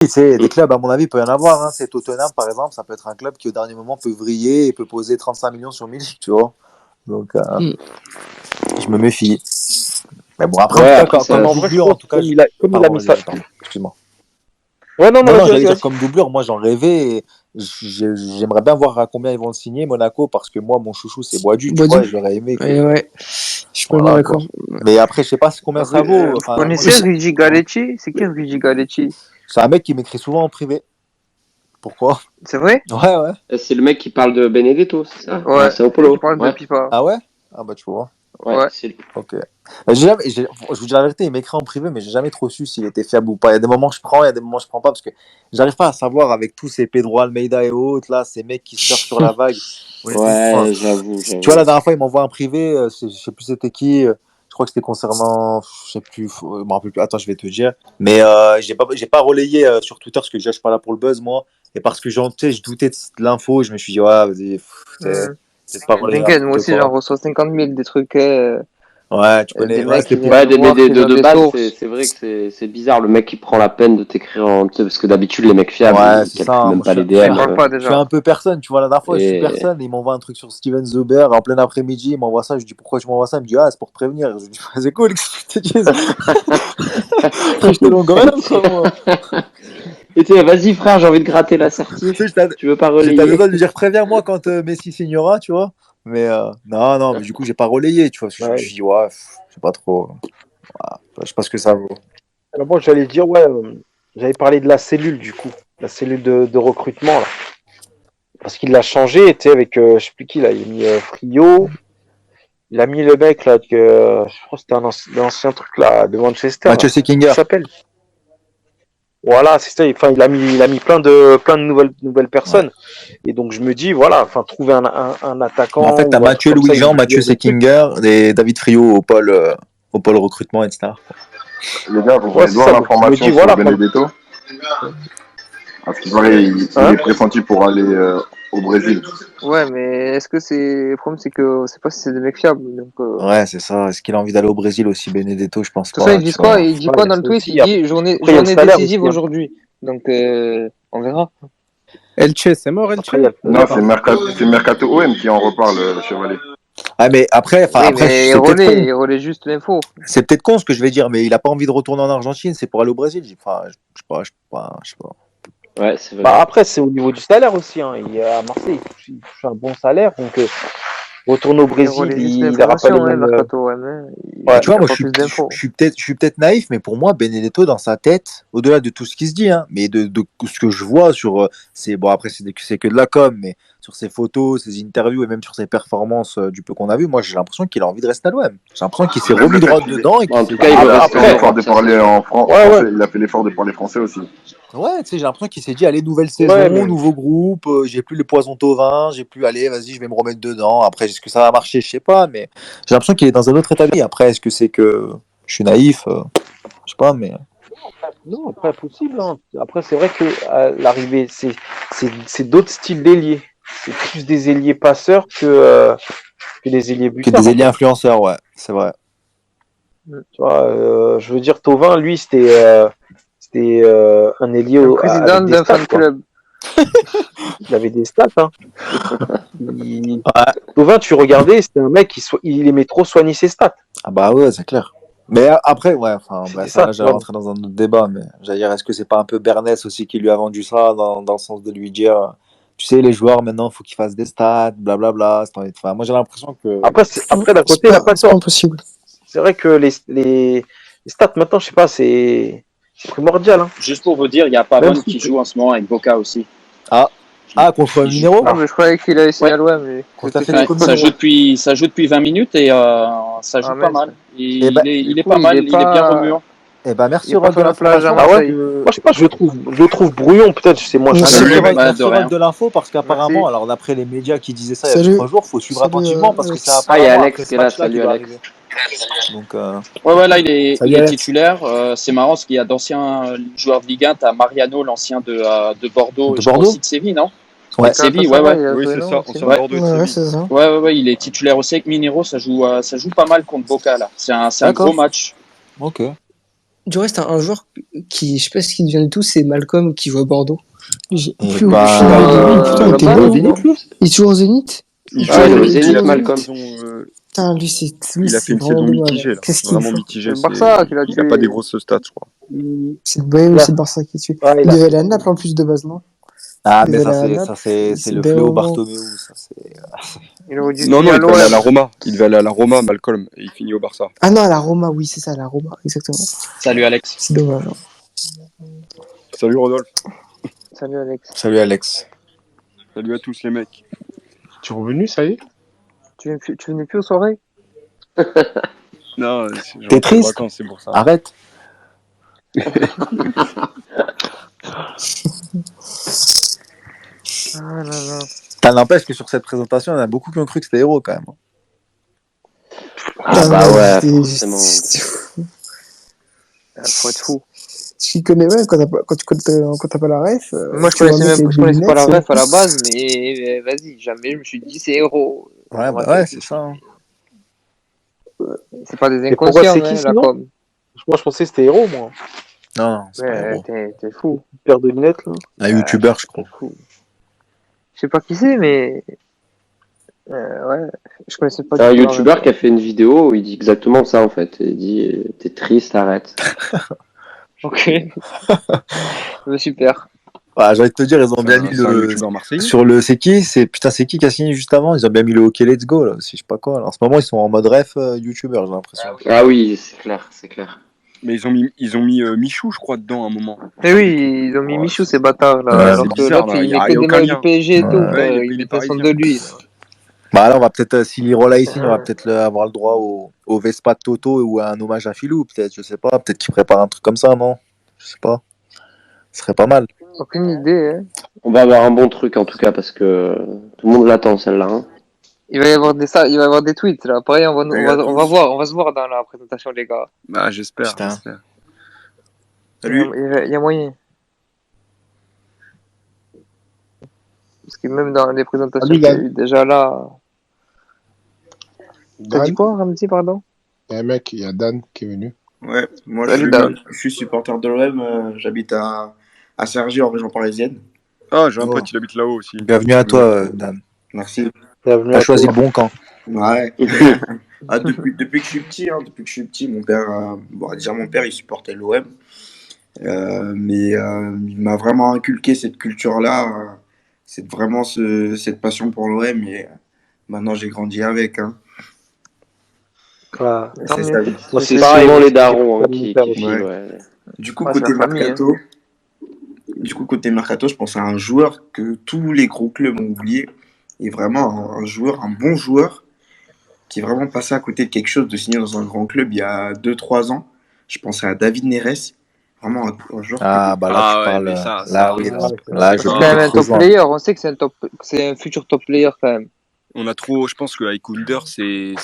c'est des clubs, à mon avis, il peut y en avoir. Hein. C'est Tottenham, par exemple, ça peut être un club qui, au dernier moment, peut vriller et peut poser 35 millions sur Milik, tu vois. Donc, je me méfie. Mais bon, après, Ouais, en tout après, cas, comme En vrai, je doublure, en pense tout cas, comme il a mis ça. excuse-moi. Ouais, non, Non, j'allais vas-y. dire comme doublure, moi, j'en rêvais. Et j'aimerais bien voir à combien ils vont le signer, Monaco, parce que moi, mon chouchou, c'est Boadu, tu vois, et j'aurais aimé que. Ouais, je suis pas Voilà, d'accord. Mais après, je sais pas combien ça vaut. Vous Enfin, connaissez Luigi Galetti? C'est qui Luigi Galetti? c'est un mec qui m'écrit souvent en privé. Pourquoi? C'est vrai? Ouais. C'est le mec qui parle de Benedetto, c'est ça? Ouais, Sao Paulo. qui parle de Ouais. Pipa. Ah ouais? Ah bah tu vois. Ouais. Ok. Je vous dis la vérité, il m'écrit en privé, mais j'ai jamais trop su s'il était fiable ou pas. Il y a des moments que je prends, il y a des moments que je prends pas, parce que j'arrive pas à savoir avec tous ces Pedro Almeida et autres, là, ces mecs qui surfent sur la vague. Ouais, j'avoue. Tu vois, la dernière fois, il m'envoie un privé, je sais plus c'était qui, je crois que c'était concernant, je sais plus, je me rappelle plus, attends, je vais te dire. Mais j'ai pas relayé sur Twitter, parce que déjà, je suis pas là pour le buzz, moi, et parce que je doutais de l'info, je me suis dit, ouais, vas-y, c'est pas relayé. T'inquiète, moi aussi j'en reçois 50 000 des trucs. Ouais, tu connais. Des mecs qui Ouais, viennent me voir, qui ont de des base, sources. c'est vrai que c'est bizarre, le mec qui prend la peine de t'écrire en. Parce que d'habitude, les mecs fiables, Ouais, ils c'est calculent ça. même Moi, pas les Je DM. parle pas je suis déjà. un peu personne, tu vois. La dernière fois, je suis Et- personne. Et il m'envoie un truc sur Steven Zuber en plein après-midi. Il m'envoie ça. Je dis pourquoi tu m'envoies ça? Il me dit ah, c'est pour te prévenir. Je dis c'est cool que je te dise. Je te l'engorge, quoi, moi. Et tu sais, vas-y frère, j'ai envie de gratter l'assertif. Tu sais, Tu veux pas j'étais à deux relayer? doigts de lui dire préviens-moi quand Messi signera, tu vois. Mais non, mais du coup, j'ai pas relayé, tu vois. Parce que je me suis dit, ouais, je sais pas trop. Je sais pas ce que ça vaut. Alors moi, j'allais dire, ouais, j'avais parlé de la cellule, du coup. La cellule de recrutement, là. Parce qu'il l'a changé, tu sais, avec, je sais plus qui, là. Il a mis Frio. Il a mis le mec, là, que, je crois que c'était l'ancien truc, là, de Manchester. Mathieu Là. Sekinger. Comment il s'appelle? Voilà, c'est ça. Enfin, il a mis plein de nouvelles personnes. Ouais. Et donc, je me dis, voilà, enfin, trouver un attaquant. En fait, t'as Mathieu Louis-Jean, Mathieu Sekinger et David Frio au pôle recrutement, etc. Les gars, vous voulez voir l'information sur Benedetto? Parce qu'il est pressenti pour aller au Brésil. Ouais, mais est-ce que le problème, c'est que c'est pas si c'est des mecs fiables. Donc, Ouais, c'est ça. Est-ce qu'il a envie d'aller au Brésil aussi, Benedetto? Je pense pas. Ça, il dit quoi? Il dit quoi dans le tweet? Il dit journée décisive aujourd'hui. Donc, on verra. Elche, c'est mort, Elche? Non, c'est Mercato OM qui en reparle, le Chevalier. Ah, mais après, il relaie juste l'info. C'est peut-être con ce que je vais dire, mais il a pas envie de retourner en Argentine, c'est pour aller au Brésil. Enfin, je sais pas. Ouais, c'est vrai. Bah après, c'est au niveau du salaire aussi. Hein. Il est à Marseille, il touche un bon salaire. Donc, retourner au Brésil, il n'aura pas les mêmes... Ouais, tu vois, moi, je suis peut-être naïf, mais pour moi, Benedetto, dans sa tête, au-delà de tout ce qui se dit, hein, mais de ce que je vois sur après, c'est que de la com, mais sur ses photos, ses interviews et même sur ses performances du peu qu'on a vu, moi, j'ai l'impression qu'il a envie de rester à l'OM. J'ai l'impression qu'il s'est remis droit dedans. Et en tout cas, il a fait l'effort de parler en français. Il a fait l'effort de parler français aussi. Ouais, tu sais, j'ai l'impression qu'il s'est dit, allez, nouvelle saison, nouveau groupe, j'ai plus le poison tauvin, j'ai plus, allez, vas-y, je vais me remettre dedans. Après, est-ce que ça va marcher? Je sais pas, mais j'ai l'impression qu'il est dans un autre état de vie. Après, est-ce que c'est que je suis naïf? Je sais pas, mais. Non, après, possible. Hein. Après, c'est vrai que l'arrivée, c'est d'autres styles d'ailier. C'est plus des ailiers passeurs que des ailiers buteurs. Que des ailiers influenceurs, ouais, c'est vrai. Tu vois, je veux dire, Thauvin, lui, c'était un ailier au président d'un fan club. Il avait des stats. Hein. Thauvin, tu regardais, c'était un mec il aimait trop soigner ses stats. Ah bah ouais, c'est clair. Mais après, ouais, enfin, là, j'ai rentré dans un autre débat, mais j'allais dire, est-ce que c'est pas un peu Bernès aussi qui lui a vendu ça, dans le sens de lui dire, tu sais, les joueurs, maintenant, il faut qu'ils fassent des stats, blablabla. Enfin, moi, j'ai l'impression que... Après d'un côté, il n'a pas de tort. Impossible. C'est vrai que les stats, maintenant, je sais pas, c'est primordial. Hein. Juste pour vous dire, il y a Pavon qui joue en ce moment avec Boca aussi. Ah, contre Minero? Ah, mais je croyais qu'il avait essayé à l'OM. Ça joue depuis 20 minutes et ça joue pas mal. Il est pas mal, il est bien remuant. Eh ben merci Rod de la plage à Marseille. Moi je sais pas, je le trouve brouillon peut-être, c'est moi. Merci Rod de l'info parce qu'apparemment, alors d'après les médias qui disaient ça il y a 3 jours, faut suivre attentivement parce que ça il y a Alex qui est là, salut Alex. Donc ouais, là il est titulaire. C'est marrant parce qu'il y a d'anciens joueurs de Ligue 1, t'as Mariano, l'ancien de Bordeaux, et aussi de Séville, non? Ouais, Séville, oui, c'est ça, on s'en Bordeaux et Séville. Ouais, il est titulaire aussi avec Minero, ça joue pas mal contre Boca là. C'est un gros match. Ok. Du reste, un joueur qui, je sais pas ce qu'il devient du tout, c'est Malcolm qui joue à Bordeaux. Putain, il était bon, il est toujours au Zénith. Il joue au Zénith, Malcolm. Putain, lui, il a fait une saison mitigée, là. Vraiment mitigée. C'est Barça qui l'a tué. Il a pas des grosses stats, je crois. C'est le Barça qui tue. Il devait aller à Naples en plus de base, non? Ah, mais ça, c'est le fléau Bartomeu. Non, il devait aller à la Roma. Il devait aller à la Roma, Malcolm, et il finit au Barça. Ah non, à la Roma, oui, c'est ça, à la Roma, exactement. Salut Alex. C'est dommage. Salut Rodolphe. Salut Alex. Salut Alex. Salut à tous les mecs. Tu es revenu, ça y est? Tu venais plus aux soirées? Non, t'es triste, c'est pour ça. Arrête. Ah là là. Ça n'empêche que sur cette présentation, il y en a beaucoup qui ont cru que c'était Héros quand même. Ah bah ouais, forcément. Faut être fou. Tu connais même quand t'as pas la ref. Moi je connaissais pas la ref à la base, mais vas-y, jamais je me suis dit c'est Héros. Ouais, bah ouais, c'est ça. Hein. C'est pas des inconscients, c'est qui, la com. Moi je pensais que c'était Héros, moi. Non, c'est pas Héros. T'es fou. Paire de lunettes là. Un youtubeur, je crois. Je sais pas qui c'est, mais ouais, je connaissais pas. C'est un youtubeur qui a fait une vidéo où il dit exactement ça en fait. Il dit t'es triste, arrête. Ok. Super. Ah, j'ai envie de te dire, ils ont bien mis le. Sur le. C'est qui qui a signé juste avant? Ils ont bien mis le OK Let's Go là aussi, je sais pas quoi. Alors, en ce moment, ils sont en mode ref youtubeur, j'ai l'impression. Ah oui, c'est clair. Mais ils ont mis Michou, je crois, dedans à un moment. Eh oui, ils ont mis Michou, ces bâtards là. Ouais, alors que l'autre, il mettait des mailles du PSG et tout. Il était son de lui. Bah là, on va peut-être, si Lirola ici, on va peut-être avoir le droit au Vespa de Toto ou à un hommage à Filou, peut-être, je sais pas. Peut-être qu'il prépare un truc comme ça, non? Je sais pas. Ce serait pas mal. Aucune idée. Hein. On va avoir un bon truc en tout cas parce que tout le monde l'attend celle-là. Hein. Il va y avoir des tweets là. Pareil, on va se voir dans la présentation, les gars. Bah j'espère. Salut. Il y a moyen. Parce que même dans les présentations qu'il y a eu déjà là. T'as dit quoi, Ramzi, pardon? Il y a un mec, il y a Dan qui est venu. Ouais, moi je suis supporter de l'OM, j'habite à Cergy en région parisienne. Ah, j'ai un pote, il habite là-haut aussi. Bienvenue à toi, Dan. Merci. T'as choisi le bon camp. Ouais. Depuis que je suis petit, mon père, mon père il supportait l'OM, mais il m'a vraiment inculqué cette culture-là, c'est vraiment cette passion pour l'OM et maintenant j'ai grandi avec. Hein. Ah, c'est souvent les darons qui filent, ouais. Du coup, côté mercato, je pense à un joueur que tous les gros clubs ont oublié, et vraiment un bon joueur, qui est vraiment passé à côté de quelque chose, de signer dans un grand club il y a 2-3 ans. Je pensais à David Neres, vraiment un joueur. Ah, bah là, tu parles. Là, je c'est quand même un top player, on sait que c'est un futur top player quand même. On a trop, je pense qu'avec Wunder, c'est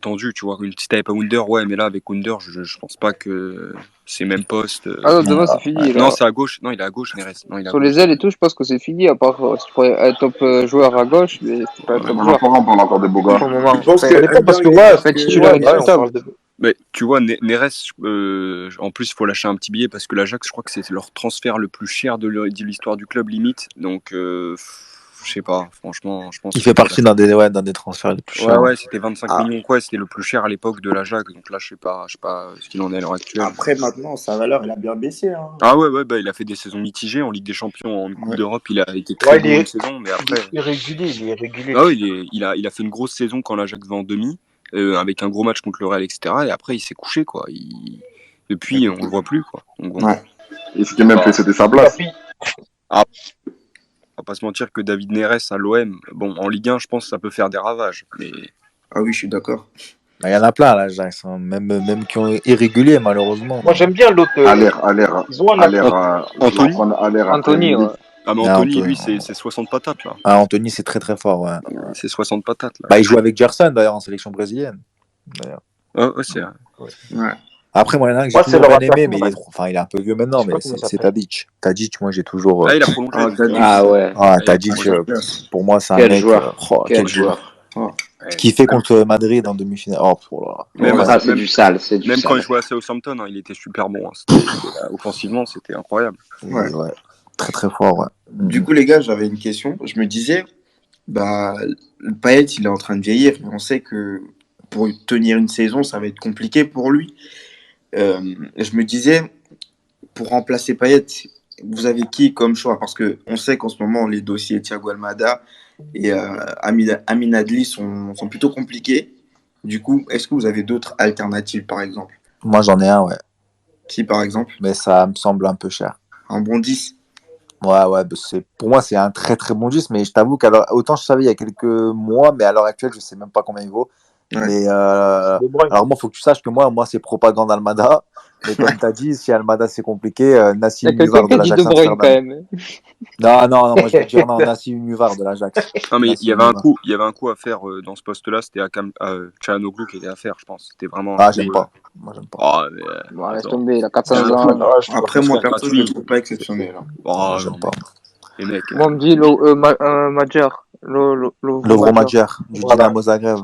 tendu, tu vois. Si t'avais pas Wunder, ouais, mais là, avec Wunder, je pense pas que c'est même poste. Ah non, demain, c'est fini. Là. Non, c'est à gauche. Non, il est à gauche, Neres. Sur les ailes et tout, je pense que c'est fini, à part si tu pourrais être top joueur à gauche, mais c'est pas un top joueur. On parle encore des beaux gars. Je pense que parce que titulaire mais tu vois, Neres, en plus, il faut lâcher un petit billet parce que l'Ajax, je crois que c'est leur transfert le plus cher de l'histoire du club, limite. Donc, je sais pas, franchement, je pense. Il fait partie d'un des transferts les plus chers. Ouais, c'était 25 millions, quoi. C'était le plus cher à l'époque de l'Ajax. Donc là, je sais pas ce qu'il en est à l'heure actuelle. Après, maintenant, sa valeur, elle a bien baissé. Hein. Ah ouais, il a fait des saisons mitigées en Ligue des Champions, en Coupe d'Europe. Il a été très bon une saison, mais après. Il est régulier. Ah oui, il a fait une grosse saison quand l'Ajax va en demi. Avec un gros match contre le Real, etc. Et après, il s'est couché, quoi. Depuis, on le voit plus, quoi. Donc, bon. Ouais. Et c'était même que c'était sa place. Ah, on va pas se mentir que David Neres à l'OM, bon, en Ligue 1, je pense que ça peut faire des ravages. Mais... Ah oui, je suis d'accord. Il y en a plein, là, même qui ont irrégulier, malheureusement. Moi, j'aime bien l'autre. Anthony, ouais. Ah, mais Anthony, lui, c'est 60 patates, là. Ah, Anthony, c'est très très fort, ouais. C'est 60 patates, là. Bah, il joue avec Gerson, d'ailleurs, en sélection brésilienne. D'ailleurs. Ouais, c'est vrai. Ouais. Après, moi, il y en a un que j'ai toujours bien aimé, mais il est un peu vieux maintenant, mais c'est Tadic. Tadic, moi, j'ai toujours. Ah, il a prolongé. Ah ouais. Ah, Tadic, pour moi, c'est un quel mec. Joueur. Quel joueur. Ce qu'il fait contre Madrid en demi-finale. Même ça, c'est du sale. Même quand il jouait à Southampton, il était super bon. Offensivement, c'était incroyable. Ouais. Très très fort, ouais. Du coup, les gars, j'avais une question. Je me disais, Payet, il est en train de vieillir. On sait que pour tenir une saison, ça va être compliqué pour lui. Je me disais, pour remplacer Payet, vous avez qui comme choix? Parce qu'on sait qu'en ce moment, les dossiers Thiago Almada et Amin Adli sont plutôt compliqués. Du coup, est-ce que vous avez d'autres alternatives, par exemple? Moi, j'en ai un, ouais. Qui, par exemple? Mais ça me semble un peu cher. Un bon 10? Ouais, pour moi, c'est un très très bon 10, mais je t'avoue autant je savais il y a quelques mois, mais à l'heure actuelle, je sais même pas combien il vaut. Ouais. Mais alors moi, faut que tu saches que moi c'est propagande Almada. Mais comme tu as dit, si Almada c'est compliqué, Nassim Nuvard de l'Ajax Amsterdam. Non, moi je vais dire non, Nassim Nuvard de l'Ajax. Non mais il y avait un coup à faire dans ce poste-là, c'était à Çalhanoğlu qui était à faire, je pense. C'était vraiment. J'aime pas. Moi j'aime pas. Bon, laisse tomber, il a 400 ans. Après moi perso, je ne trouve pas exceptionnel. J'aime pas. Les mecs. Moi on me dit Madjer. Lovro Madjer du Dynamo Zagreb.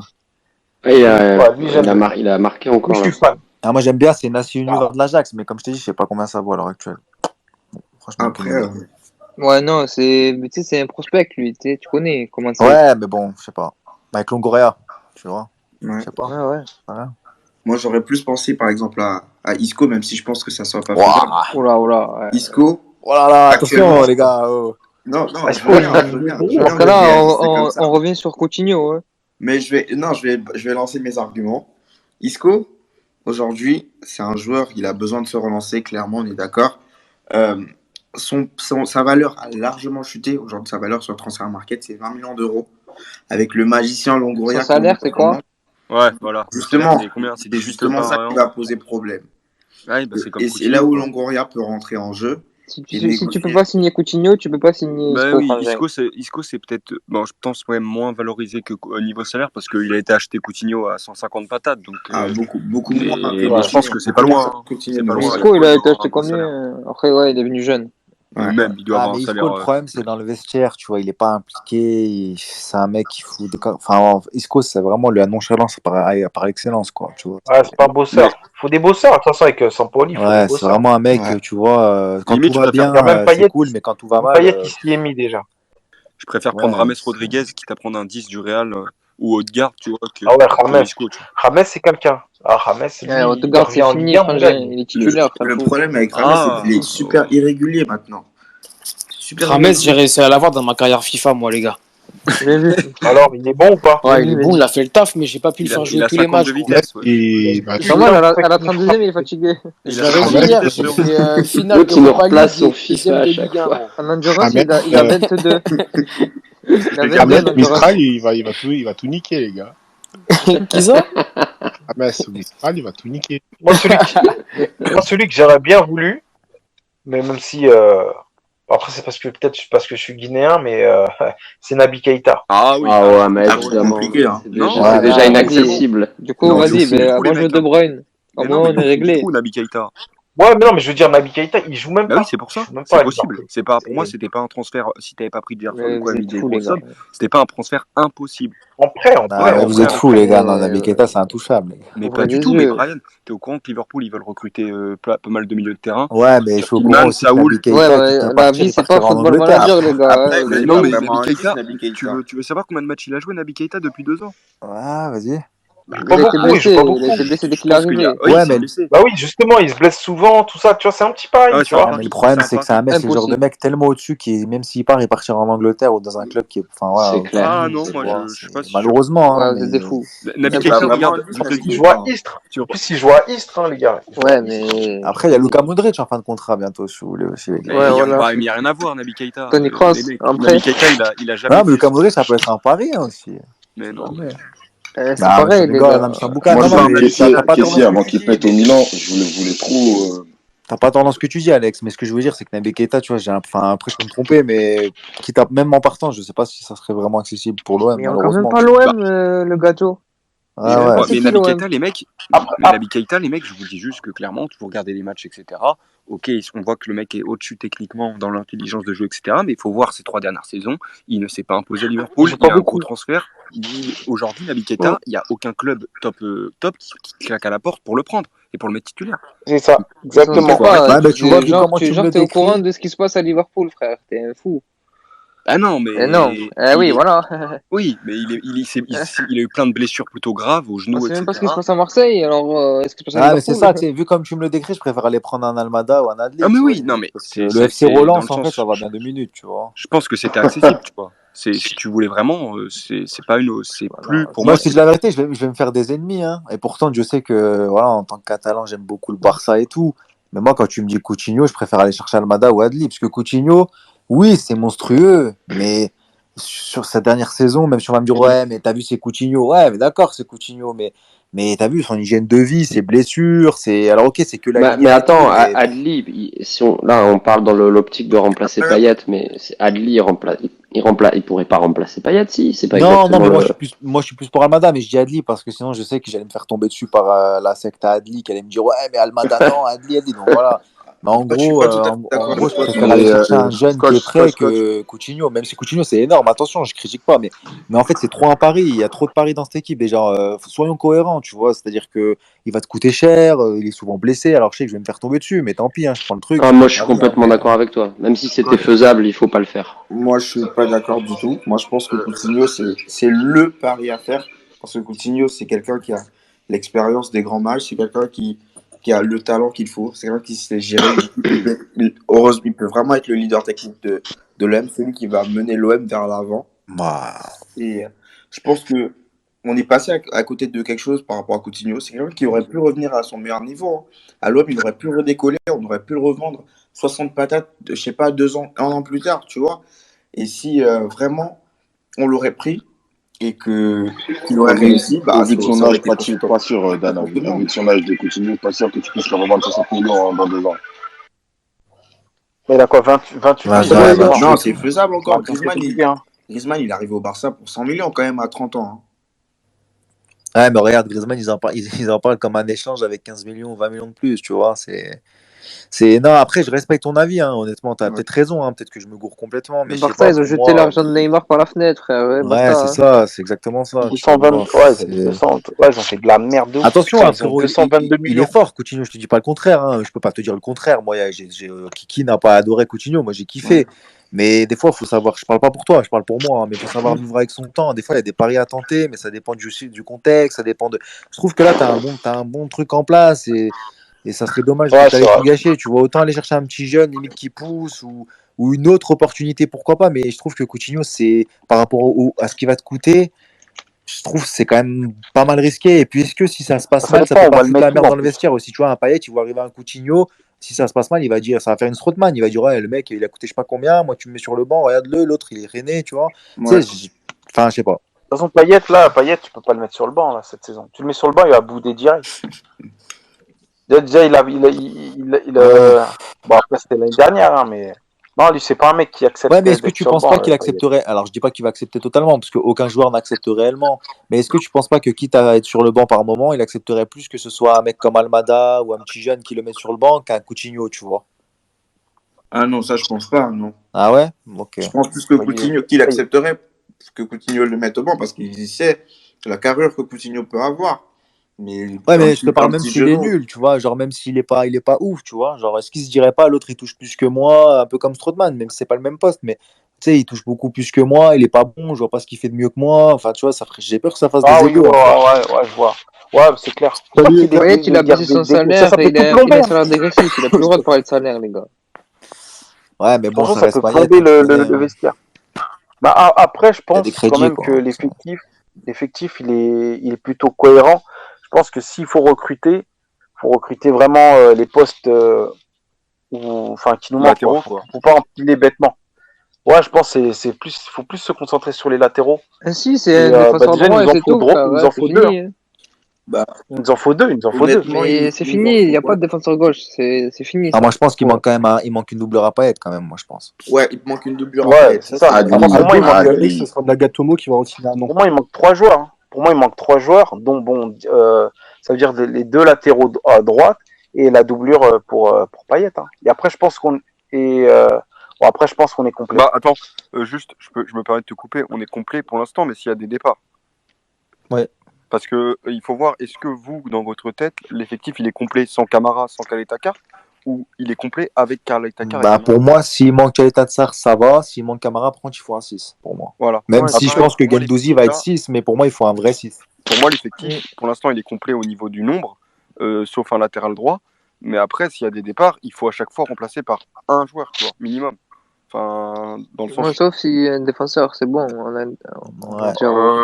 Il a marqué encore. Je suis fan. Moi j'aime bien, c'est Nassim Nuvard de l'Ajax, mais comme je t'ai dit, je sais pas combien ça vaut à l'heure actuelle. Franchement, après. Ouais, non, c'est un prospect, lui, tu connais comment ça. Ouais, mais bon, je sais pas. Avec Longoria, tu vois. Ouais. Je sais pas. Ouais. Moi j'aurais plus pensé par exemple à Isco, même si je pense que ça soit pas faisable. Oula. Isco. Attention les gars. Non, parce que là, on revient sur Coutinho. Ouais. Mais je vais lancer mes arguments. Isco, aujourd'hui, c'est un joueur, il a besoin de se relancer, clairement, on est d'accord. Sa valeur a largement chuté. Aujourd'hui, sa valeur sur Transfer Market, c'est 20 millions d'euros. Avec le magicien Longoria. Son salaire, c'est quoi? Ouais, voilà. Justement, c'est justement ça qui va poser problème. Ouais, c'est là où Longoria peut rentrer en jeu. Si tu peux pas signer Coutinho, tu peux pas signer Isco. Oui, Isco c'est peut-être, je pense même moins valorisé qu'au niveau salaire parce qu'il a été acheté Coutinho à 150 patates. Donc, beaucoup moins. Je pense que c'est pas loin. Isco, il a été acheté combien? Après, ouais, il est devenu jeune. Ouais. Même, il doit avoir un salaire. Isco, le problème, c'est dans le vestiaire, tu vois, il est pas impliqué. C'est un mec qui fout. Enfin, Isco, c'est vraiment la nonchalance par excellence, quoi. Tu vois. C'est pas un bosseur. Il faut des bosseurs, attention avec Sampoli. Ouais, c'est vraiment un mec, tu vois, quand limite, tout va bien, c'est cool, mais quand tout va mal. Payet, il s'y est mis déjà. Je préfère prendre Rames Rodriguez, quitte à prendre un 10 du Real ou Odegaard, tu vois. Rames. Rames, c'est quelqu'un. Rames, c'est Odegaard, c'est fini, il est titulaire. Le problème avec Rames, c'est qu'il est super irrégulier maintenant. Rames, j'ai réussi à l'avoir dans ma carrière FIFA, moi, les gars. Alors, il est bon ou pas? Ouais, il est bon, il a fait le taf, mais j'ai pas pu le faire jouer tous les matchs. Normal, à la 32e, il est fatigué. Je l'avais dit hier, j'ai fait finale de Europa League, son FIFA à chaque fois. En endurance, il a 22. Mistral, il va tout niquer, les gars. Qui ça? Mistral, il va tout niquer. Moi, celui que j'aurais bien voulu, mais même si... Après, c'est parce que je suis guinéen, mais c'est Naby Keïta. Ah ouais, mais évidemment. C'est déjà inaccessible. Du coup, vas-y, moi je veux De Bruyne. Au moins, on est réglé. Du coup, Naby Keïta. Ouais, mais non, mais je veux dire, Naby Keïta, il joue même pas. Oui, c'est pour ça. C'est possible. C'est pas, pour moi, c'était pas un transfert. Si t'avais pas pris de Gerson ou quoi, c'était pas un transfert impossible. Vous êtes fous, les gars. Naby Keïta, c'est intouchable. Mais pas du tout. Mais Brian, t'es au courant que Liverpool, ils veulent recruter pas mal de milieux de terrain. Ouais, mais je suis au courant aussi que Naby Keïta. Ouais, la vie, c'est pas football manager, les gars. Non, mais Naby Keïta, tu veux savoir combien de matchs il a joué, Naby Keïta, depuis 2 ans? Ouais, vas-y. Il a été blessé dès qu'il est arrivé. Ouais, mais bah oui, justement, il se blesse souvent, tout ça, tu vois, c'est un petit pareil. Tu vois. Mais le problème, c'est que c'est un mec, c'est le genre de mec tellement au-dessus qui, même s'il part, il partira en Angleterre ou dans un club qui est. Enfin, c'est clair. Ah non, moi je suis pas sûr. Malheureusement, c'est des fous. Naby Keïta, regarde, il joue à Istres. En plus, il joue à Istres, les gars. Ouais, mais. Après, il y a Luka Modric en fin de contrat bientôt, si vous voulez aussi. Il n'y a rien à voir, Naby Keïta. Tony Kroos. Naby Keïta, il a jamais. Non, mais Luka Modric, ça peut être un pari aussi. Mais non. C'est pareil, les gars. Moi, je avant qu'il pète au Milan, je voulais trop. T'as pas tendance que tu dis, Alex, mais ce que je veux dire, c'est que Naby Keïta, tu vois, après, je peux me tromper, mais même en partant, je sais pas si ça serait vraiment accessible pour l'OM. Mais il y a quand même pas l'OM, le gâteau. Ah ouais. Mais Naby Keita, les mecs, je vous dis juste que clairement, vous regardez les matchs, etc. Ok, on voit que le mec est au-dessus techniquement dans l'intelligence de jeu, etc. Mais il faut voir ces 3 dernières saisons. Il ne s'est pas imposé à Liverpool. Il a un gros transfert. Aujourd'hui, Naby Keita, il n'y a aucun club top qui claque à la porte pour le prendre et pour le mettre titulaire. C'est ça, exactement. Tu es au courant de ce qui se passe à Liverpool, frère. T'es un fou. Ah non, mais. Oui, voilà. Oui, mais il a eu plein de blessures plutôt graves aux genoux. C'est même pas ce qui se passe à Marseille, alors est-ce que se passe à Liverpool? Mais c'est ça, vu comme tu me le décris, je préfère aller prendre un Almada ou un Adli. Ah, mais oui, non, mais. Le FC Roland, en fait, ça va bien 2 minutes, tu vois. Je pense que c'était accessible, tu vois. Si tu voulais vraiment, c'est pas une. C'est plus. Pour moi, si je dis la vérité, je vais me faire des ennemis, hein. Et pourtant, je sais que, voilà, en tant que Catalan, j'aime beaucoup le Barça et tout. Mais moi, quand tu me dis Coutinho, je préfère aller chercher Almada ou Adli, parce que Coutinho, oui, c'est monstrueux, mais sur sa dernière saison, même si on va me dire ouais, mais t'as vu c'est Coutinho, ouais, mais d'accord, c'est Coutinho, mais t'as vu son hygiène de vie, ses blessures, alors ok, c'est que la. Mais attends, Adli, là on parle dans l'optique de remplacer Payet, mais Adli il pourrait pas remplacer Payet, si c'est pas exactement. Non, mais moi je suis plus pour Almada, mais je dis Adli parce que sinon je sais que j'allais me faire tomber dessus par la secte à Adli, qui allait me dire ouais, mais Almada non, Adli, donc voilà. Mais en gros, je préfère aller chercher un jeune qui est prêt que Coutinho, même si Coutinho c'est énorme, attention, je critique pas, mais en fait c'est trop un pari, il y a trop de paris dans cette équipe, déjà, soyons cohérents, tu vois, c'est-à-dire que il va te coûter cher, il est souvent blessé, alors je sais que je vais me faire tomber dessus, mais tant pis, hein, je prends le truc. Moi je suis complètement d'accord avec toi, même si c'était faisable, il faut pas le faire. Moi je suis pas d'accord du tout, moi je pense que Coutinho c'est le pari à faire, parce que Coutinho c'est quelqu'un qui a l'expérience des grands matchs, c'est quelqu'un qui a le talent qu'il faut, c'est quelqu'un qui sait gérer. Heureusement, il peut vraiment être le leader technique de l'OM, celui qui va mener l'OM vers l'avant. Et je pense que on est passé à côté de quelque chose par rapport à Coutinho. C'est quelqu'un qui aurait pu revenir à son meilleur niveau. À l'OM, il aurait pu redécoller, on aurait pu le revendre 60 patates, je sais pas, 1 an plus tard, tu vois. Et si vraiment on l'aurait pris, et qu'il aurait réussi, au vu de son âge, pas sûr, Dana, au vu de son âge de Coutinho, pas sûr que tu puisses le revendre 60 millions dans 2 ans. Mais il a quoi, 28 millions? Non, c'est faisable encore. Griezmann, il est arrivé au Barça pour 100 millions quand même à 30 ans. Ouais, mais regarde, Griezmann, ils en parlent comme un échange avec 15 millions ou 20 millions de plus, tu vois, Non, après, je respecte ton avis, hein, honnêtement, t'as peut-être raison, hein, peut-être que je me gourre complètement. Mais Barça, ils ont jeté l'argent de Neymar par la fenêtre, frère. Ouais, c'est ça, c'est exactement ça. 220, ils ont fait de la merde. Attention, il est fort, Coutinho, je te dis pas le contraire, hein, je peux pas te dire le contraire. Moi, Kiki n'a pas adoré Coutinho, moi j'ai kiffé. Mais des fois, il faut savoir, je parle pas pour toi, je parle pour moi, hein, mais il faut savoir vivre avec son temps. Des fois, il y a des paris à tenter, mais ça dépend du contexte, ça dépend de. Je trouve que là, t'as un bon truc en place et ça serait dommage d'aller tout gâcher. Tu vois, autant aller chercher un petit jeune limite qui pousse ou une autre opportunité, pourquoi pas. Mais je trouve que Coutinho, c'est par rapport à ce qui va te coûter, je trouve que c'est quand même pas mal risqué. Et puis, est-ce que si ça se passe mal, ça peut pas foutre la merde dans le vestiaire aussi? Tu vois, un Payet, il voit arriver un Coutinho. Si ça se passe mal, il va dire, ça va faire une Strootman. Il va dire, ouais, le mec, il a coûté je sais pas combien. Moi, tu me mets sur le banc, regarde-le. L'autre, il est rené, tu vois. Ouais. Enfin, je sais pas. De toute façon, Payet, tu peux pas le mettre sur le banc, là, cette saison. Tu le mets sur le banc, il va bouder direct. Déjà, bon, après, c'était l'année dernière, hein, mais. Non, lui, c'est pas un mec qui accepte. Ouais, mais est-ce que tu penses pas qu'il accepterait? Alors, je dis pas qu'il va accepter totalement, parce qu'aucun joueur n'accepte réellement. Mais est-ce que tu penses pas que, quitte à être sur le banc par moment, il accepterait plus que ce soit un mec comme Almada ou un petit jeune qui le met sur le banc qu'un Coutinho, tu vois? Ah non, ça, je pense pas, non. Ah ouais? Ok. Je pense plus que Coutinho, qu'il accepterait que Coutinho le mette au banc, parce qu'il sait la carrure que Coutinho peut avoir. Mais je te parle même s'il est nul, tu vois, genre même s'il est pas ouf, tu vois, genre est-ce qu'il se dirait pas l'autre il touche plus que moi, un peu comme Strootman, même si c'est pas le même poste, mais tu sais, il touche beaucoup plus que moi, il est pas bon, je vois pas ce qu'il fait de mieux que moi, enfin tu vois, j'ai peur que ça fasse des égos. Ouais, je vois. Ouais, c'est clair. Il a baissé son salaire, il a un salaire dégressif, il a plus le droit de parler de salaire, les gars. Ouais, mais bon, ça peut plomber le vestiaire. Bah après, je pense quand même que l'effectif il est plutôt cohérent. Je pense que s'il faut recruter vraiment les postes qui nous manquent. Faut pas empiler bêtement. Ouais, je pense que faut plus se concentrer sur les latéraux. Si, c'est déjà, il nous en faut deux. Il nous en faut deux. Mais c'est fini, il n'y a pas de défenseur gauche, c'est fini. Moi je pense qu'il manque quand même il manque une doublure à Payet quand même, moi je pense. Ouais, il manque une doublure à Payet. C'est ça. Pour moi, ce sera Nagatomo qui va retirer un nom. Pour moi, il manque 3 joueurs. pour moi, il manque 3 joueurs, dont ça veut dire les 2 latéraux à droite et la doublure pour Payet. Hein. Et après, je pense qu'on est complet. Bah attends, juste, je me permets de te couper. On est complet pour l'instant, mais s'il y a des départs. Ouais. Parce que il faut voir, est-ce que vous, dans votre tête, l'effectif il est complet sans Camara, sans Khaled-Takar, ou il est complet avec Khaled-Takar? Bah, pour moi, s'il manque Khaled-Takar, ça va. S'il manque Camara, par contre, il faut un 6 pour moi. Voilà. Même si je pense que Guendouzi va être 6, mais pour moi, il faut un vrai 6. Pour moi, l'effectif, pour l'instant, il est complet au niveau du nombre, sauf un latéral droit. Mais après, s'il y a des départs, il faut à chaque fois remplacer par un joueur, tu vois, minimum. Enfin, dans le sens. Sauf si un défenseur, c'est bon.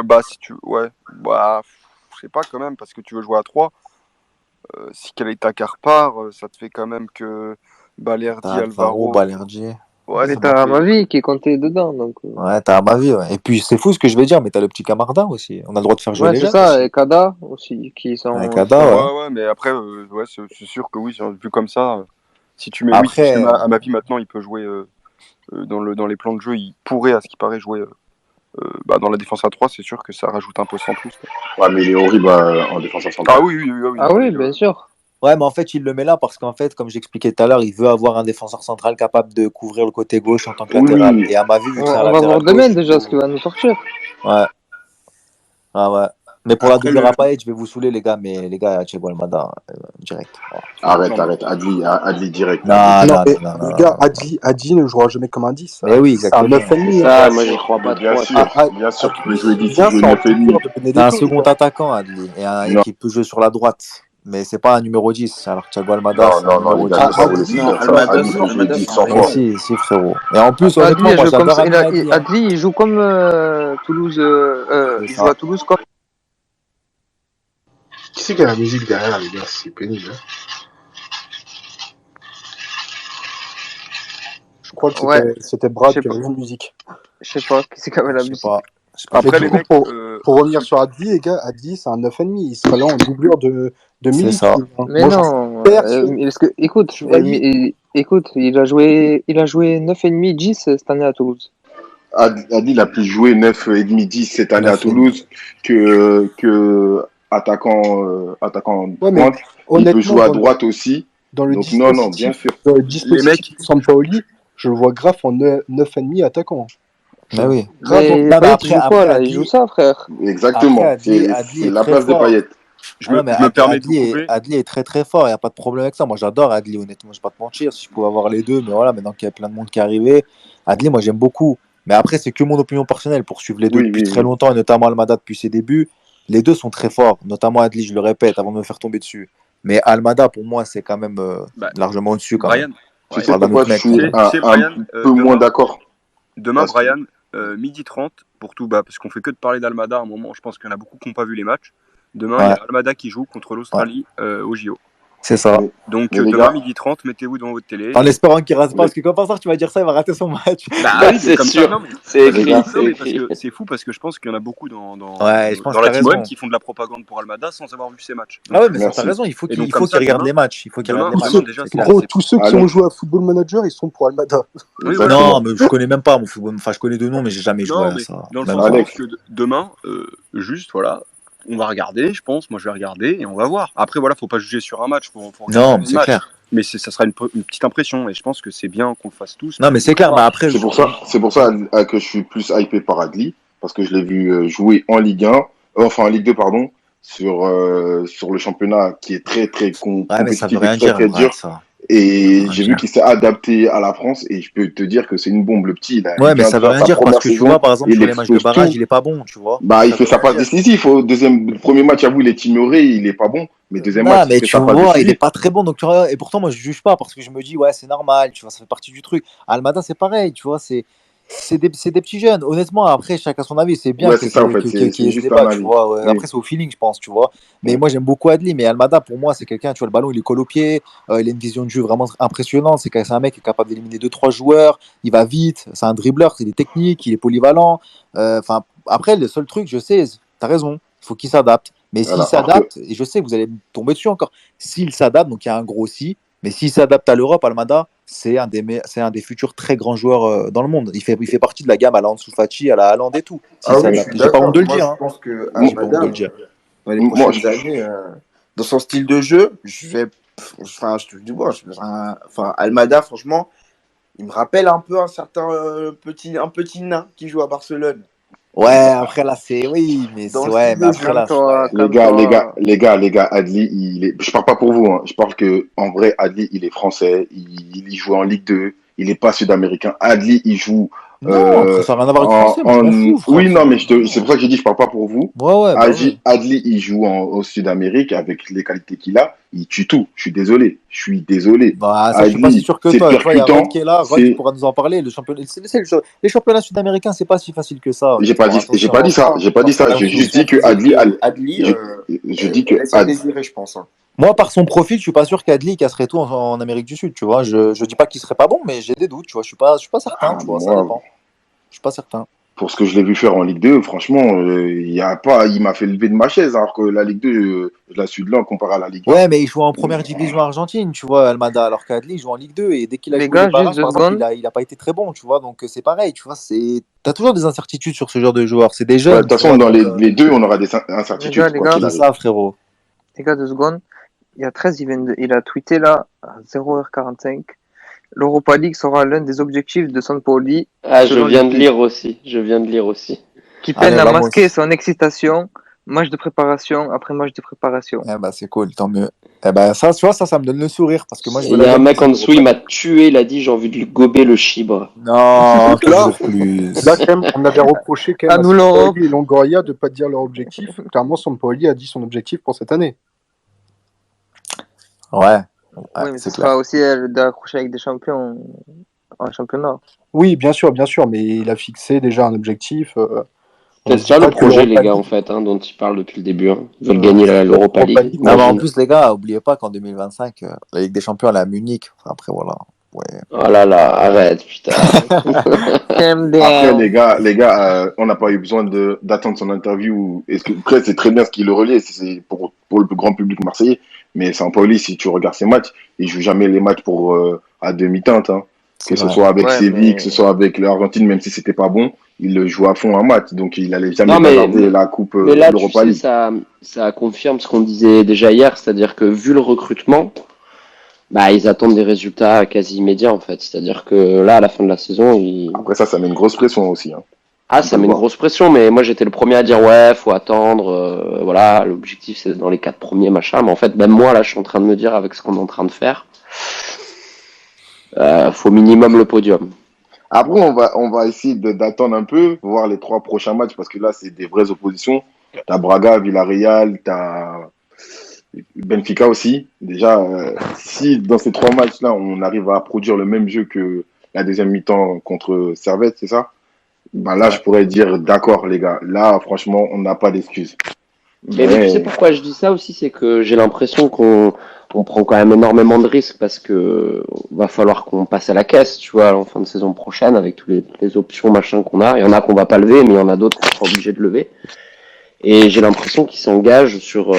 Bah, si tu. Ouais. Bah, je sais pas quand même, parce que tu veux jouer à 3. Si Khaled-Takar part, ça te fait quand même que Balerdi, Alvaro. Balerdi. Ouais, mais t'as Amavi qui est compté dedans. Donc... Ouais, t'as Amavi. Ouais. Et puis, c'est fou ce que je vais dire, mais t'as le petit Camardin aussi. On a le droit de faire jouer les jeunes. C'est ça, et Kada aussi. Qui sont... Ouais, mais après, c'est sûr que oui, vu comme ça, si tu mets Amavi maintenant, il peut jouer dans les plans de jeu, il pourrait, à ce qui paraît, jouer dans la défense à 3, c'est sûr que ça rajoute un poste en plus. Ouais, mais il est horrible en défense à centrale. Ah oui, bien sûr. Ouais, mais en fait, il le met là parce qu'en fait, comme j'expliquais tout à l'heure, il veut avoir un défenseur central capable de couvrir le côté gauche en tant que latéral. Et à ma vue, on va voir demain déjà ce qu'il va nous sortir. Ouais. Ah ouais. Mais pour la double Payet, je vais vous saouler, les gars, mais les gars, Thiago Almada, direct. Ouais. Arrête, Adli direct. Non, les gars, Adli ne jouera jamais comme un 10. Mais oui, exactement. C'est un 9,5. Ça, moi, j'y crois pas. Bien sûr, tu peux jouer 10, tu joues 9,5. C'est un second attaquant, Adli, et qui peut jouer sur la droite. Mais c'est pas un numéro 10, alors Thiago Almada, c'est un numéro 10. Si, frérot. Et en plus, honnêtement, moi, j'adore Adli, il joue comme Toulouse. Il joue à Toulouse comme... Qui c'est qui a la musique derrière, les gars? C'est pénible. Hein. Je crois que c'était Brad qui avait la musique. Je sais pas, qui c'est qui avait la musique. Après, les mecs, pour revenir sur Adli, les gars, Adli, c'est un 9,5. Il sera là en doublure de Milik. C'est ça. Mais non. Écoute, il a joué 9,5 10 cette année à Toulouse. Adli, il a plus joué 9,5 10 cette année à Toulouse que attaquant pointe. Il peut jouer à droite aussi. Dans le donc, non, bien sûr. Dans le dispositif Sampaoli, je le vois grave en 9,5 attaquant. Bah oui. Il joue ça, frère. Exactement. C'est la place de Payet. Je me permets de couper. Adli est très très fort, il n'y a pas de problème avec ça. Moi j'adore Adli, honnêtement, je ne vais pas te mentir. Si je pouvais avoir les deux, mais voilà, maintenant qu'il y a plein de monde qui est arrivé, Adli, moi j'aime beaucoup. Mais après, c'est que mon opinion personnelle pour suivre les deux depuis très longtemps, et notamment Almada depuis ses débuts. Les deux sont très forts, notamment Adli, je le répète, avant de me faire tomber dessus. Mais Almada, pour moi, c'est quand même largement au-dessus. Brian, tu sais pourquoi je suis un peu moins d'accord. Demain, Brian, 12h30, pour tout, parce qu'on fait que de parler d'Almada à un moment, je pense qu'il y en a beaucoup qui n'ont pas vu les matchs. Demain, il y a Almada qui joue contre l'Australie au JO. C'est ça. Donc demain, 12h30, mettez-vous devant votre télé. En espérant qu'il rate pas, parce que quand par ça, tu vas dire ça, il va rater son match. C'est sûr. C'est écrit. C'est fou parce que je pense qu'il y en a beaucoup dans la team qui font de la propagande pour Almada sans avoir vu ses matchs. Ah ouais, mais t'as raison, il faut qu'il regarde les matchs. Il faut qu'il regarde les matchs. Gros, tous ceux qui ont joué à Football Manager, ils sont pour Almada. Non, mais je connais même pas mon football. Enfin, je connais deux noms, mais j'ai jamais joué à ça. Dans le sens que demain, juste, voilà. On va regarder, je pense. Moi, je vais regarder et on va voir. Après, voilà, faut pas juger sur un match. Faut non, c'est clair. Mais ça sera une petite impression et je pense que c'est bien qu'on le fasse tous. Non, mais c'est clair. Mais après, c'est pour ça que je suis plus hypé par Adli parce que je l'ai vu jouer en Ligue 1, en Ligue 2, pardon, sur le championnat qui est très très compétitif et très dur. Et j'ai vu qu'il s'est adapté à la France et je peux te dire que c'est une bombe, le petit. Ouais, mais ça veut rien dire parce que tu vois, par exemple, sur les matchs de barrage, il est pas bon, tu vois. Il fait sa passe décisive. Le premier match, à vous, il est timoré, il est pas bon. Mais deuxième match, mais tu vois, il est pas très bon. Donc, et pourtant, moi, je juge pas parce que je me dis, ouais, c'est normal, tu vois, ça fait partie du truc. Almada, c'est pareil, tu vois, c'est des petits jeunes. Honnêtement, après, chacun son avis. C'est bien c'est ça, en fait. C'est juste débat, tu vois. Après, c'est au feeling, je pense, tu vois. Mais moi, j'aime beaucoup Adli. Mais Almada, pour moi, c'est quelqu'un, tu vois, le ballon, il est colle au pied. Il a une vision de jeu vraiment impressionnante. C'est un mec qui est capable d'éliminer 2-3 joueurs. Il va vite. C'est un dribbleur. Il est technique. Il est polyvalent. Après, le seul truc, je sais, t'as raison. Il faut qu'il s'adapte. Mais s'il s'adapte, et je sais que vous allez tomber dessus encore, s'il s'adapte, donc il y a un gros si, Mais s'il s'adapte à l'Europe, Almada, c'est un des futurs très grands joueurs dans le monde. Il fait partie de la gamme à la Ansu Fati, à la Haaland et tout. Ah oui, je suis J'ai pas honte d'accord. de le Moi, dire. je pense que J'ai pas honte de Almada, le dire. dans les prochaines années, dans son style de jeu, je te dis, bon, Almada, franchement, il me rappelle un peu un certain petit nain qui joue à Barcelone. Ouais, après là, oui, mais c'est ouais, mais après là, les gars, Adli, je parle pas pour vous, hein. Je parle que en vrai, Adli, il est français, il joue en Ligue 2, il est pas sud-américain. Adli, il joue. Non, après, ça n'a rien à voir avec français, moi, je m'en fous, frère. Oui, non, mais c'est pour ça que j'ai dit, je parle pas pour vous. Ouais, Adli, il joue au Sud-Amérique avec les qualités qu'il a, il tue tout. Je suis désolé. Bah, ça, Adli, je suis pas si sûr que toi. Tu vois, il y a Rod qui est là, Rod c'est... pourra nous en parler. Les championnats sud-américains, c'est pas si facile que ça. J'ai pas dit ça. J'ai juste dit que Adli, je dis que Adli, je pense. Moi, par son profil, je suis pas sûr qu'Adli casserait tout en Amérique du Sud, tu vois. Je dis pas qu'il serait pas bon, mais j'ai des doutes, tu vois. Je suis pas certain, tu vois, ça dépend. Je suis pas certain. Pour ce que je l'ai vu faire en Ligue 2, franchement, il m'a fait lever de ma chaise, alors que la Ligue 2, je la suis de loin comparé à la Ligue 1. Ouais, mais il joue en première division argentine, tu vois, Almada, alors qu'Adli, il joue en Ligue 2, et dès qu'il a joué les barrages, par exemple, il a pas été très bon, tu vois, donc c'est pareil, tu vois, t'as toujours des incertitudes sur ce genre de joueurs, c'est des jeunes. De toute façon, dans les deux, on aura des incertitudes. Les gars, c'est ça, frérot. Les gars, 2 secondes, il y a 13, il a tweeté là, à 0h45, l'Europa League sera l'un des objectifs de Sampaoli. Je viens de lire aussi. Qui peine à masquer son excitation, match de préparation après match de préparation. Eh ben, c'est cool, tant mieux. Eh ben, ça, tu vois, ça me donne le sourire. Parce que moi, il y a un mec en dessous, il m'a tué, il a dit j'ai envie de lui gober le chibre. Non, là, quand même, on avait reproché quand même à Sampaoli et Longoria de ne pas dire leur objectif. Clairement, Sampaoli a dit son objectif pour cette année. Ouais. Oui, mais ce sera aussi d'accrocher avec des champions en championnat. Oui, bien sûr, mais il a fixé déjà un objectif. C'est ça le projet, les gars, en fait, dont ils parlent depuis le début. Ils veulent gagner l'Europa League. Non, mais en plus, les gars, n'oubliez pas qu'en 2025, la Ligue des Champions, elle est à Munich. Enfin, après, voilà. Ouais. Oh là là, arrête, putain. Après, les gars, on n'a pas eu besoin d'attendre son interview. Après, c'est très bien ce qu'il le relie, c'est pour le grand public marseillais. Mais Sampaoli, si tu regardes ses matchs, il joue jamais les matchs à demi-teinte. Que ce soit avec Séville, que ce soit avec l'Argentine, même si c'était pas bon, il le joue à fond un match. Donc, il allait jamais regarder la Coupe mais là, l'Europa League. Ça confirme ce qu'on disait déjà hier, c'est-à-dire que vu le recrutement, ils attendent des résultats quasi immédiats, en fait. C'est-à-dire que là, à la fin de la saison, Après ça met une grosse pression aussi. Ça met une grosse pression, mais moi j'étais le premier à dire ouais, faut attendre, voilà, l'objectif c'est dans les 4 premiers machins, mais en fait même moi là je suis en train de me dire avec ce qu'on est en train de faire, faut minimum le podium. Après on va essayer d'attendre un peu, voir les 3 prochains matchs parce que là c'est des vraies oppositions. T'as Braga, Villarreal, t'as Benfica aussi. Déjà si dans ces 3 matchs là on arrive à produire le même jeu que la deuxième mi-temps contre Servette, c'est ça? Là, je pourrais dire d'accord, les gars. Là, franchement, on n'a pas d'excuses. Mais tu sais pourquoi je dis ça aussi, c'est que j'ai l'impression qu'on prend quand même énormément de risques parce que va falloir qu'on passe à la caisse, tu vois, en fin de saison prochaine avec toutes les options machin qu'on a. Il y en a qu'on va pas lever, mais il y en a d'autres qu'on sera obligé de lever. Et j'ai l'impression qu'ils s'engagent sur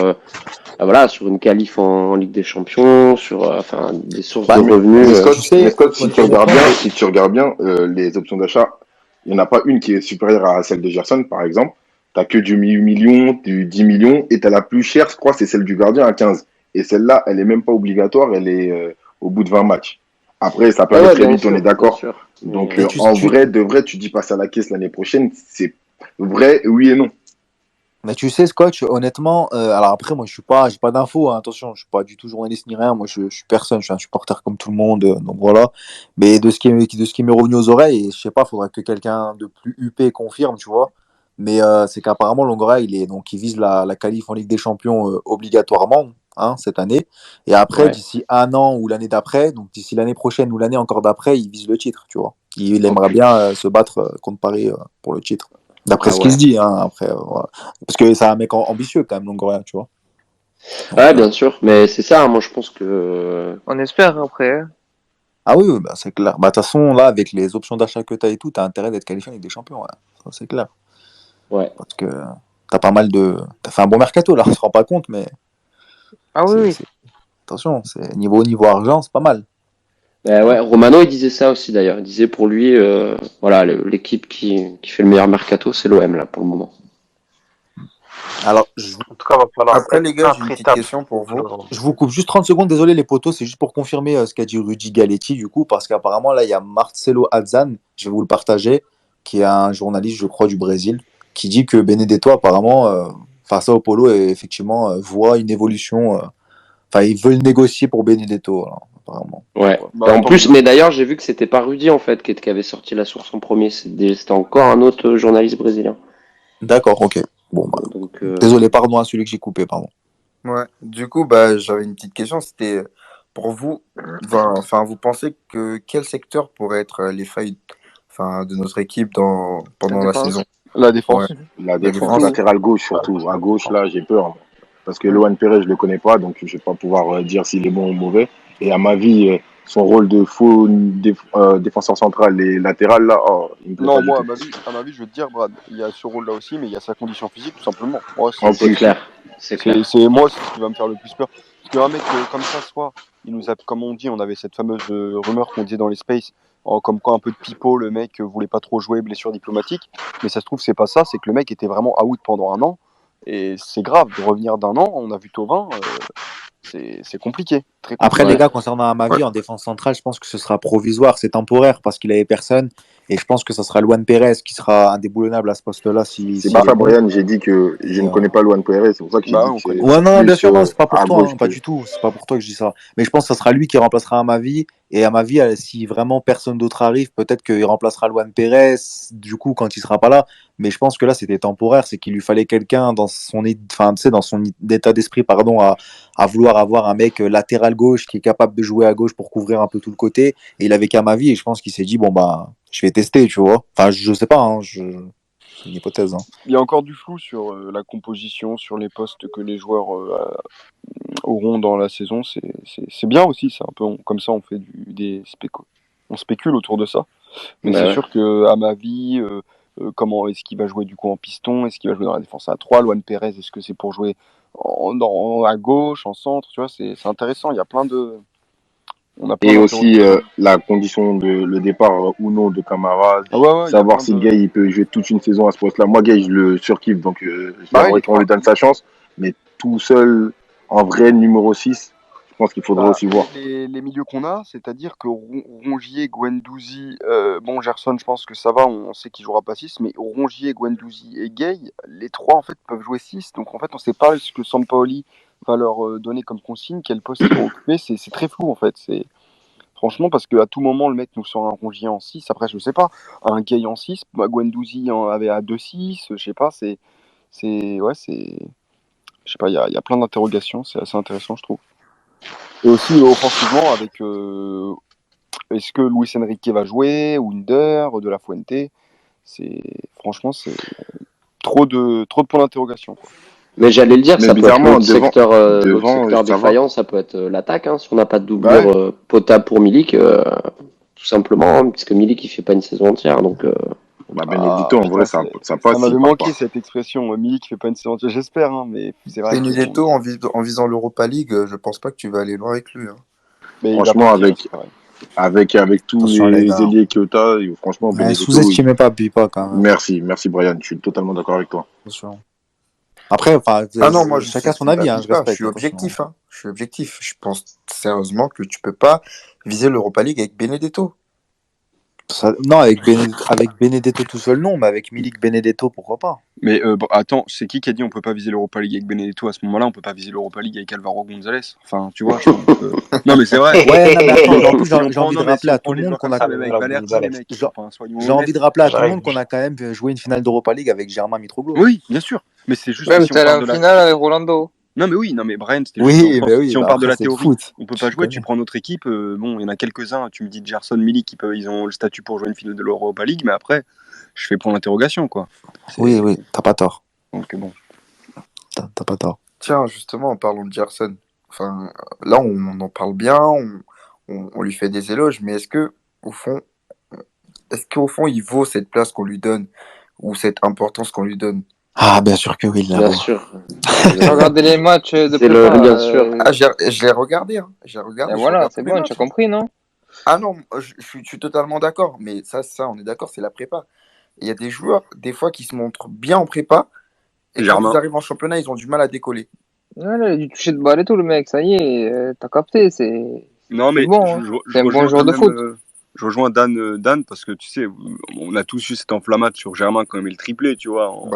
sur une qualif en Ligue des Champions, sur des sources de revenus. Scott, si tu regardes bien, les options d'achat. Il n'y en a pas une qui est supérieure à celle de Gerson, par exemple. Tu n'as que du 8 millions, du 10 millions, et tu as la plus chère, je crois, c'est celle du gardien à 15. Et celle-là, elle n'est même pas obligatoire, elle est au bout de 20 matchs. Après, ça peut aller très vite, on est d'accord. Donc, vrai, de vrai, tu dis passer à la caisse l'année prochaine, c'est vrai, oui et non. Mais tu sais, Scotch, honnêtement, alors après, moi, j'ai pas d'infos, attention, je suis pas du tout journaliste ni rien, moi, je suis personne, je suis un supporter comme tout le monde, donc voilà. Mais de ce qui m'est revenu aux oreilles, je sais pas, faudrait que quelqu'un de plus huppé confirme, tu vois. Mais c'est qu'apparemment, Longoria, il vise la qualif en Ligue des Champions obligatoirement, cette année. Et après, d'ici un an ou l'année d'après, donc d'ici l'année prochaine ou l'année encore d'après, il vise le titre, tu vois. Il aimerait bien se battre contre Paris pour le titre. D'après ce qu'il se dit, après, voilà. Parce que c'est un mec ambitieux quand même, Longoria, tu vois. Ouais, bien sûr, mais c'est ça, moi je pense que... On espère après. Ah oui, c'est clair. De toute façon, là, avec les options d'achat que tu as et tout, tu as intérêt d'être qualifié avec des champions, ça c'est clair. Ouais. Parce que t'as pas mal de... T'as fait un bon mercato, là, on se rend pas compte, mais... Ah oui. Attention, c'est niveau argent, c'est pas mal. Ouais, Romano, il disait ça aussi d'ailleurs. Il disait pour lui, voilà, l'équipe qui fait le meilleur mercato, c'est l'OM là pour le moment. Alors, en tout cas, va falloir après les gars, j'ai une petite question pour vous. Je vous coupe juste 30 secondes, désolé les potos, c'est juste pour confirmer ce qu'a dit Rudy Galetti du coup, parce qu'apparemment là il y a Marcelo Azan, je vais vous le partager, qui est un journaliste, je crois, du Brésil, qui dit que Benedetto apparemment, Sao Paulo effectivement voit une évolution, ils veulent négocier pour Benedetto, alors, apparemment. Ouais. Et en plus, mais d'ailleurs j'ai vu que c'était pas Rudy en fait qui avait sorti la source en premier, c'était encore un autre journaliste brésilien. D'accord, ok. Bon, bah, donc, désolé, pardon à celui que j'ai coupé, pardon. Ouais, du coup, j'avais une petite question, c'était pour vous, vous pensez que quel secteur pourrait être les failles de notre équipe pendant la saison? La défense. Ouais. La défense latérale gauche surtout. À gauche, là, j'ai peur. Parce que Luan Pérez, je le connais pas, donc je vais pas pouvoir dire s'il est bon ou mauvais. Et à ma vie, son rôle de faux défenseur central et latéral, là, il me plaît non, pas moi, du tout. à ma vie, je vais te dire, Brad, il y a ce rôle-là aussi, mais il y a sa condition physique, tout simplement. Moi, c'est clair. C'est clair. Moi, c'est ce qui va me faire le plus peur. Parce qu'un mec comme ça, soit, il nous a, comme on dit, on avait cette fameuse rumeur qu'on disait dans les spaces, comme quoi un peu de pipeau, le mec voulait pas trop jouer, blessure diplomatique. Mais ça se trouve, c'est pas ça, c'est que le mec était vraiment out pendant un an. Et c'est grave de revenir d'un an. On a vu Thauvin, c'est compliqué. Très compliqué. Après, les gars, concernant Amavi en défense centrale, je pense que ce sera provisoire, c'est temporaire parce qu'il avait personne. Et je pense que ça sera Luan Pérez qui sera indéboulonnable à ce poste-là. C'est pas ça, Brian, j'ai dit que je ne connais pas Luan Pérez, c'est pour ça que j'ai dit que ouais, non, bien sûr, non, c'est pas pour toi, pas du tout. C'est pas pour toi que je dis ça. Mais je pense que ça sera lui qui remplacera Amavi. Et Amavi, si vraiment personne d'autre arrive, peut-être qu'il remplacera Luan Pérez, du coup, quand il sera pas là. Mais je pense que là, c'était temporaire. C'est qu'il lui fallait quelqu'un dans son état d'esprit, à vouloir avoir un mec latéral gauche qui est capable de jouer à gauche pour couvrir un peu tout le côté. Et il avait qu'Amavi. Et je pense qu'il s'est dit, bon, je vais tester, tu vois. Enfin, je sais pas, c'est une hypothèse. Il y a encore du flou sur la composition, sur les postes que les joueurs auront dans la saison. C'est bien aussi, c'est un peu comme ça, on fait on spécule autour de ça. Mais c'est sûr que à ma vie, comment est-ce qu'il va jouer du coup en piston? Est-ce qu'il va jouer dans la défense à 3? Luan Pérez, est-ce que c'est pour jouer à gauche, en centre? Tu vois, c'est intéressant. Il y a plein de. Et aussi la condition de le départ ou non de Camara, savoir si Gay il peut jouer toute une saison à ce poste-là. Moi, Gay, je le surkiffe, donc j'aimerais qu'on lui donne sa chance. Mais tout seul, en vrai numéro 6, je pense qu'il faudrait aussi voir. Les milieux qu'on a, c'est-à-dire que Rongier, Guendouzi, Gerson, je pense que ça va, on sait qu'il jouera pas 6, mais Rongier, Guendouzi et Gay, les trois en fait peuvent jouer 6. Donc en fait, on sait pas ce que Sampaoli va leur donner comme consigne, quel poste ils vont occuper, c'est très flou en fait. Franchement, parce qu'à tout moment, le mec nous sort un Rongier en 6, après je sais pas, un Gay en 6, Guendouzi avait à 2-6, je sais pas, je sais pas, il y a plein d'interrogations, c'est assez intéressant je trouve. Et aussi offensivement, avec est-ce que Luis Enrique va jouer, ou Under, De La Fuente, franchement c'est trop de points d'interrogation, quoi. Mais j'allais le dire, ça peut être l'autre secteur défaillant, ça peut être l'attaque, si on n'a pas de doublure potable pour Milik, tout simplement, puisque Milik il fait pas une saison entière, donc. Benedetto, en vrai, ça passe. Ça m'avait manqué cette expression, Milik qui fait pas une saison entière, j'espère, mais c'est vrai. Benedetto, en visant l'Europa League, je pense pas que tu vas aller loin avec lui. Mais franchement, avec tous les ailiers Kyoto, franchement, Benedetto. Sous-estimez pas Pipa quand même. Merci Brian, je suis totalement d'accord avec toi. Après, moi, chacun son avis, je suis objectif. Je suis objectif. Je pense sérieusement que tu peux pas viser l'Europa League avec Benedetto. Non, avec Benedetto tout seul, non, mais avec Milik, Benedetto, pourquoi pas? Mais attends, c'est qui a dit on peut pas viser l'Europa League avec Benedetto? À ce moment-là, on peut pas viser l'Europa League avec Alvaro González. Enfin, tu vois. Non, mais c'est vrai. Ouais, non, mais attends, en plus, j'ai envie de rappeler à tout le monde qu'on a. J'ai envie de rappeler à tout le monde qu'on a quand même joué une finale d'Europa League avec Germain Mitroglou. Oui, bien sûr. Mais c'est juste. Ouais, mais t'es allé en finale avec Rolando. Non, mais Brian, c'était si on parle de la théorie, on peut pas jouer, tu prends notre équipe, il y en a quelques-uns, tu me dis Gerson, Milik, ils ont le statut pour jouer une finale de l'Europa League, mais après, je fais point d'interrogation, quoi. Oui, t'as pas tort. Donc bon. T'as pas tort. Tiens, justement, en parlant de Gerson, là, on en parle bien, on lui fait des éloges, mais est-ce qu'au fond, il vaut cette place qu'on lui donne, ou cette importance qu'on lui donne? Ah, bien sûr que oui, là. Bien sûr. J'ai regardé les matchs de prépa. Bien sûr. Ah, je l'ai regardé. Hein. J'ai regardé. Et voilà, c'est bon, tu as compris, non? Ah non, je suis totalement d'accord. Mais ça, on est d'accord, c'est la prépa. Il y a des joueurs, des fois, qui se montrent bien en prépa. Et quand ils arrivent en championnat, ils ont du mal à décoller. Ouais, là, il a du toucher de balle et tout, le mec. Ça y est, t'as capté. C'est bon. Hein. C'est un bon joueur de foot. Je rejoins Dan parce que tu sais, on a tous eu cette enflammade sur Germain quand il met le triplé, tu vois, en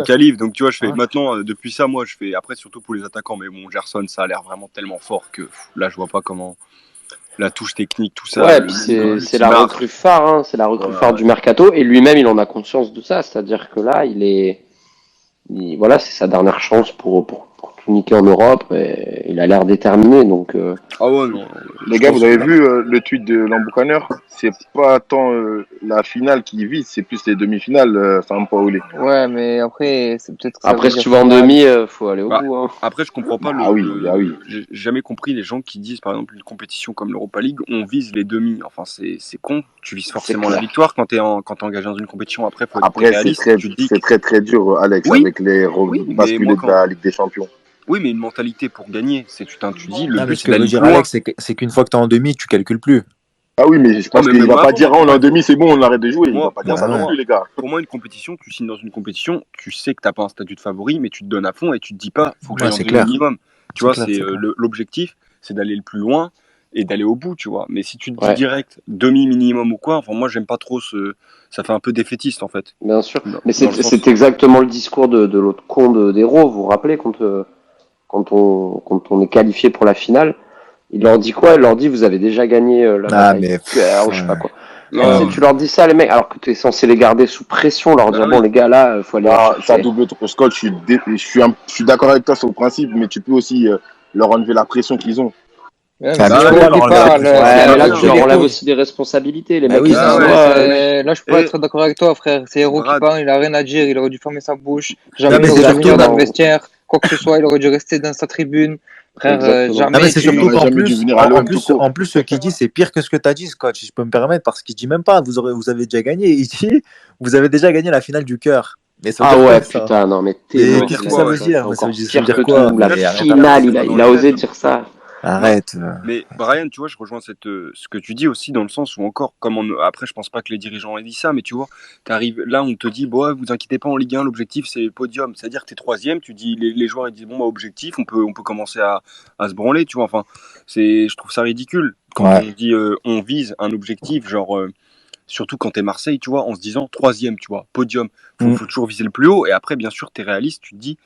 qualif. Donc tu vois, je fais maintenant, depuis ça, moi, je fais après surtout pour les attaquants. Mais bon, Gerson, ça a l'air vraiment tellement fort que là, je vois pas comment la touche technique, tout ça. Ouais, puis c'est la recrue phare, hein, c'est la recrue phare du mercato. Et lui-même, il en a conscience de ça. C'est-à-dire que là, voilà, c'est sa dernière chance pour tout niquer en Europe. Et il a l'air déterminé, donc. Ah ouais, non. Les gars, vous avez vu le tweet de l'emboucaneur? C'est pas tant la finale qui vise, c'est plus les demi-finales, Sampaoli. Ouais, mais après, c'est peut-être. Après, si tu vas en demi, faut aller au bout. Hein. Après, je comprends pas J'ai jamais compris les gens qui disent, par exemple, une compétition comme l'Europa League, on vise les demi. Enfin, c'est con. Tu vises forcément la victoire quand t'es engagé dans une compétition. Après, faut être réaliste. C'est très très dur, Alex, avec les basculés de la Ligue des Champions. Oui, mais une mentalité pour gagner, c'est tu dis le but c'est d'aller plus loin. Alex, c'est qu'une fois que t'es en demi, tu calcules plus. Ah oui, mais je pense qu'il va pas dire on est en demi, c'est bon, on arrête de jouer. Il va pas dire ça non plus, les gars. Pour moi, une compétition, tu signes dans une compétition, tu sais que t'as pas un statut de favori, mais tu te donnes à fond et tu te dis pas, faut que j'aille en demi minimum. Tu vois, c'est l'objectif, c'est d'aller le plus loin et d'aller au bout, tu vois. Mais si tu te dis direct demi minimum ou quoi, enfin moi j'aime pas trop ça fait un peu défaitiste en fait. Bien sûr. Mais c'est exactement le discours de l'autre con d'Hérault, vous vous rappelez quand on est qualifié pour la finale, il leur dit quoi? Il leur dit vous avez déjà gagné la bataille. Je sais pas quoi. Tu leur dis ça, les mecs, alors que tu es censé les garder sous pression, leur dire bon les gars là, faut aller. Ça double trop. Scott, je suis d'accord avec toi sur le principe, mais tu peux aussi leur enlever la pression qu'ils ont. Ouais, là tu leur enlèves aussi des responsabilités, les mecs. Là je peux pas être d'accord avec toi, frère. C'est Hérault qui parle, il a rien à dire, il aurait dû fermer sa bouche. Jamais il aurait dû venir dans le vestiaire, quoi que ce soit, il aurait dû rester dans sa tribune. Frère, jamais. C'est surtout qu'en plus, ce qu'il dit, c'est pire que ce que tu as dit, Scott, si je peux me permettre, parce qu'il dit même pas, vous avez déjà gagné. Il dit, vous avez déjà gagné la finale du cœur. Mais ça ouais, putain, non, mais qu'est-ce que ça veut dire? Ça veut dire quoi? La finale, il a osé dire ça. Arrête. Mais Brian, tu vois, je rejoins ce que tu dis aussi dans le sens où encore, après, je pense pas que les dirigeants aient dit ça, mais tu vois, t'arrives là, on te dit, bon, vous inquiétez pas en Ligue 1, l'objectif c'est le podium, c'est-à-dire que t'es troisième, tu dis, les joueurs ils disent bon, objectif, on peut commencer à se branler, tu vois, enfin, je trouve ça ridicule quand on dit, on vise un objectif, genre. Surtout quand t'es Marseille, tu vois, en se disant troisième, tu vois, podium, faut toujours viser le plus haut, et après, bien sûr, t'es réaliste, tu te dis,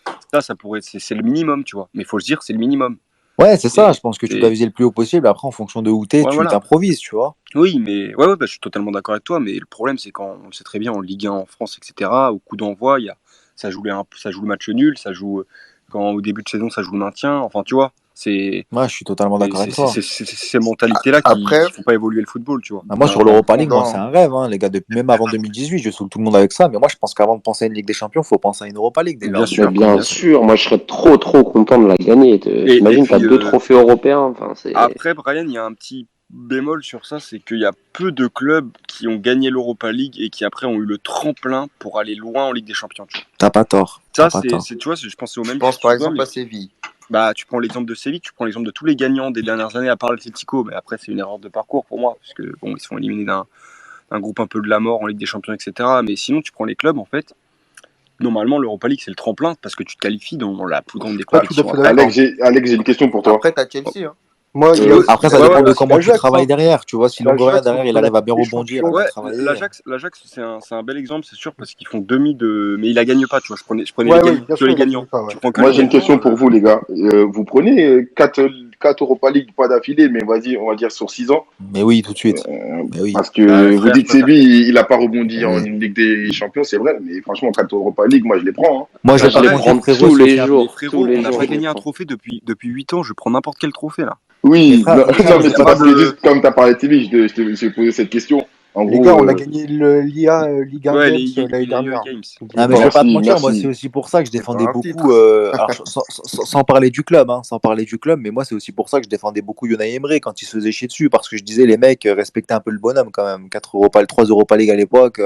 ça pourrait, c'est le minimum, tu vois, mais faut se dire, c'est le minimum. Ouais, c'est ça, je pense que tu dois viser le plus haut possible, après en fonction de où t'es, tu t'improvises, tu vois. Oui, mais je suis totalement d'accord avec toi, mais le problème c'est quand, on le sait très bien, en Ligue 1 en France, etc., au coup d'envoi, ça joue le match nul, ça joue, au début de saison, ça joue le maintien, enfin tu vois, moi je suis totalement d'accord avec toi. C'est ces mentalités-là qui font pas évoluer le football, tu vois. Moi sur l'Europa League, c'est un rêve, hein, les gars, même avant 2018, je saoule tout le monde avec ça, mais moi je pense qu'avant de penser à une Ligue des Champions, il faut penser à une Europa League. Bien sûr, moi je serais trop content de la gagner. T'imagines, t'as 2 trophées européens. Après, Brian, il y a un petit bémol sur ça, c'est qu'il y a peu de clubs qui ont gagné l'Europa League et qui après ont eu le tremplin pour aller loin en Ligue des Champions. T'as pas tort. Ça, tu vois, je pense au même. Je pense par exemple à Séville. Bah, tu prends l'exemple de Séville, tu prends l'exemple de tous les gagnants des dernières années, à part l'Atlético, mais après c'est une erreur de parcours pour moi, parce que bon, ils se font éliminer d'un groupe un peu de la mort en Ligue des Champions, etc. Mais sinon, tu prends les clubs, en fait, normalement l'Europa League c'est le tremplin, parce que tu te qualifies dans la plus grande des compétitions. Alex, j'ai une question pour toi. Après, t'as Chelsea, hein. Après, ça dépend de comment tu travailles derrière, tu vois. Si Longoria derrière il arrive à bien rebondir, l'Ajax c'est un bel exemple, c'est sûr, parce qu'ils font demi de. Mais il la gagne pas, tu vois. Je prenais les gagnants. Moi j'ai une question pour vous, les gars. Vous prenez 4 Europa League, pas d'affilée, mais vas-y, on va dire sur 6 ans. Mais oui, tout de suite. Parce que vous dites Séville, il a pas rebondi en Ligue des Champions, c'est vrai, mais franchement, 4 Europa League, moi je les prends. Hein. Moi je les prends tous les jours. On n'a pas gagné un trophée depuis 8 ans, je prends n'importe quel trophée là. Oui, mais c'est parce que juste comme tu as parlé de Séville, je t'ai posé cette question. En Les gros, gars, on a gagné l'IA Ligue 1 Ouais, Games les l'année dernière. Games. Ah, mais je vais pas te Merci, mentir, moi merci. c'est aussi pour ça que je C'est défendais pas un titre. beaucoup, alors, sans parler du club, hein, sans parler du club, mais moi c'est aussi pour ça que je défendais beaucoup Unai Emery quand il se faisait chier dessus, parce que je disais les mecs respectaient un peu le bonhomme quand même, 3 Europa League à l'époque,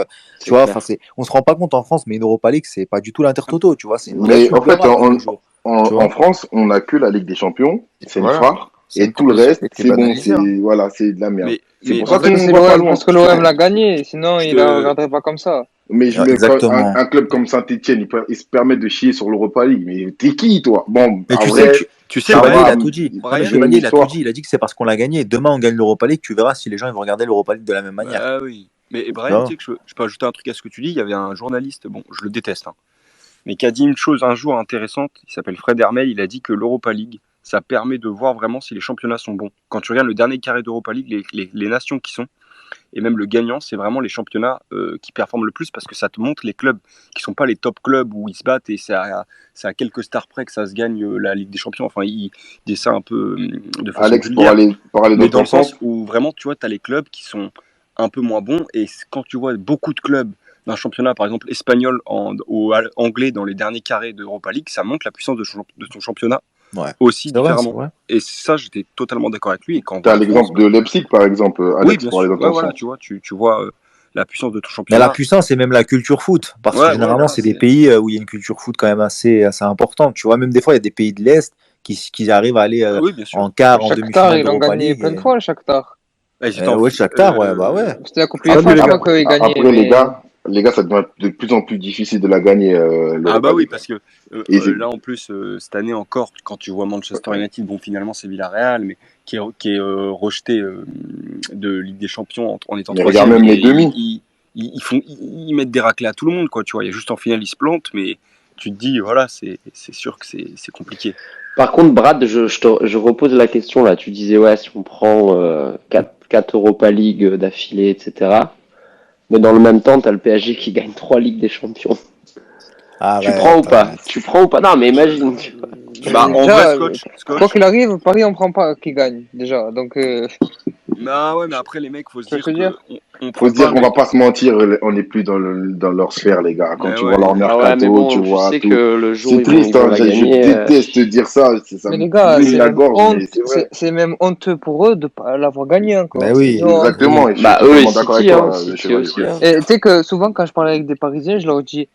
tu vois, enfin on se rend pas compte en France, mais une Europa League c'est pas du tout l'Intertoto, tu vois, c'est une vraie Mais en fait, super de nos jours, tu vois. en France, on n'a que la Ligue des Champions, c'est le Voilà. phare, C'est et une tout coupe le de reste, qui est c'est bon, banalisée, hein. voilà, c'est de la merde. C'est Mais pour en ça fait, qu'on C'est ne voit pas l'OM, loin. parce que l'OM l'a gagné, sinon il ne regarderait pas comme ça. Mais je Ouais, mets pas exactement. un club comme Saint-Etienne, il se permet de chier sur l'Europa League. Mais t'es qui, toi? Bon, Mais en tu sais, vrai, tu sais, ça Chevalier, il va, a tout dit. Non, mais Brian, c'est une Chevalier, il a tout histoire. dit. Il a dit que c'est parce qu'on l'a gagné. Demain, on gagne l'Europa League. Tu verras si les gens ils vont regarder l'Europa League de la même manière. bah oui. Mais Tu Brian, vois. tu sais que je peux ajouter un truc à ce que tu dis. Il y avait un journaliste, bon, je le déteste, hein, mais qui a dit une chose un jour intéressante. Il s'appelle Fred Hermel. Il a dit que l'Europa League, ça permet de voir vraiment si les championnats sont bons. Quand tu regardes le dernier carré d'Europa League, les nations qui sont, et même le gagnant, c'est vraiment les championnats qui performent le plus parce que ça te montre les clubs qui sont pas les top clubs où ils se battent et c'est à quelques stars près que ça se gagne la Ligue des Champions. Enfin, il dit ça un peu de façon Alex, vulgaire, pour aller mais dans dans ton le sens sens, où vraiment, tu vois, tu as les clubs qui sont un peu moins bons et quand tu vois beaucoup de clubs d'un championnat, par exemple espagnol ou anglais dans les derniers carrés d'Europa League, ça montre la puissance de ton championnat Ouais. aussi C'est vrai, c'est différemment. vrai. Et ça, j'étais totalement d'accord avec lui. Et quand on tu as voit en France, l'exemple de Leipzig, par exemple, oui, Alex, bien pour aller sûr. dans Ouais, ton voilà, sens. tu vois, tu vois la puissance de ton Mais la championnat. puissance, c'est même la culture foot. Parce que Ouais, ouais, généralement, voilà, c'est des c'est. pays où il y a une culture foot quand même assez importante. Tu vois, même des fois, il y a des pays de l'Est qui arrivent à aller Oui, bien sûr. en quart, en Shakhtar, demi-finale ils l'ont d'Europa gagné League. plein de fois, le Shakhtar. Ils étaient en Ouais, Shakhtar, ouais, bah ouais. C'était la Coupe Après, UEFA, je crois après, qu'ils gagnaient, après, mais... les gars, ça devient de plus en plus difficile de la gagner, Ah l'Europa bah oui, League. parce que Et là en plus cette année encore, quand tu vois Manchester United, bon finalement c'est Villarreal, mais qui est rejeté de Ligue des Champions en étant mais regarde troisième, même les et demi. ils mettent des raclés à tout le monde, quoi. Tu vois, il y a juste en finale ils se plantent, mais tu te dis voilà, c'est sûr que c'est compliqué. Par contre, Brad, je repose la question là. Tu disais, ouais, si on prend 4 Europa League d'affilée, etc. Mais dans le même temps, t'as le PSG qui gagne 3 Ligues des Champions. Tu prends ou pas? Tu prends ou pas? Non, mais imagine. Tu vois. Bah en Déjà, vrai, Scotch. quoi qu'il arrive, Paris, on prend pas qui gagne, déjà. Donc, Bah ouais, mais après les mecs, faut se tu vois dire ce que je veux dire? on Faut prend se dire pas, qu'on va mais pas se mentir, on n'est plus dans leur sphère, les gars. Quand mais tu vois ouais. leur Ah ouais, mais mercato, bon, tu tu vois sais tout. que le jour C'est où ils triste, vont hein, la je gagner. déteste dire ça, ça Mais me les gars, brûle la gorge, mais c'est vrai. c'est même honteux pour eux de pas l'avoir gagné Mais encore. oui. Non. Exactement, et je suis Bah, eux et totalement d'accord avec City, toi, hein. le City chevalier. aussi, Ouais. hein. Et tu sais que souvent, quand je parle avec des Parisiens, je leur dis,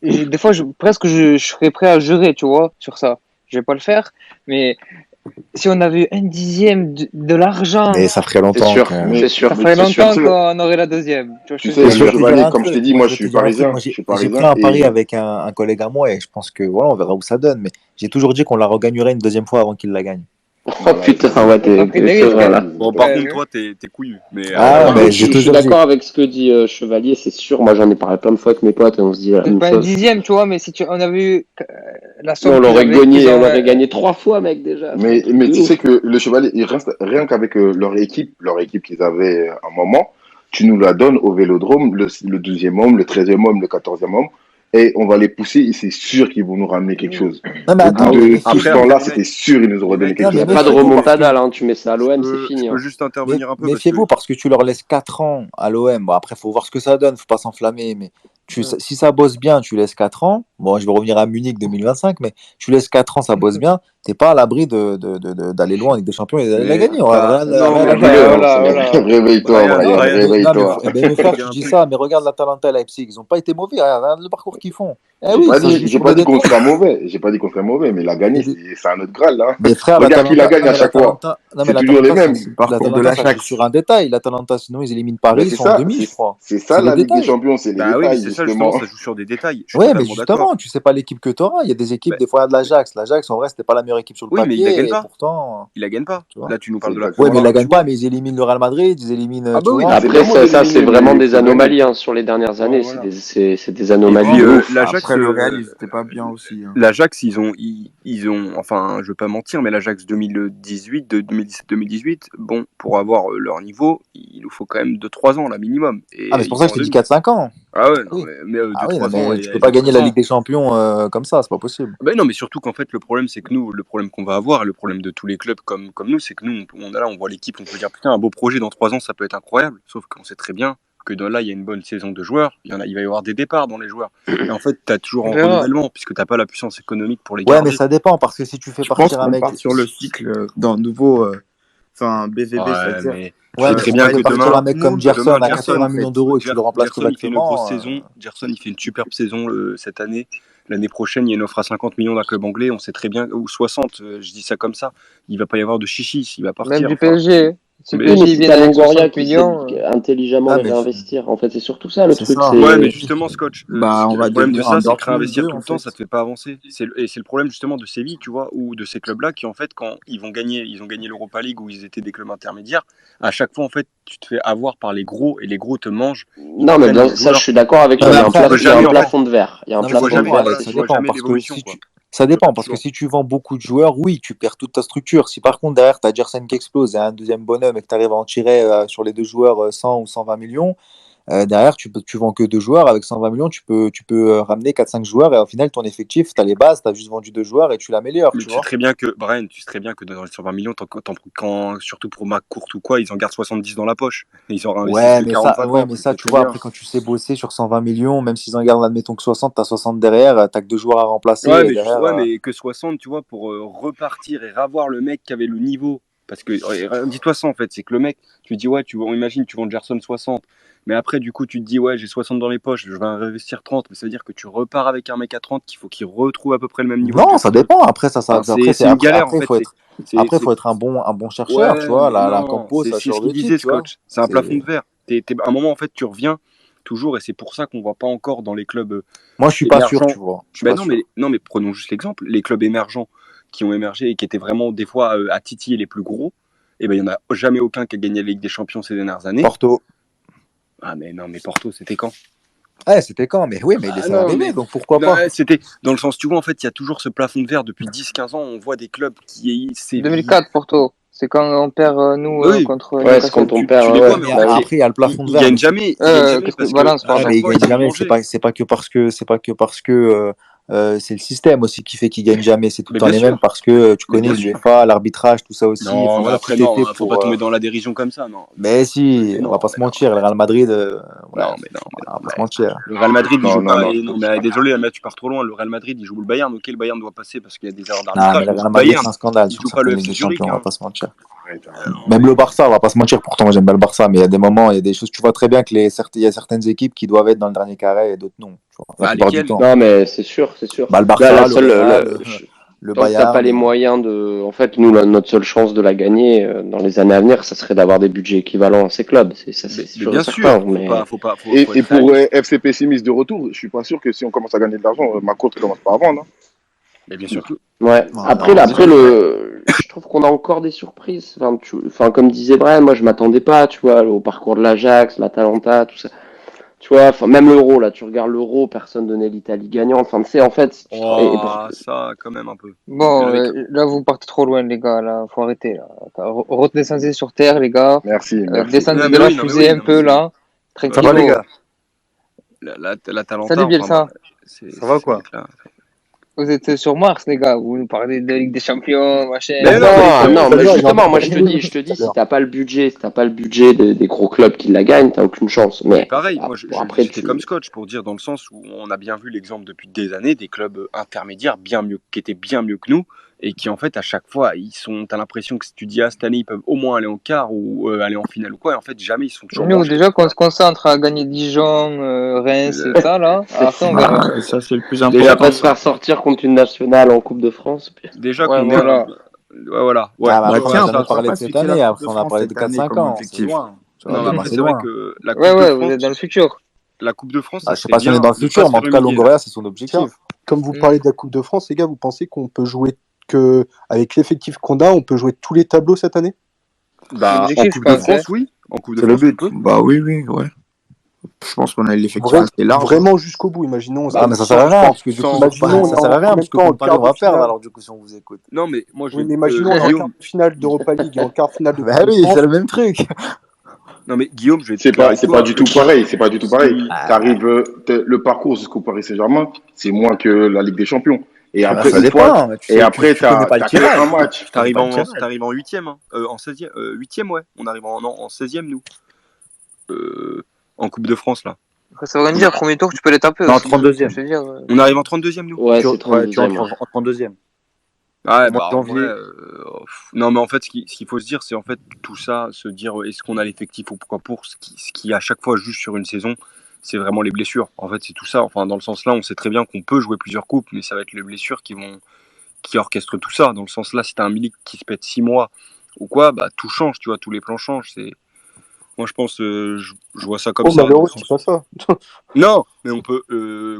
des fois, presque, je serais prêt à jurer, tu vois, sur ça. Je vais pas le faire, mais si on avait eu un dixième de l'argent, Mais ça ferait C'est longtemps sûr, quand même. c'est sûr. ça ferait tu sais, longtemps qu'on aurait la deuxième. Tu vois ce tu que je sais, veux Et dire? je le vais te dire chevalier, un comme je t'ai truc. dit, Moi, moi je je vais te suis dire un truc. Moi, parisien, je suis j'ai pris parisien, un pari et avec un collègue à moi et je pense que voilà, on verra où ça donne. Mais j'ai toujours dit qu'on la regagnerait une deuxième fois avant qu'il la gagne. Oh voilà, putain, c'est ouais, T'as pris des c'est risques, vrai hein? là. Bon, par Ouais, contre, ouais. toi, t'es couillu. Mais Ah, Par mais contre, j'ai je suis toujours dit. d'accord avec ce que dit Chevalier, c'est sûr. Moi, j'en ai parlé plein de fois avec mes potes et on se dit la C'est même pas un chose. dixième, tu vois, mais si on avait eu la Mais somme on qu'ils l'aurait avaient, qu'ils gagné, on ont. l'aurait gagné 3 fois, mec, déjà. C'est un truc mais de tu ouf. sais que le chevalier, il reste rien qu'avec leur équipe qu'ils avaient à un moment, tu nous la donnes au Vélodrome, le 12e homme, le 13e homme, le 14e homme, et on va les pousser et c'est sûr qu'ils vont nous ramener quelque chose. Non, mais Au bout attends, mais de tout après, ce méfiez-vous. temps-là, les c'était mecs, sûr qu'ils nous auraient donné mecs, quelque Non, Il n'y mais a chose. pas de méfiez-vous parce que. remontada, là, hein. Tu mets ça à l'OM, c'est je fini, peux hein. juste intervenir un peu parce que Méfiez-vous parce que tu leur laisses 4 ans à l'OM. Bon, après, il faut voir ce que ça donne, faut pas s'enflammer. Mais si ça bosse bien, tu laisses 4 ans. Bon, je vais revenir à Munich 2025, mais tu laisses 4 ans, ça bosse bien. T'es pas à l'abri d'aller loin avec des champions et d'aller la mais gagner. On bah rien Non, à mais dire. dis-le, hein, Voilà, c'est bon. voilà. Réveille-toi, Brian, Non, Brian, mais, non, réveille-toi. mais mes faut frères, dire tu un dis truc. ça, mais regarde l'Atalanta et Leipzig. Ils ont pas été mauvais. Regarde le parcours qu'ils font. Eh J'ai oui, pas ça se dit, joue j'ai sur pas des dit qu'on détails. sera mauvais. J'ai pas dit qu'on serait mauvais, mais la gagner, Mais, c'est un autre Graal, hein. mais frère, Regarde qui la gagne non, à mais chaque fois. non, mais C'est toujours les l'Atalanta, mêmes. Le parcours de l'Atalanta, ça joue l'Ajax. sur un détail. L'Atalanta, sinon ils éliminent Ben Paris, ils c'est sont en ça, demi, je crois. c'est C'est ça les la Ligue des détails. Champions, c'est les Bah oui, mais détails, c'est ça justement, justement. ça joue sur des détails. Je suis Ouais, mais totalement d'accord. justement, tu sais pas l'équipe que tu auras. Il y a des équipes, Bah, des fois, il y a de l'Ajax. L'Ajax, en vrai, c'était pas la meilleure équipe sur le oui, mais il la gagne papier, et pas. pourtant, Il la gagne pas. tu vois. Là, tu nous C'est parles de la Ouais, Coupe mais exactement ils la d'Europe, tu gagnent pas, vois. mais ils éliminent le Real Madrid, ils éliminent, Ah tu bah oui, vois. C'est Après, vraiment ça, c'est d'éliminer, vraiment mais des faut gagner. anomalies, hein, sur les dernières Bon, années. voilà. C'est des Et anomalies puis de ouf. l'Ajax, Après, le Real, ils étaient pas bien aussi, hein. l'Ajax, ils ont, enfin, je veux pas mentir, mais l'Ajax 2018, de 2017-2018, bon, pour avoir leur niveau, il nous faut quand même 2-3 ans là minimum, Ah, mais et c'est ils pour ça sont que en je te dis demi. 4-5 ans. Ah ouais, non, Oui. mais de Ah oui, 3 non, ans mais et tu peux de pas gagner 3 la ans. Ligue des Champions comme ça, c'est pas possible. Ben non, mais surtout qu'en fait, le problème, c'est que nous, le problème qu'on va avoir, et le problème de tous les clubs comme nous, c'est que nous, on est là, on voit l'équipe, on peut dire putain, un beau projet dans 3 ans, ça peut être incroyable. Sauf qu'on sait très bien que là, il y a une bonne saison de joueurs, il va y avoir des départs dans les joueurs. Et en fait, tu as toujours un renouvellement, puisque tu n'as pas la puissance économique pour les Ouais, garder. mais ça dépend, parce que si tu fais Je pense partir un qu'on mec. part sur le cycle d'un nouveau BVB, Ouais, c'est-à-dire mais Ouais, sais mais très si bien tu que fais partir demain, un mec comme Gerson à Gerson, 80 en fait, millions d'euros et que tu le remplaces Gerson, il fait une grosse correctement. saison. Gerson, il fait une superbe saison cette année. L'année prochaine, il y a une offre à 50 millions d'un club anglais. On sait très bien, ou 60, je dis ça comme ça. Il va pas y avoir de chichi, il va partir. Même du PSG. Si le mais- PSG Mais vient t'as avec Longoria 60 qui millions. sait intelligemment Ah, les mais réinvestir. En fait, c'est surtout ça le c'est truc. ça. Ouais, mais justement, Scotch, Bah, on le va problème de devenir ça, un c'est que Dortmund réinvestir 2, tout en le temps, fait. ça te fait pas avancer. Et c'est le problème justement de Séville, tu vois, ou de ces clubs-là qui, en fait, quand ils ont gagné l'Europa League où ils étaient des clubs intermédiaires, à chaque fois, en fait, tu te fais avoir par les gros et les gros te mangent. Non, mais ça, je suis d'accord avec Non, toi. mais Il y a un, après, il y a un plafond de verre. Il y a un non, mais ça plafond de dépend, verre. Alex, c'est ça sûr. dépend, parce que ça dépend, parce que si tu vends beaucoup de joueurs, oui, tu perds toute ta structure. Si par contre, derrière, tu as Gerson qui explose et un deuxième bonhomme et que tu arrives à en tirer sur les deux joueurs 100 ou 120 millions, derrière, tu vends que deux joueurs. Avec 120 millions, tu peux ramener 4-5 joueurs et au final, ton effectif, tu as les bases, tu as juste vendu deux joueurs et tu l'améliores. Mais tu sais très bien que, Brian, tu sais très bien que dans les 120 millions, surtout pour McCourt ou quoi, ils en gardent 70 dans la poche. Ils en réinvestissent 40-50. Mais ça, tu vois, après, quand tu sais bosser sur 120 millions, même s'ils en gardent, admettons que 60, tu as 60 derrière, tu que deux joueurs à remplacer. Ouais, et mais, derrière, mais que 60, tu vois, pour repartir et revoir le mec qui avait le niveau. Parce que, dis-toi ça en fait, c'est que le mec, tu dis, ouais, on imagine, tu vends Gerson 60. Mais après, du coup, tu te dis, ouais, j'ai 60 dans les poches, je vais investir 30. Mais ça veut dire que tu repars avec un mec à 30 qu'il faut qu'il retrouve à peu près le même niveau. Non, ça dépend. Après, c'est une galère en fait. Après, il faut être un bon chercheur, ouais, tu vois. La non, compo, ça c'est ce change qu'il de disait, type, tu vois. Scotch. C'est un plafond de verre. À un moment, en fait, tu reviens toujours, et c'est pour ça qu'on voit pas encore dans les clubs. Moi, je suis pas sûr, tu vois. Non, mais prenons juste l'exemple. Les clubs émergents qui ont émergé et qui étaient vraiment des fois à titiller les plus gros, et ben il y en a jamais aucun qui a gagné la Ligue des Champions ces dernières années. Porto. Ah mais non, mais Porto, c'était quand? Ouais, c'était quand? Mais oui, mais il est arrivé, donc pourquoi pas? C'était dans le sens, tu vois, en fait, il y a toujours ce plafond de verre depuis 10-15 ans. On voit des clubs qui. 2004 Porto. C'est quand on perd, nous, contre. Ouais, c'est quand on perd. Tu les vois, mais après, il y a le plafond de verre. Ils gagnent jamais. Mais ils gagnent jamais. C'est pas que parce que c'est le système aussi qui fait qu'ils gagnent jamais. C'est tout le temps les mêmes parce que tu connais l'UEFA, l'arbitrage, tout ça aussi. Non, mais après, faut pas tomber dans la dérision comme ça, non. Mais si, on va pas se mentir, le Real Madrid. Non, on va pas se mentir. Le Real Madrid, il joue pas. Non, mais désolé, là, tu pars trop loin. Le Real Madrid, il joue le Bayern. Ok, le Bayern doit passer parce qu'il y a des erreurs d'arbitrage. Non, mais le Real Madrid, c'est un scandale. Il joue pas le FC Zurich. On va pas se mentir. Même le Barça, on va pas se mentir, pourtant j'aime bien le Barça, mais il y a des moments, il y a des choses, tu vois très bien qu'il y a certaines équipes qui doivent être dans le dernier carré et d'autres non. La plupart du temps. Non, mais c'est sûr. Bah, le Barça, le Bayern. T'as pas les moyens de. En fait, nous, notre seule chance de la gagner dans les années à venir, ça serait d'avoir des budgets équivalents à ces clubs. C'est sûr bien certain, sûr. Mais... Et pour FC Pessimiste de retour, je suis pas sûr que si on commence à gagner de l'argent, ma courte commence pas à vendre. Hein. Mais bien sûr. Ouais. Après, je trouve qu'on a encore des surprises. Enfin, comme disait Brian, moi, je m'attendais pas, tu vois, au parcours de l'Ajax, l'Atalanta, tout ça. Tu vois, même l'Euro, là, tu regardes l'Euro, personne donnait l'Italie gagnante. Enfin, tu sais, en fait. Ça, quand même un peu. Bon, là, vous partez trop loin, les gars. Là, faut arrêter. Là. Redescendez sur terre, les gars. Merci. Descendez de la fusée un peu, là. Ça va, les gars? L'Atalanta. Salut, Bielsa. Ça va, quoi? Vous êtes sur Mars, les gars. Vous nous parlez de Ligue des Champions, machin. Mais non, mais justement, moi je te dis, si t'as pas le budget des gros clubs qui la gagnent, t'as aucune chance. Mais pareil, moi j'étais comme Scotch pour dire dans le sens où on a bien vu l'exemple depuis des années des clubs intermédiaires qui étaient bien mieux que nous et qui en fait à chaque fois t'as l'impression que si tu dis cette année ils peuvent au moins aller en quart ou aller en finale ou quoi, et en fait jamais ils sont toujours. Nous déjà qu'on se concentre à gagner Dijon, Reims et ça là. Après on verra. Ça c'est le plus important. Déjà pas se faire sortir contre une nationale en Coupe de France. Déjà qu'on est là. Voilà. Ouais, tiens, on a parlé de cette année, après on a parlé de 4-5 ans. C'est loin. C'est vrai que la Coupe de France, vous êtes dans le futur. La Coupe de France, je sais pas si on est dans le futur, mais en tout cas, Longoria, c'est son objectif. Comme vous parlez de la Coupe de France, les gars, vous pensez qu'on peut jouer avec l'effectif qu'on a, on peut jouer tous les tableaux cette année? Bah, en Coupe de France, oui. En Coupe de France, c'est le but. Bah oui, ouais. Je pense qu'on a l'effectif assez large. Vraiment jusqu'au bout, imaginons. Ah, mais ça sert à rien, parce que du coup, ça sert à rien, parce que on va perdre, alors du coup, si on vous écoute. Non, mais moi, je. Oui, mais imaginons en quart finale d'Europa League et en quart finale de. Bah oui, c'est le même truc. Non mais Guillaume, je vais C'est pas du tout pareil. C'est pas du tout pareil. Le parcours jusqu'au Paris Saint-Germain, c'est moins que la Ligue des Champions. Et après, ça dépend. t'as que un match. T'arrives en 8e, hein. En 16e. 8e, ouais. On arrive en 16e, nous. En Coupe de France, là. Ça veut rien dire, premier tour, tu peux les taper. En 32e. On arrive en 32e, nous. Ouais, c'est 32e. Tu entres en 32e. Ouais, bah, non, mais en fait, ce qu'il faut se dire, c'est en fait tout ça, se dire est-ce qu'on a l'effectif ou pourquoi pour ce qui à chaque fois juge sur une saison, c'est vraiment les blessures. En fait, c'est tout ça. Enfin, dans le sens là, on sait très bien qu'on peut jouer plusieurs coupes, mais ça va être les blessures qui orchestrent tout ça. Dans le sens là, si t'as un Milik qui se pète 6 mois ou quoi, bah tout change, tu vois, tous les plans changent. Moi, je pense, je vois ça comme ça. Malheureux, c'est pas ça. Non, mais on peut,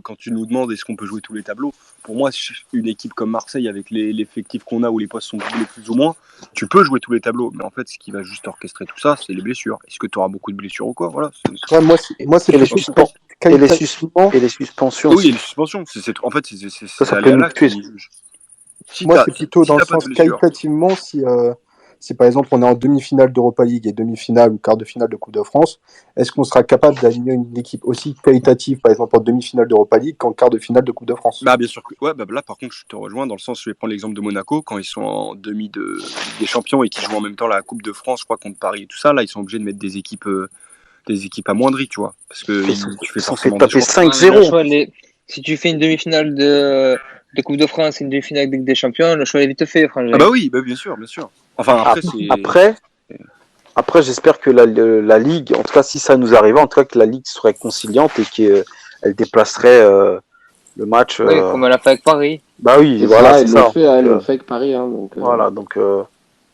quand tu nous demandes est-ce qu'on peut jouer tous les tableaux, pour moi, une équipe comme Marseille, avec l'effectif qu'on a, où les postes sont doublés plus ou moins, tu peux jouer tous les tableaux. Mais en fait, ce qui va juste orchestrer tout ça, c'est les blessures. Est-ce que tu auras beaucoup de blessures ou quoi? Voilà. Moi, c'est les suspensions. Et les suspensions. Oui, et les suspensions. En fait, ça peut nous tuer. Moi, c'est plutôt dans le sens qualitativement, si par exemple on est en demi-finale d'Europa League et demi-finale ou quart de finale de Coupe de France, est-ce qu'on sera capable d'aligner une équipe aussi qualitative, par exemple en demi-finale d'Europa League qu'en quart de finale de Coupe de France? Bah bien sûr que ouais, bah là par contre je te rejoins dans le sens, je vais prendre l'exemple de Monaco quand ils sont en demi de Ligue des Champions et qui jouent en même temps la Coupe de France, je crois, contre Paris et tout ça. Là ils sont obligés de mettre des équipes amoindries, tu vois, parce que tu fais forcément taper 5-0. Si tu fais une demi-finale de Coupe de France et une demi-finale de Ligue des Champions, le choix est vite fait, franchement. Ah bah oui, bah bien sûr. Enfin après j'espère que la Ligue, en tout cas si ça nous arrivait, en tout cas que la Ligue serait conciliante et qu'elle déplacerait le match. Oui, comme elle a fait avec Paris. Bah oui, voilà, c'est ça. Elle l'a fait avec Paris, hein, donc. Voilà, donc.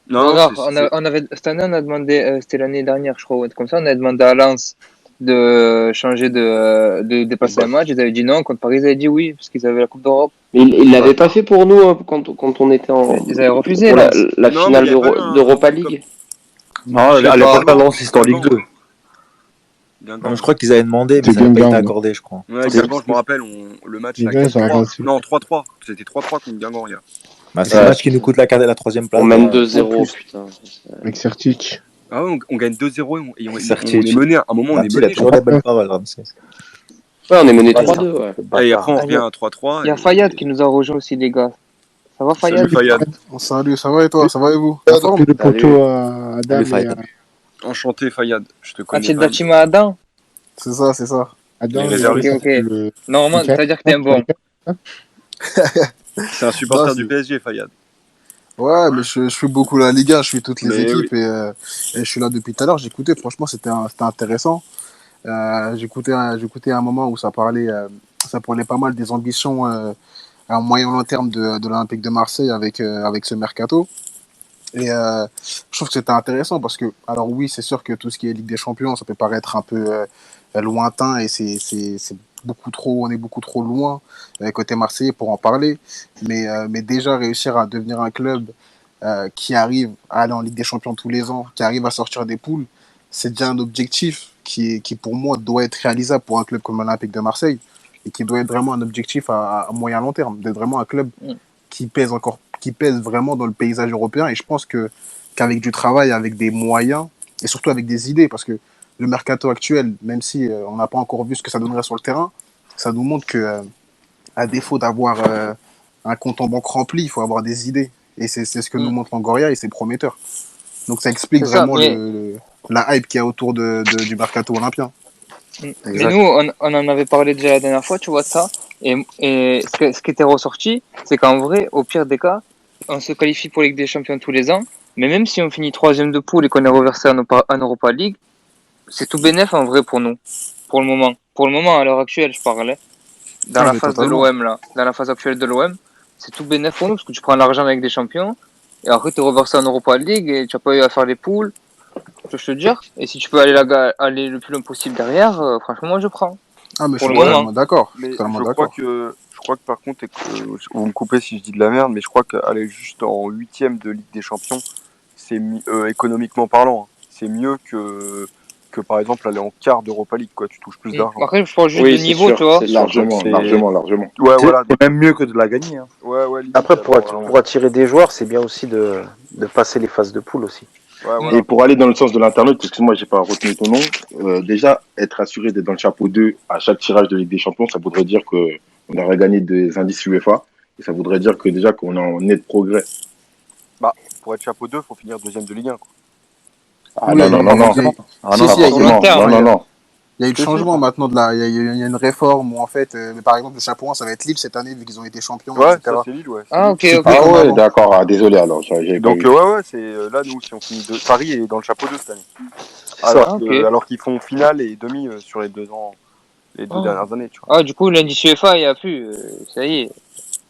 Non, on avait cette année, on a demandé, c'était l'année dernière, je crois, comme ça, on a demandé à Lens de changer de déplacer un match. Ils avaient dit non, contre Paris, ils avaient dit oui, parce qu'ils avaient la Coupe d'Europe. Mais ils l'avaient pas fait pour nous quand on était en. Ils avaient refusé la finale d'Europa League. Non, à l'époque, à Lens, c'était en Ligue 2. Non, je crois qu'ils avaient demandé, mais ça n'a pas été accordé, je crois. Ouais, Guingamp, je me rappelle, le match là, 4-3. Non, 3-3. C'était 3-3 contre Guingamp, regarde. Bah, c'est le match qui nous coûte la 3e place. On mène 2-0, putain. Avec Sertic. Ah ouais, on gagne 2-0 et on est mené. À un moment, on est mené. Ouais, on est mené 3-2, ouais. Et après, on revient à 3-3. Il y a Fayad qui nous a rejoint aussi, les gars. Ça va, Fayad? Salut, Fayad. Salut, ça va et toi? Ça va et vous? Le poteau à Adam. Enchanté, Fayad. Je te connais. Dachima Adam? C'est ça. Adam, ok. Normalement, ça veut dire que t'es un bon. C'est un supporter du PSG, Fayad. Ouais, mais je suis beaucoup la Ligue 1, je suis toutes les équipes et je suis là depuis tout à l'heure. J'écoutais, franchement, c'était intéressant. J'écoutais à un moment où ça parlait pas mal des ambitions à moyen long terme de l'Olympique de Marseille avec ce mercato. Et je trouve que c'était intéressant parce que, alors oui, c'est sûr que tout ce qui est Ligue des Champions, ça peut paraître un peu lointain et c'est beaucoup trop, on est beaucoup trop loin côté marseillais pour en parler. Mais déjà réussir à devenir un club qui arrive à aller en Ligue des Champions tous les ans, qui arrive à sortir des poules, c'est déjà un objectif qui pour moi doit être réalisable pour un club comme l'Olympique de Marseille et qui doit être vraiment un objectif à moyen long terme, d'être vraiment un club qui pèse vraiment dans le paysage européen. Et je pense qu'avec du travail, avec des moyens et surtout avec des idées, parce que le mercato actuel, même si on n'a pas encore vu ce que ça donnerait sur le terrain, ça nous montre que à défaut d'avoir un compte en banque rempli, il faut avoir des idées. Et c'est ce que nous montre Longoria et c'est prometteur. Donc ça explique vraiment la hype qu'il y a autour du mercato olympien. Mais nous, on en avait parlé déjà la dernière fois, tu vois, de ça. Et ce qui était ressorti, c'est qu'en vrai, au pire des cas, on se qualifie pour la Ligue des Champions tous les ans. Mais même si on finit 3e de poule et qu'on est reversé en Europa League, c'est tout bénef en vrai pour nous. Pour le moment. Pour le moment, à l'heure actuelle, je parlais. Dans la phase de l'OM, là. Dans la phase actuelle de l'OM, c'est tout bénef pour nous parce que tu prends l'argent avec des champions. Et après, tu es reversé en Europa League et tu n'as pas eu à faire les poules. Je te dire. Et si tu peux aller le plus loin possible derrière, franchement, moi je prends. Ah, mais je suis vraiment d'accord. Mais je crois que par contre, vous me coupez si je dis de la merde, mais je crois qu'aller juste en 8e de Ligue des Champions, c'est économiquement parlant, hein, c'est mieux que par exemple aller en quart d'Europa League, quoi. Tu touches plus d'argent. Après, je pense juste le niveau, sûr, tu vois. Largement. Ouais, voilà. C'est même mieux que de la gagner. Hein. Ouais, après, pour attirer des joueurs, c'est bien aussi de passer les phases de poule aussi. Ouais, voilà. Et pour aller dans le sens de l'internaute, parce que moi, j'ai pas retenu ton nom, déjà, être assuré d'être dans le chapeau 2 à chaque tirage de Ligue des Champions, ça voudrait dire qu'on aurait gagné des indices UEFA. Et ça voudrait dire que déjà qu'on est en net progrès. Bah, pour être chapeau 2, il faut finir deuxième de Ligue 1. Quoi. Ah non. Ah non, non. Il y a eu le changement maintenant il y a une réforme où en fait, par exemple, le chapeau 1, ça va être Lille cette année vu qu'ils ont été champions. Ouais, etc. ça c'est Lille, ouais. Ah, ok. Ah ouais, d'accord. Ah, désolé alors. Donc, ouais, c'est là, nous, si on finit Paris est dans le chapeau 2 cette année. Alors qu'ils font finale et demi sur les 2 ans, les 2 dernières années, tu vois. Ah, du coup, l'indice UEFA, il n'y a plus. Ça y est.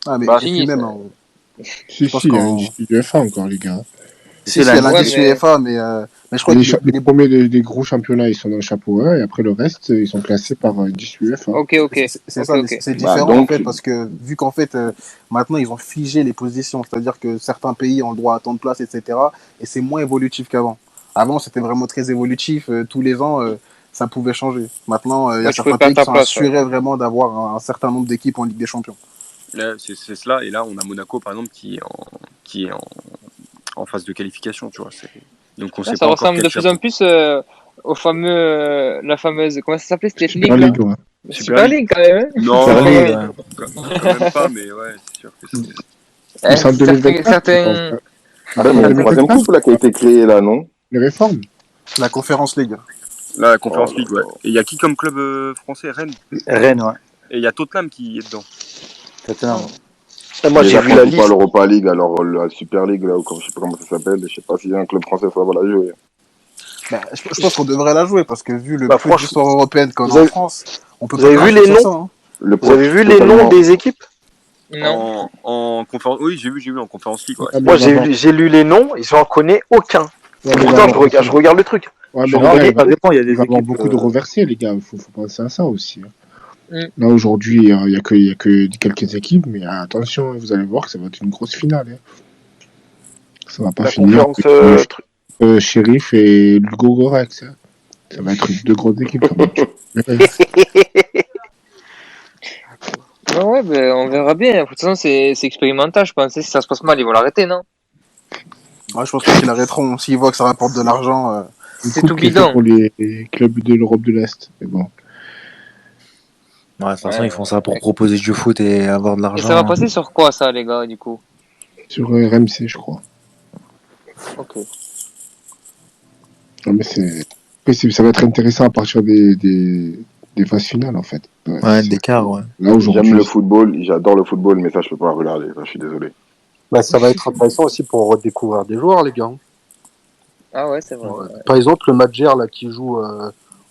Ah, mais fini, même. Si, il y a l'indice UEFA encore, les gars. Si, il y a l'indice UEFA, mais je crois que les premiers des gros championnats, ils sont dans le chapeau 1, et après le reste, ils sont classés par indice UEFA. Ok. C'est ça, c'est différent en fait, parce que vu qu'en fait, maintenant, ils ont figé les positions, c'est-à-dire que certains pays ont le droit à tant de places, etc. Et c'est moins évolutif qu'avant. Avant, c'était vraiment très évolutif, tous les ans, ça pouvait changer. Maintenant, il y a certains pays qui sont assurés vraiment d'avoir un certain nombre d'équipes en Ligue des Champions. C'est cela, et là, on a Monaco, par exemple, qui est en phase de qualification, tu vois. Donc on sait ça pas ressemble de plus en plus au la fameuse, comment ça s'appelait cette Super League, ouais. Super League quand même. Non, quand même pas, mais ouais, c'est sûr que c'est. C'est en 2024. Certains. Il y a une troisième coupe là qui a été créée là, non? Les réformes. La Conference League. La Conference League, ouais. Et il y a qui comme club français? Rennes. Rennes, ouais. Et il y a Tottenham qui est dedans. Tottenham. Moi, j'ai vu la liste. Pas l'Europa League, alors la Super League, là, je sais pas comment ça s'appelle, je sais pas s'il y a un club français, ça va la jouer. Je pense qu'on devrait la jouer, parce que vu le peu d'histoire européenne qu'on a en France, on peut pas. Vous avez vu les noms Vous avez vu les noms des équipes? Non. En conférence, oui, j'ai vu en Conférence League. Ouais. Moi, j'ai lu les noms, et j'en connais aucun. Pourtant, je regarde le truc. Ouais, mais là, il va y avoir beaucoup de reversés, les gars. Il faut penser à ça aussi. Là, aujourd'hui, il n'y a que quelques équipes, mais attention, vous allez voir que ça va être une grosse finale. Hein. Ça va pas finir avec Sheriff et Lugo Gorex. Hein. Ça va être deux grosses équipes. Ouais, on verra bien. De toute façon, c'est expérimental, je pense. Si ça se passe mal, ils vont l'arrêter, non? Ouais, je pense qu'ils l'arrêteront. S'ils voient que ça rapporte de l'argent. C'est tout bidon. Pour les clubs de l'Europe de l'Est. Mais bon. Ouais, de toute façon, ils font ça pour proposer du foot et avoir de l'argent. Et ça va passer sur quoi, ça, les gars, du coup? Sur RMC, je crois. Ok. Non, mais ça va être intéressant à partir des phases finales, en fait. Ouais, des quarts, ouais. Là, j'aime le football, j'adore le football, mais ça, je peux pas regarder. Je suis désolé. Ça va être intéressant aussi pour redécouvrir des joueurs, les gars. Ah ouais, c'est vrai. Ouais. Par exemple, le Madjer, là, qui joue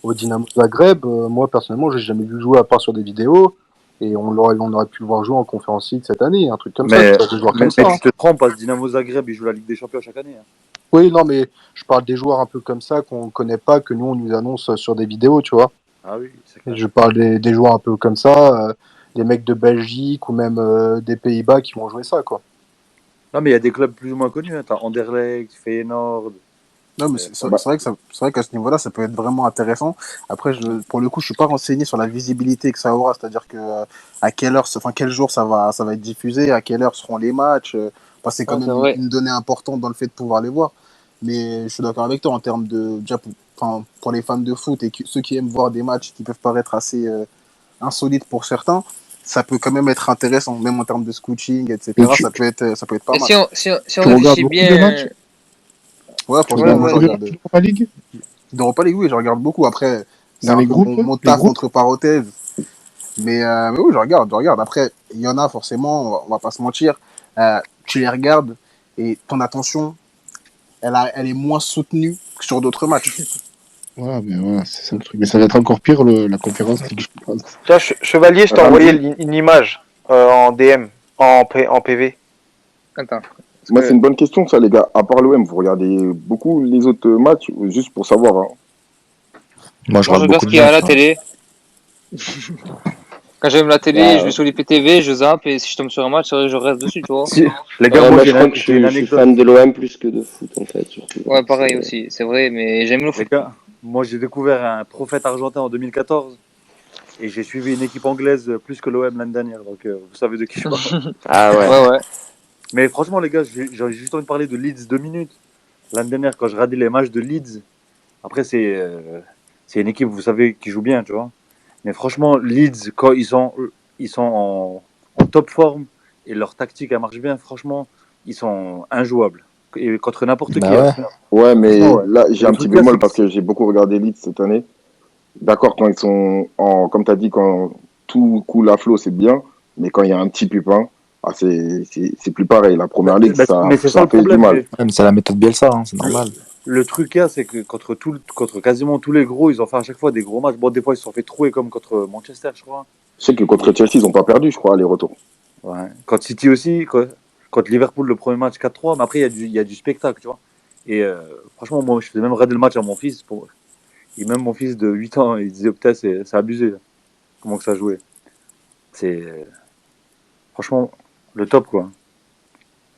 au Dynamo Zagreb, moi, personnellement, j'ai jamais vu jouer à part sur des vidéos. Et on aurait pu le voir jouer en Conférence League cette année, un truc comme ça. Des joueurs comme ça, tu te trompes, parce que Dynamo Zagreb, il joue la Ligue des Champions chaque année. Hein. Oui, non, mais je parle des joueurs un peu comme ça qu'on connaît pas, que nous, on nous annonce sur des vidéos, tu vois. Ah oui, c'est clair. Je parle des joueurs un peu comme ça, des mecs de Belgique ou même des Pays-Bas qui vont jouer ça, quoi. Non, mais il y a des clubs plus ou moins connus. Hein. T'as Anderlecht, Feyenoord. Non, mais c'est vrai qu'à ce niveau-là, ça peut être vraiment intéressant. Après, pour le coup, je suis pas renseigné sur la visibilité que ça aura, c'est-à-dire que à quelle heure, quel jour ça va être diffusé, à quelle heure seront les matchs. C'est quand même une donnée importante dans le fait de pouvoir les voir. Mais je suis d'accord avec toi en termes de déjà pour les fans de foot et ceux qui aiment voir des matchs qui peuvent paraître assez insolites pour certains. Ça peut quand même être intéressant, même en termes de scouting, etc. Ça peut être pas mal. Si on réfléchit bien. Ouais, franchement, moi je regarde. D'Europa League, oui, je regarde beaucoup. Après, c'est dans un les peu groupes, mon taf entre parenthèses. Mais oui, je regarde. Après, il y en a forcément, on va pas se mentir. Tu les regardes et ton attention, elle est moins soutenue que sur d'autres matchs. Ouais, mais voilà, c'est ça le truc. Mais ça va être encore pire la Conférence League, je pense. Tiens, Chevalier, je t'ai envoyé une image en DM, en PV. Attends. Moi, c'est une bonne question, ça, les gars. À part l'OM, vous regardez beaucoup les autres matchs, juste pour savoir. Hein. Moi, je regarde ce qu'il y a à la télé. Quand j'aime la télé, je vais sur l'IPTV, je zappe, et si je tombe sur un match, je reste dessus, tu vois. Les gars, moi, je suis fan de l'OM plus que de foot, en fait. Surtout. Ouais, pareil aussi, c'est vrai, mais j'aime le foot. Les gars, moi, j'ai découvert un prophète argentin en 2014. Et j'ai suivi une équipe anglaise plus que l'OM l'année dernière, donc vous savez de qui je parle. Ah ouais. Ouais. Mais franchement, les gars, j'ai juste envie de parler de Leeds 2 minutes. l'année dernière, quand je regardais les matchs de Leeds, après, c'est une équipe, vous savez, qui joue bien, tu vois. Mais franchement, Leeds, quand ils sont en top forme et leur tactique, elle marche bien, franchement, ils sont injouables. Et contre n'importe qui. Ouais. Ouais, mais là, j'ai un petit bémol c'est parce que j'ai beaucoup regardé Leeds cette année. D'accord, quand ils sont comme tu as dit, quand tout coule à flot, c'est bien. Mais quand il y a un petit pupin, c'est plus pareil. La première ligue, ça mais c'est ça le fait problème. du mal. Mais c'est la méthode Bielsa, hein, c'est normal. Le truc qu'il y a, c'est que contre quasiment tous les gros, ils ont fait à chaque fois des gros matchs. Bon, des fois, ils se sont fait trouer comme contre Manchester, je crois. Je sais que contre Chelsea, ils n'ont pas perdu, je crois, les retours. Ouais. Contre City aussi, contre Liverpool, le premier match 4-3. Mais après, il y a du spectacle, tu vois. Et franchement, moi, je faisais même regarder le match à mon fils. Et même mon fils de 8 ans, il disait, putain, c'est abusé. Comment que ça jouait. C'est franchement le top, quoi.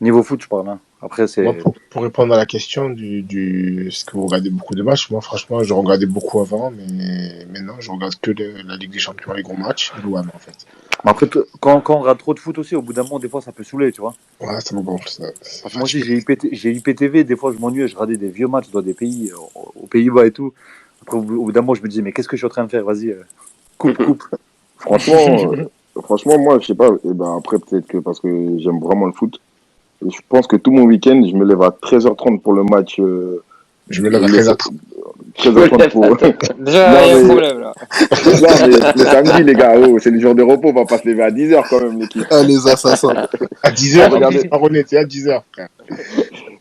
Niveau foot, je parle. Hein. Après, c'est. Moi, pour répondre à la question est-ce que vous regardez beaucoup de matchs, moi, franchement, je regardais beaucoup avant, mais maintenant, je regarde que la Ligue des Champions, les gros matchs, et l'OM, en fait. Mais après, quand on regarde trop de foot aussi, au bout d'un moment, des fois, ça peut saouler, tu vois. Ouais, ça me gonfle. Moi aussi, j'ai IPTV, des fois, je m'ennuie, je regardais des vieux matchs dans des pays, aux Pays-Bas et tout. Après, au bout d'un moment, je me disais, mais qu'est-ce que je suis en train de faire? Vas-y, coupe. Franchement, moi, je sais pas. Et ben après, peut-être que parce que j'aime vraiment le foot. Je pense que tout mon week-end, je me lève à 13h30 pour le match. Je me lève à 13h30. 13h30 pour. Déjà, il y a un problème là. Non, mais le samedi, les gars, c'est le jour de repos, on va pas se lever à 10h quand même, l'équipe. Ah, les assassins. À 10h, regardez. C'est à 10h, frère.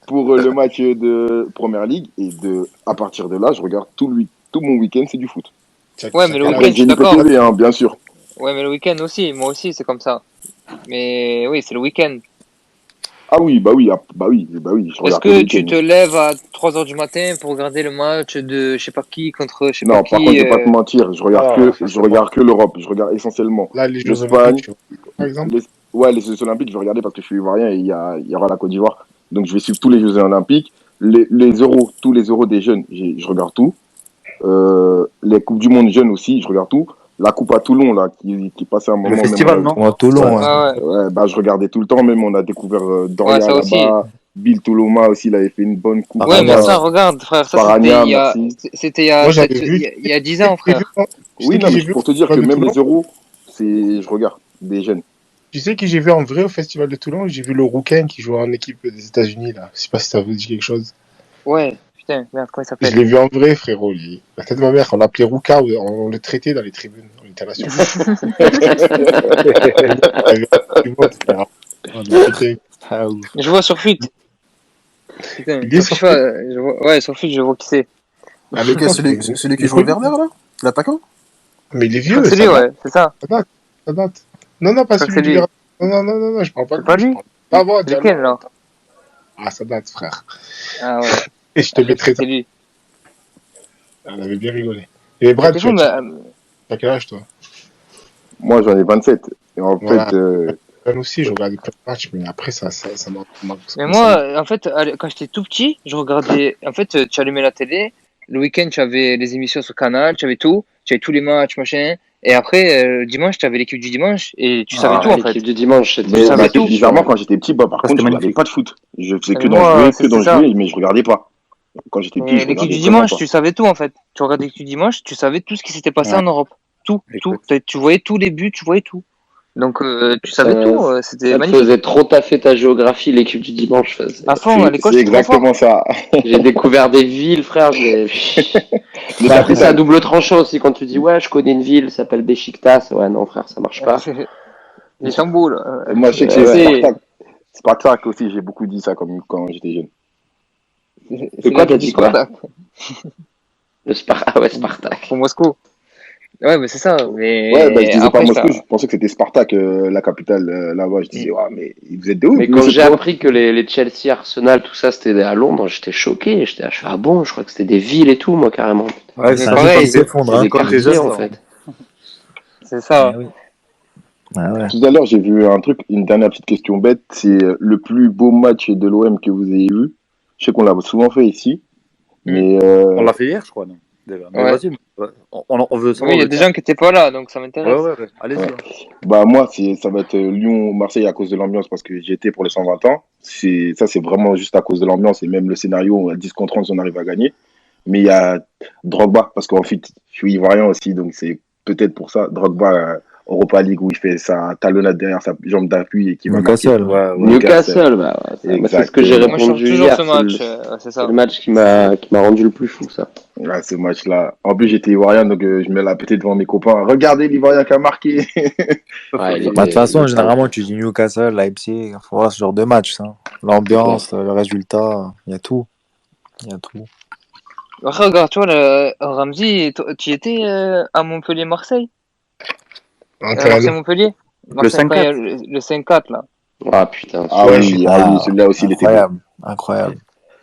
Pour le match de Première Ligue, et à partir de là, je regarde tout mon week-end, c'est du foot. Ouais, mais le week-end, je suis d'accord. TV, hein, bien sûr. Ouais, mais le week-end aussi, moi aussi, c'est comme ça. Mais oui, c'est le week-end. Ah oui, bah oui. Est-ce que tu te lèves à 3h du matin pour regarder le match de je sais pas qui contre je sais pas qui? Non, par contre, je vais pas te mentir, je regarde que l'Europe, je regarde essentiellement là, les Jeux Olympiques, par exemple. Les Jeux Olympiques, je vais regarder parce que je suis ivoirien et il y aura la Côte d'Ivoire. Donc je vais suivre tous les Jeux Olympiques. Les Euros, tous les Euros des jeunes, je regarde tout. Les Coupes du Monde jeunes aussi, je regarde tout. La coupe à Toulon, là, qui passait un moment. Le festival, même, non? À Toulon, ouais. Bah, je regardais tout le temps, même on a découvert Doria là-bas. Aussi. Bill Touloma aussi, il avait fait une bonne coupe. Ouais, mais ça, regarde, frère, ça c'était il y a 10 ans, frère. Oui, non, mais pour te dire que même les euros, je regarde des jeunes. Tu sais qui j'ai vu en vrai au festival de Toulon? J'ai vu le Rouquin qui jouait en équipe des États-Unis, là. Je sais pas si ça vous dit quelque chose. Ouais. Putain, merde, comment il s'appelle? Je l'ai vu en vrai, frérot. La tête de ma mère, on l'appelait Rouka, on le traitait dans les tribunes. On était là sur. Je vois sur Fuite. Putain, ouais, sur Fuite, je vois qui c'est. Ah, mais celui qui joue au Werder, là? L'attaquant? Mais il est vieux. C'est lui, ouais, c'est ça. Ça date. Non, pas celui du Werder. Non, je parle pas de lui. Pas lui? Pas moi, lequel, là? Ah, ça date, frère. Ah ouais. Et je te mettrai ça. Lui. On avait bien rigolé. Et Brad, t'as quel âge, toi? Moi, j'en ai 27. Et en fait... Moi aussi, je regardais plein de matchs, mais après, ça m'a... Mais moi, en fait, quand j'étais tout petit, je regardais... En fait, tu allumais la télé, le week-end, tu avais les émissions sur Canal, tu avais tout, tu avais tous les matchs, machin... Et après, dimanche, tu avais l'équipe du dimanche et tu savais tout en fait. L'équipe du dimanche, c'était tout. Bizarrement, quand j'étais petit, par contre, je regardais pas de foot. Je faisais que dans le jouer, mais je regardais pas. Quand j'étais petit, je regardais l'équipe du dimanche, tu savais tout en fait. Tu regardais l'équipe du dimanche, tu savais tout ce qui s'était passé en Europe. Tout. Tu voyais tous les buts, tu voyais tout. Donc tu savais tout, c'était magnifique. Tu faisais trop taffer ta géographie, l'équipe du dimanche. À fond, à l'école, c'est exactement ça. J'ai découvert des villes, frère. Mais après, c'est à double tranchant aussi quand tu dis ouais, je connais une ville, ça s'appelle Beşiktaş. Ouais, non, frère, ça marche pas. Istanbul. Moi, je sais que c'est Spartak aussi. J'ai beaucoup dit ça quand j'étais jeune. C'est quoi, t'as dit quoi? Le Spartak. Pour Moscou. Ouais, mais c'est ça. Mais ouais, je disais pas Moscou, je pensais que c'était Spartak, la capitale là-bas. Je disais, ouais, mais vous êtes de où? Mais quand j'ai appris que les Chelsea, Arsenal, tout ça, c'était à Londres, j'étais choqué. J'étais ah bon, je crois que c'était des villes et tout, moi, carrément. Ouais, c'est pareil, ils s'effondrent, des quartiers, en fait. C'est ça. Oui. Ah ouais. Tout à l'heure, j'ai vu un truc, une dernière petite question bête. C'est le plus beau match de l'OM que vous avez vu. Je sais qu'on l'a souvent fait ici. Mais on l'a fait hier, je crois, non? déjà. Mais vas-y, on veut savoir. Oui, il y a des gens qui n'étaient pas là, donc ça m'intéresse. Ouais. Allez-y. Ouais. Bah, moi, ça va être Lyon-Marseille à cause de l'ambiance parce que j'y étais pour les 120 ans. C'est vraiment juste à cause de l'ambiance et même le scénario, à 10 contre 11, on arrive à gagner. Mais il y a Drogba, parce qu'en fait, je suis ivoirien aussi, donc c'est peut-être pour ça. Drogba, Europa League, où il fait sa talonnade derrière sa jambe d'appui et qui va marquer. Newcastle, bah ouais, c'est ce que j'ai répondu hier. Ce match, c'est le match qui m'a rendu le plus fou, ça. Ouais, ce match-là. En plus, j'étais ivoirien, donc je me la pétais devant mes copains. Regardez l'Ivoirien qui a marqué. De toute façon, généralement, tu dis Newcastle, Leipzig, il faut voir ce genre de match. Ça. L'ambiance, le résultat, il y a tout. Regarde, tu vois, Ramzi, tu y étais à Montpellier-Marseille Marseille-Montpellier Le 5-4. Le 5-4, là. Ah, putain. Ah oui, celui-là aussi, il était bon. Incroyable.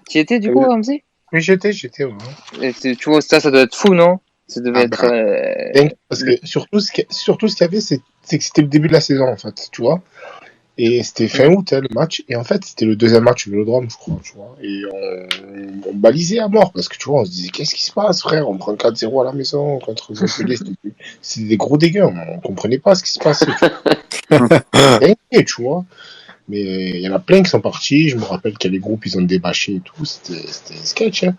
Tu y étais, du coup, Ramzi? Oui, j'étais, ouais. Et tu vois, ça doit être fou, non? Ça devait être... Parce que surtout, ce qu'il y avait, c'est que c'était le début de la saison, en fait, tu vois. Et c'était fin août, le match. Et en fait, c'était le deuxième match au Vélodrome, je crois, tu vois. Et on balisait à mort parce que, tu vois, on se disait, qu'est-ce qui se passe, frère? On prend 4-0 à la maison contre Montpellier. C'était des gros dégâts. On comprenait pas ce qui se passait. Tu vois. Mais il y en a plein qui sont partis. Je me rappelle qu'il y a les groupes, ils ont débâché et tout. C'était un sketch, hein.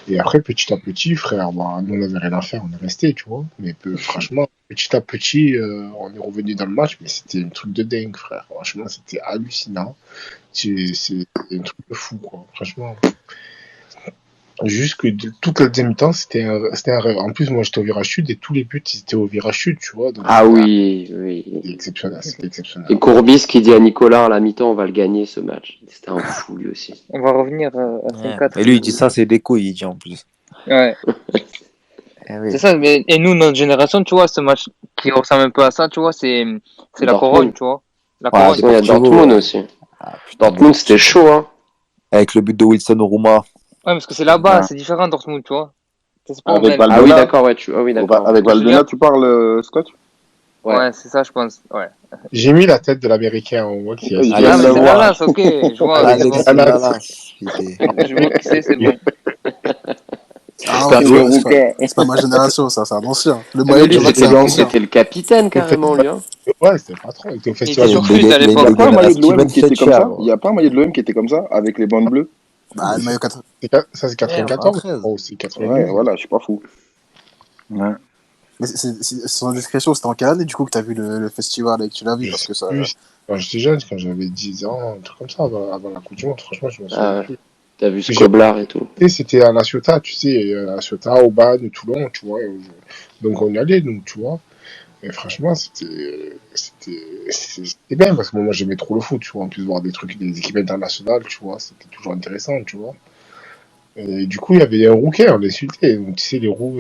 Et après, petit à petit, frère, bah, nous, on n'avait rien à faire, on est resté, tu vois. Mais franchement, petit à petit, on est revenu dans le match, mais c'était un truc de dingue, frère. Franchement, c'était hallucinant. C'est un truc de fou, quoi. Franchement. Juste que toute la deuxième temps, c'était un rêve. En plus, moi, j'étais au virage sud et tous les buts, ils étaient au virage sud, tu vois. Donc, oui. C'était exceptionnel. Et Courbis qui dit à Nicolas à la mi-temps, on va le gagner ce match. C'était un fou, lui aussi. On va revenir à 5-4. Et lui, il dit ça, c'est des couilles, il dit en plus. Ouais. Oui. C'est ça, et nous, notre génération, tu vois, ce match qui ressemble un peu à ça, tu vois, c'est la couronne, tu vois. La couronne. Il y a Dortmund aussi. Dortmund, c'était chaud, hein. Avec le but de Wilson Oruma. Ouais, parce que c'est là-bas, c'est différent Dortmund, tu vois. Avec Valdona, oui, d'accord, d'accord. Avec Valdona, tu parles, Scott? Ouais, c'est ça, je pense. Ouais. J'ai mis la tête de l'américain en haut qui a. Ah, mais c'est Dallas, ok. Je vois. Je vois qui c'est bon. C'est pas ma génération, ça, c'est un ancien. Le maillot c'était le capitaine, carrément, lui. Ouais, c'était pas trop. Il était au festival. Il n'y a pas un maillot de l'OM qui était comme ça. Il n'y a pas un maillot de l'OM qui était comme ça, avec les bandes bleues. Bah, le maillot 4. Ça, c'est 94. Oh, c'est 92. Ouais, voilà, je suis pas fou. Ouais. Mais sans discrétion, c'était en quelle année, du coup, que t'as vu le festival et que tu l'as vu? Parce que ça. Quand j'étais jeune, quand j'avais 10 ans, un truc comme ça, avant la Coupe du Monde, franchement, je me souviens plus. T'as vu Scoblar et tout. Et c'était à La Ciotat, tu sais, à La Ciotat, au Ban, Toulon, tu vois. Donc on y allait, donc, tu vois. Et franchement, c'était bien, parce que moi, j'aimais trop le foot, tu vois. En plus, voir des équipes internationales, tu vois, c'était toujours intéressant, tu vois. Et du coup, il y avait un rouquet, on l'insultait. Donc, tu sais, les roues.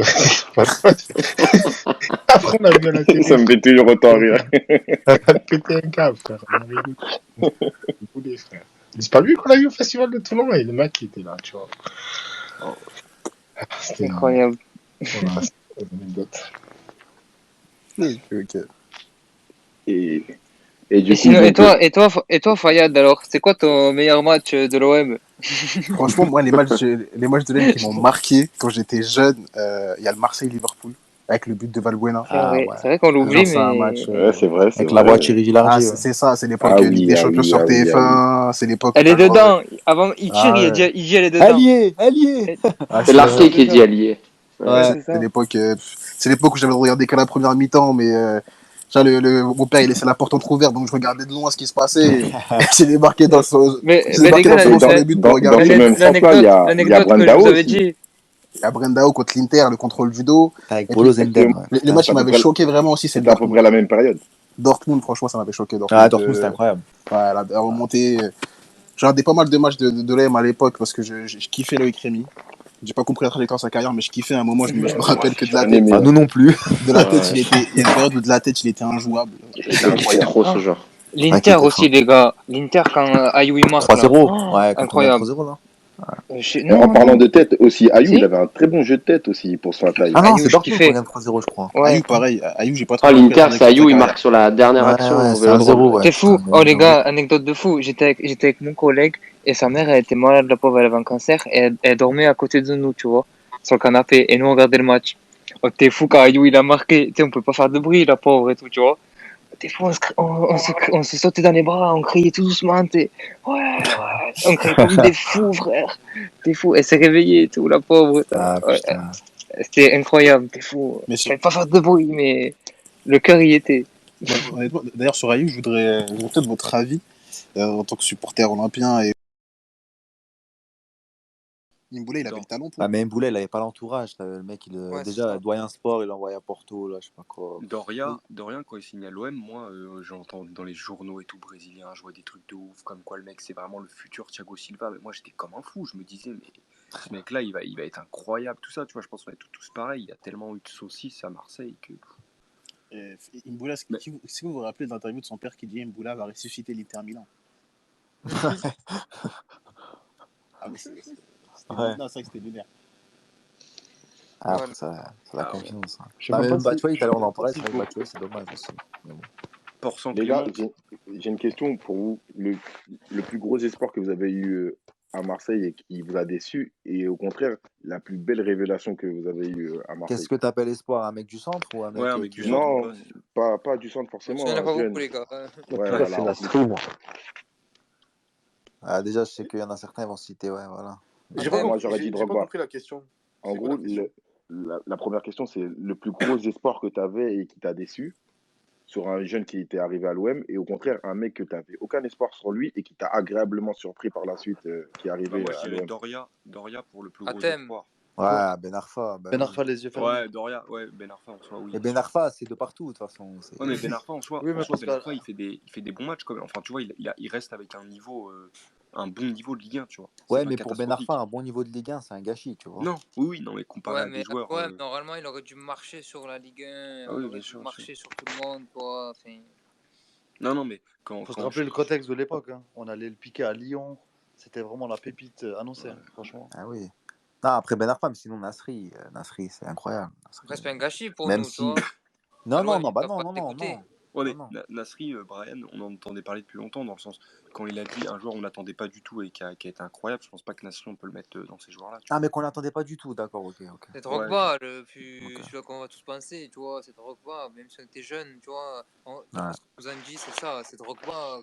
Après, on a vu à la télé. Ça me fait toujours autant rire. On a pété un câble, frère. On avait frère. C'est pas lui qu'on a vu au festival de Toulon, et le mec qui était là, tu vois. C'était incroyable. Voilà, c'était une anecdote. Ok. Et du coup, sinon, et toi, Fayad, alors, c'est quoi ton meilleur match de l'OM? Franchement, moi, les matchs de l'OM qui m'ont marqué quand j'étais jeune, il y a le Marseille-Liverpool. Avec le but de Valbuena. C'est vrai qu'on l'oublie, mais. Un match, c'est vrai. Avec la voix Thierry Gilardi. C'est ça, c'est l'époque Ligue des Champions sur TF1. C'est l'époque. Elle est dedans. Avant, il tire, il dit elle est dedans. Allié. C'est l'artier qui dit allié. C'est l'époque où j'avais regardé qu'à la première mi-temps, mais. Mon père il laissait la porte entrouverte, donc je regardais de loin ce qui se passait. J'ai débarqué dans son. Le but pour regarder. L'anecdote que je vous avais dit. Il y a Brendao contre l'Inter, le contrôle du dos. Avec Polo Zenden. Le match qui m'avait choqué vraiment aussi, c'est à peu près la même période. Dortmund, franchement, ça m'avait choqué. Dortmund, c'était incroyable. Ouais, la remontée. J'ai regardé pas mal de matchs de l'OM à l'époque parce que je kiffais Loïc Rémy. J'ai pas compris la trajectoire de sa carrière, mais je kiffais à un moment, je me rappelle que de la tête. Nous non plus. De la tête, il y a une période où de la tête, il était injouable. C'est trop ce genre. L'Inter aussi, les gars. L'Inter, quand Ayou il marque. 3-0. Ouais, incroyable. 3-0 là. En parlant de tête aussi, Ayou, il avait un très bon jeu de tête aussi pour sa taille. Ah non, c'est Dortmund qui gagne 3-0, je crois. Ayou, pareil. Ayou, j'ai pas trop. l'Inter, c'est Ayou, il marque sur la dernière action. C'est 1-0. T'es fou. Oh, les gars, anecdote de fou. J'étais avec mon collègue et sa mère, elle était malade, la pauvre, elle avait un cancer et elle dormait à côté de nous, tu vois. sur le canapé et nous on regardait le match. Oh, t'es fou quand Ayou il a marqué, tu sais, on peut pas faire de bruit, la pauvre et tout, tu vois. T'es fou, on se sautait dans les bras, on criait tout doucement, t'es ouais, on criait comme des fous, frère. T'es fou, elle s'est réveillée et tout, la pauvre. Ouais. C'était incroyable, t'es fou. Je savais pas faire de bruit, mais le cœur y était. Honnêtement, d'ailleurs, sur Ayou, je voudrais peut-être votre avis en tant que supporter olympien. Et Mboulé, il avait le talent pour. Ah, mais Mboulé, il avait pas l'entourage. Le mec, déjà, doyen sport, il l'envoyait à Porto, là, je sais pas quoi. Doria, quand il signe à l'OM, moi, j'entends dans les journaux et tout brésiliens, je vois des trucs de ouf, comme quoi le mec, c'est vraiment le futur Thiago Silva. Mais moi, j'étais comme un fou. Je me disais, mais ce mec-là, il va être incroyable, tout ça. Tu vois, je pense qu'on est tous pareils. Il y a tellement eu de saucisses à Marseille que. Mboula, est-ce que vous vous rappelez de l'interview de son père qui dit Mboula va ressusciter l'Inter Milan? Ah, mais c'était non, c'est vrai que c'était lunaire. Ah, Ouais. ça la confiance. Non, mais Batshuayi, tout à l'heure, on en parlait, c'est vrai que Batshuayi, c'est dommage aussi. Les gars, j'ai une question pour vous. Le plus gros espoir que vous avez eu à Marseille et qui vous a déçu, et au contraire, la plus belle révélation que vous avez eue à Marseille. Qu'est-ce que tu appelles espoir? Un mec du centre ou un mec, un mec du centre? Non, pas du centre forcément. Il n'y en a pas jeune. beaucoup, les gars. Ouais, c'est Nasri, moi. Ah, déjà, je sais qu'il y en a certains qui vont citer, ouais, voilà. Moi, j'aurais dit Drogba. J'ai pas compris la question. En gros, la première question, c'est le plus gros espoir que tu avais et qui t'a déçu sur un jeune qui était arrivé à l'OM, et au contraire, un mec que tu n'avais aucun espoir sur lui et qui t'a agréablement surpris par la suite, qui est arrivé moi, je à dirais l'OM. Doria pour le plus gros Athème. espoir. Ouais, Ben Arfa. Ben Arfa, les yeux fermés. Ouais, Doria, Ben Arfa en soi, oui. Et Ben Arfa, c'est de partout, de toute façon. Ouais, mais Ben Arfa en soi, Oui, mais Ben Arfa, il fait des bons matchs quand même. Enfin, tu vois, il reste avec un bon niveau de Ligue 1, tu vois. Ouais, mais pour Ben Arfa, un bon niveau de Ligue 1, c'est un gâchis, tu vois. Non, oui, non, mais comparé à des joueurs. Ouais, normalement, il aurait dû marcher sur la Ligue 1, il aurait dû marcher sur tout le monde, quoi. Enfin... Non, mais faut se rappeler le contexte de l'époque. Hein. On allait le piquer à Lyon. C'était vraiment la pépite annoncée, franchement. Ah oui. Non, après Ben Arfa, mais sinon Nasri, c'est incroyable. Après, c'est pas un gâchis pour même nous, si... tu vois. Non. Ouais, mais Nasri, Brian, on en entendait parler depuis longtemps, dans le sens, quand il a dit un joueur on n'attendait pas du tout et qui a été incroyable, je pense pas que Nasri, on peut le mettre dans ces joueurs-là. Ah, mais qu'on l'attendait pas du tout, d'accord, ok. C'est Drogba, celui qu'on va tous penser, tu vois, c'est Drogba, même si on était jeune, tu vois. Ce qu'on nous a dit, c'est ça, c'est Drogba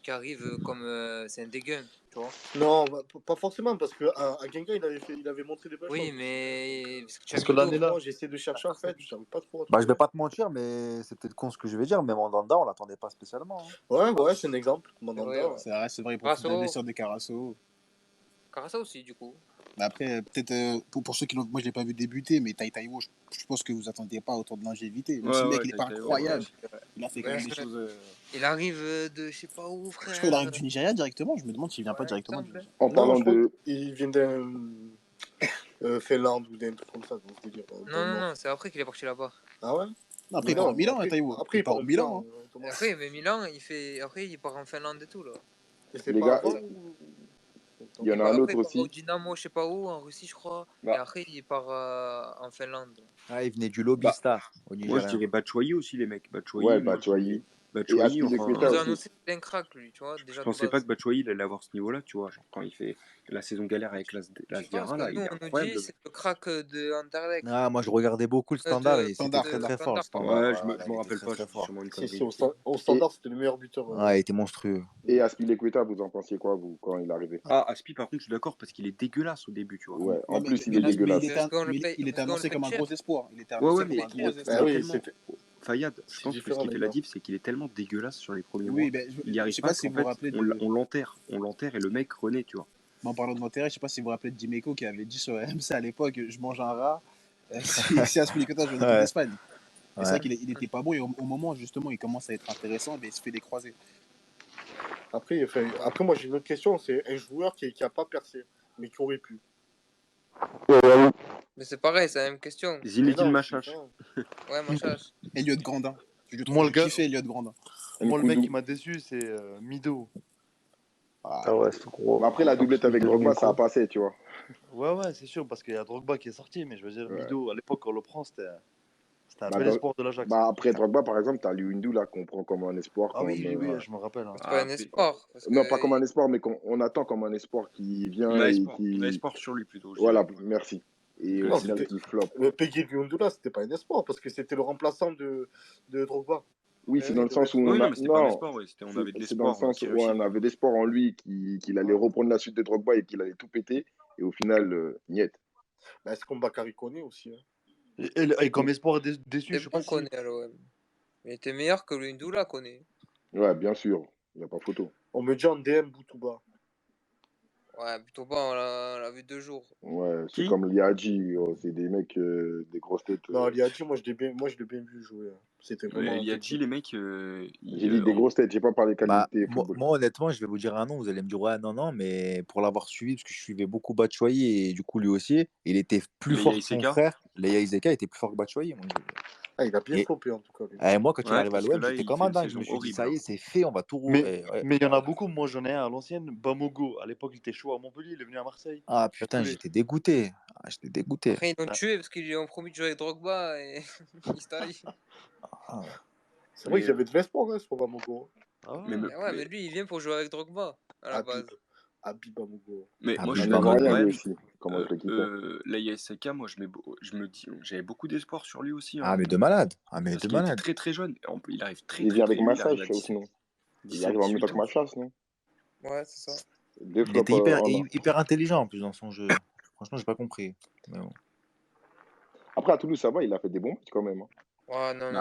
qui arrive comme c'est un dégain, tu vois. Non, pas forcément, parce qu'à Guingamp, il avait montré des belles choses. Oui, mais parce que l'année là, j'essaie de chercher en fait, j'arrive pas trop. Je vais pas te mentir, mais c'est peut-être con ce que je vais dire, mais Mandanda, on l'attendait pas spécialement. Hein. Ouais, c'est un exemple. Mandanda, c'est vrai, il profite de la blessure de Carasso. Carasso aussi, du coup. Mais après, peut-être pour ceux qui l'ont. Moi, je l'ai pas vu débuter, mais Taïwo, je pense que vous attendiez pas autant de longévité. Ce mec, il est pas incroyable. Il a fait quand même des choses. Il arrive de je sais pas où, frère. Je crois qu'il arrive du Nigeria directement. Je me demande s'il vient pas directement du Nigeria. En parlant de. Il vient d'un Finlande ou d'un truc comme ça. Donc, dire, non, c'est après qu'il est parti là-bas. Ah ouais? Après, il part au Milan, Taïwo. Après, il part au Milan. Après, mais Milan, après, il part en Finlande et tout, là. Les gars, il y en a un autre aussi. Au Dynamo, je sais pas où, en Russie, je crois. Et après, il part en Finlande. Ah, il venait du Lobby Star au Nigeria. Moi, je dirais Batshuayi aussi, les mecs. Ouais, Batshuayi. Il nous a annoncé un crack, lui, tu vois. Déjà, je pensais pas que Batshuayi il allait avoir ce niveau-là, tu vois. Genre, quand il fait la saison galère avec l'Asdiara, là, il est incroyable. Nous dit, c'est le crack de Anderlecht. Ah, moi, je regardais beaucoup le Standard et c'était très fort, le Standard. Ouais, je me rappelle pas, je suis sûrement une connerie. Au Standard, c'était le meilleur buteur. Ouais, il était monstrueux. Et Azpilicueta, vous en pensiez quoi, vous, quand il est arrivé? Ah, Aspi, par contre, je suis d'accord, parce qu'il est dégueulasse au début, tu vois. Ouais, en plus, il est dégueulasse. Il était annoncé comme un gros espoir. Fayad, je pense que ce qui fait la diff, c'est qu'il est tellement dégueulasse sur les premiers mois. Il y arrive je sais pas si qu'en vous vous fait, rappelez on l'enterre et le mec renaît, tu vois. En parlant de l'enterrer, je sais pas si vous vous rappelez de Dimeco qui avait dit sur MC à l'époque, je mange un rat, si Azpilicueta joue en équipe d'Espagne. C'est vrai qu'il était pas bon et au moment justement il commence à être intéressant, mais il se fait des croisés. Après moi j'ai une autre question, c'est un joueur qui a pas percé, mais qui aurait pu. Mais c'est pareil, c'est la même question. Zinedine Machache. Ouais, Machache. Elliot Grandin. Moi, le gars, Elliot Grandin. Moi, le mec qui m'a déçu, c'est Mido. Ah ouais, c'est gros. Après, la doublette avec Drogba, ça a passé, tu vois. Ouais, c'est sûr, parce qu'il y a Drogba qui est sorti, mais je veux dire, Mido, à l'époque, quand on le prend, c'était un bel espoir de l'Ajax. Après Drogba, par exemple, t'as Liu là qu'on prend comme un espoir. Ah oui, je me rappelle. Hein. C'est pas un espoir. Non, pas comme un espoir, mais qu'on attend comme un espoir qui vient. On a espoir sur lui plutôt. Voilà, merci. Et au final, il flop. Le Peggy Biondula, c'était pas un espoir parce que c'était le remplaçant de Drogba. Oui, c'est dans le sens où on a... c'était pas un espoir, on avait de l'espoir. C'est dans le sens où on avait d'espoir en lui, qu'il allait reprendre la suite de Drogba et qu'il allait tout péter. Et au final, niet. Bah, c'est comme Bakary Koné aussi. Hein. Et comme espoir déçu, je sais pas si... Koné à l'OM. Il était meilleur que Biondula, Koné. Ouais, bien sûr. Il n'y a pas photo. On me dit en DM Boutouba. Ouais, plutôt pas, on l'a vu 2 jours. Ouais, c'est comme Liadji, c'est des mecs, des grosses têtes. Non, Liadji, moi je l'ai bien vu jouer. C'était vraiment. Liadji, les mecs. J'ai dit des grosses têtes, j'ai pas parlé qualité. Moi, honnêtement, je vais vous dire un nom, vous allez me dire ouais, non, mais pour l'avoir suivi, parce que je suivais beaucoup Batshuayi et du coup lui aussi, il était plus fort que son frère. Leia Iseka était plus fort que Batshuayi. Ah, il a bien flopé en tout cas. Moi, quand il arrive à l'OM, j'étais comme un dingue. Je me suis dit, ça y est, c'est fait, on va tout rouler. Mais il y en a beaucoup. Moi, j'en ai un à l'ancienne. Bamogo, à l'époque, il était chaud à Montpellier, il est venu à Marseille. Ah putain, j'étais dégoûté. Après, ils l'ont tué parce qu'ils lui ont promis de jouer avec Drogba et il se taille. C'est vrai qu'il y avait de l'espoir sur Bamogo. Mais lui, il vient pour jouer avec Drogba à la base. Habib Bamogo. Mais moi, je suis d'accord quand même. Leia Iseka, moi, je me dis, j'avais beaucoup d'espoir sur lui aussi. Ah, mais de malade. Il était très très jeune. Il arrive très Il très vient avec Massage, sinon. Il arrive en même temps que Massage, non? Ouais, c'est ça. Il était hyper intelligent en plus dans son jeu. Franchement, j'ai pas compris. Mais bon. Après, à Toulouse, ça va, il a fait des bons matchs quand même. Ouais, non,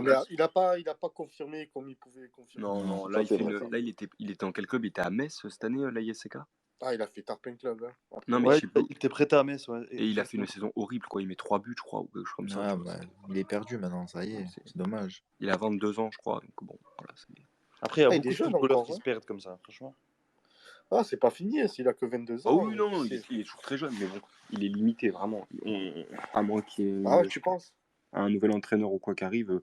mais il a pas confirmé comme il pouvait confirmer. Non, là, il était en quel club? Il était à Metz cette année, Leia Iseka? Ah, il a fait Tarpin Club. Hein. Non, mais il était prêté à Metz. Ouais. Et il a fait une saison horrible, quoi. Il met 3 buts, je crois, ou quelque chose comme ça. Il est perdu maintenant, ça y est, c'est dommage. Il a 22 ans, je crois. Donc bon, voilà. Après, il y a beaucoup de footballeurs qui se perdent comme ça, franchement. Ah, c'est pas fini, s'il a que 22 ans. Oh oui, non, il est toujours très jeune, mais bon, il est limité, vraiment. À moins qu'il y ait. Ah, tu penses? Un nouvel entraîneur ou quoi qu'arrive,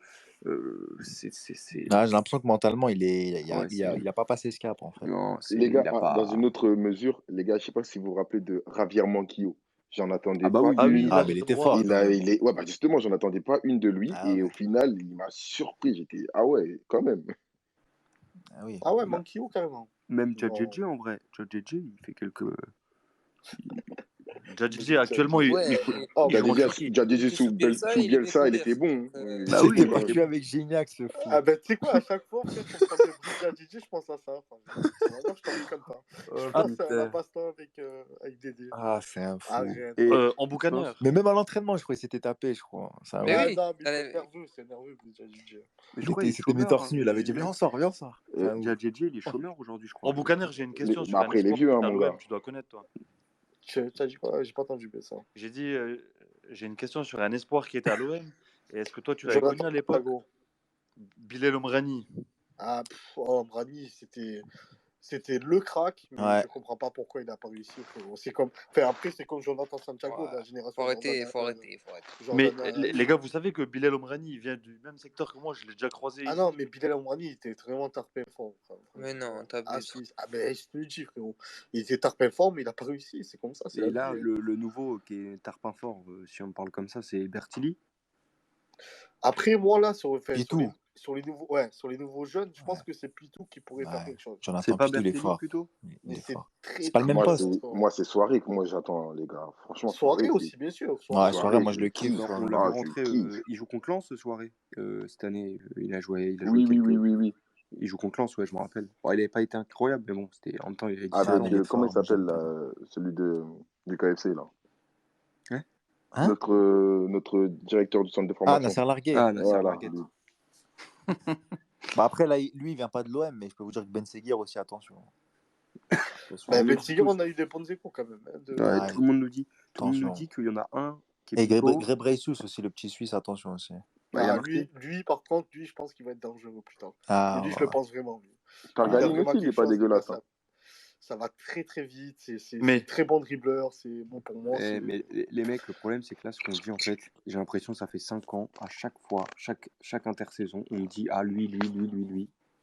c'est... j'ai l'impression que mentalement, il a pas passé ce cap, en fait. Non, les gars, dans une autre mesure, les gars, je sais pas si vous vous rappelez de Javier Manquillo. J'en attendais pas une. Mais il était fort. Ouais, justement, j'en attendais pas une de lui. Au final, il m'a surpris. J'étais, ah ouais, quand même. Ah ouais, Manquillo, carrément. Même Djadjedji, en vrai. Djadjedji, il fait quelques... Djadjedji, actuellement, Djadjedji sous Bielsa, il était bon. Il était battu avec Gignac, ce fou. Ah ben, tu sais quoi, à chaque fois, quand on parle de Djadjedji, je pense à ça. Je t'en comme ça. Je pense à la baston avec Dédé. Ah, c'est un fou. En boucaneur. Mais même à l'entraînement, je crois qu'il s'était tapé, je crois. Mais oui, c'est nerveux, Djadjedji. Il s'était mis torse nu, il avait dit viens, on sort. Djadjedji, il est chômeur aujourd'hui, je crois. En boucaneur, j'ai une question sur après, il est vieux, mon gars. Tu dois connaître, toi. T'as dit quoi? J'ai pas entendu ça. J'ai dit, j'ai une question sur un espoir qui était à l'OM. Et est-ce que toi, tu l'avais connu à l'époque? Bilal Omrani. Ah, Omrani, c'était le crack, mais je comprends pas pourquoi il n'a pas réussi. C'est comme, après, c'est comme Jonathan Santiago de la génération. Faut arrêter. Mais les gars, vous savez que Bilal Omrani, il vient du même secteur que moi, je l'ai déjà croisé. Ah non, mais Bilal Omrani, il était vraiment tarpin fort. Mais non, t'as vu. Ben, je te le dis, frérot. Il était tarpin fort, mais il n'a pas réussi. C'est comme ça. Et là, le nouveau qui est tarpin fort, si on parle comme ça, c'est Bertilli. Après, moi, là, sur les nouveaux jeunes, je pense que c'est Pitou qui pourrait faire quelque chose. C'est pas Bertilli plutôt? C'est pas le même poste. Moi, c'est Soirée que moi j'attends, les gars. Franchement, Soirée aussi, bien sûr. Soirée, moi je le kiffe. On l'a rentré. Il joue contre Lens ce Soirée. Cette année, il a joué. Oui. Il joue contre Lens, ouais, je me rappelle. Bon, il n'avait pas été incroyable, mais bon, c'était en même temps, il avait dit comment il s'appelle, celui du KFC, là? Notre directeur du centre de formation. Ah, Nasser Larguet. Voilà. Après, là, lui, il vient pas de l'OM, mais je peux vous dire que Ben Seguir aussi, attention. Ben Seguir, on a eu des bons échos quand même. Tout le monde nous dit qu'il y en a un qui est. Et Gebreyesus aussi, le petit Suisse, attention aussi. Lui, par contre, je pense qu'il va être dangereux plus tard. Lui, je le pense vraiment. Targaline aussi, il n'est pas dégueulasse. Ça va très très vite, c'est très bon dribbleur, c'est bon pour moi. Mais les mecs, le problème c'est que là, ce qu'on se dit en fait, j'ai l'impression que ça fait 5 ans, à chaque fois, chaque intersaison, on me dit ah lui,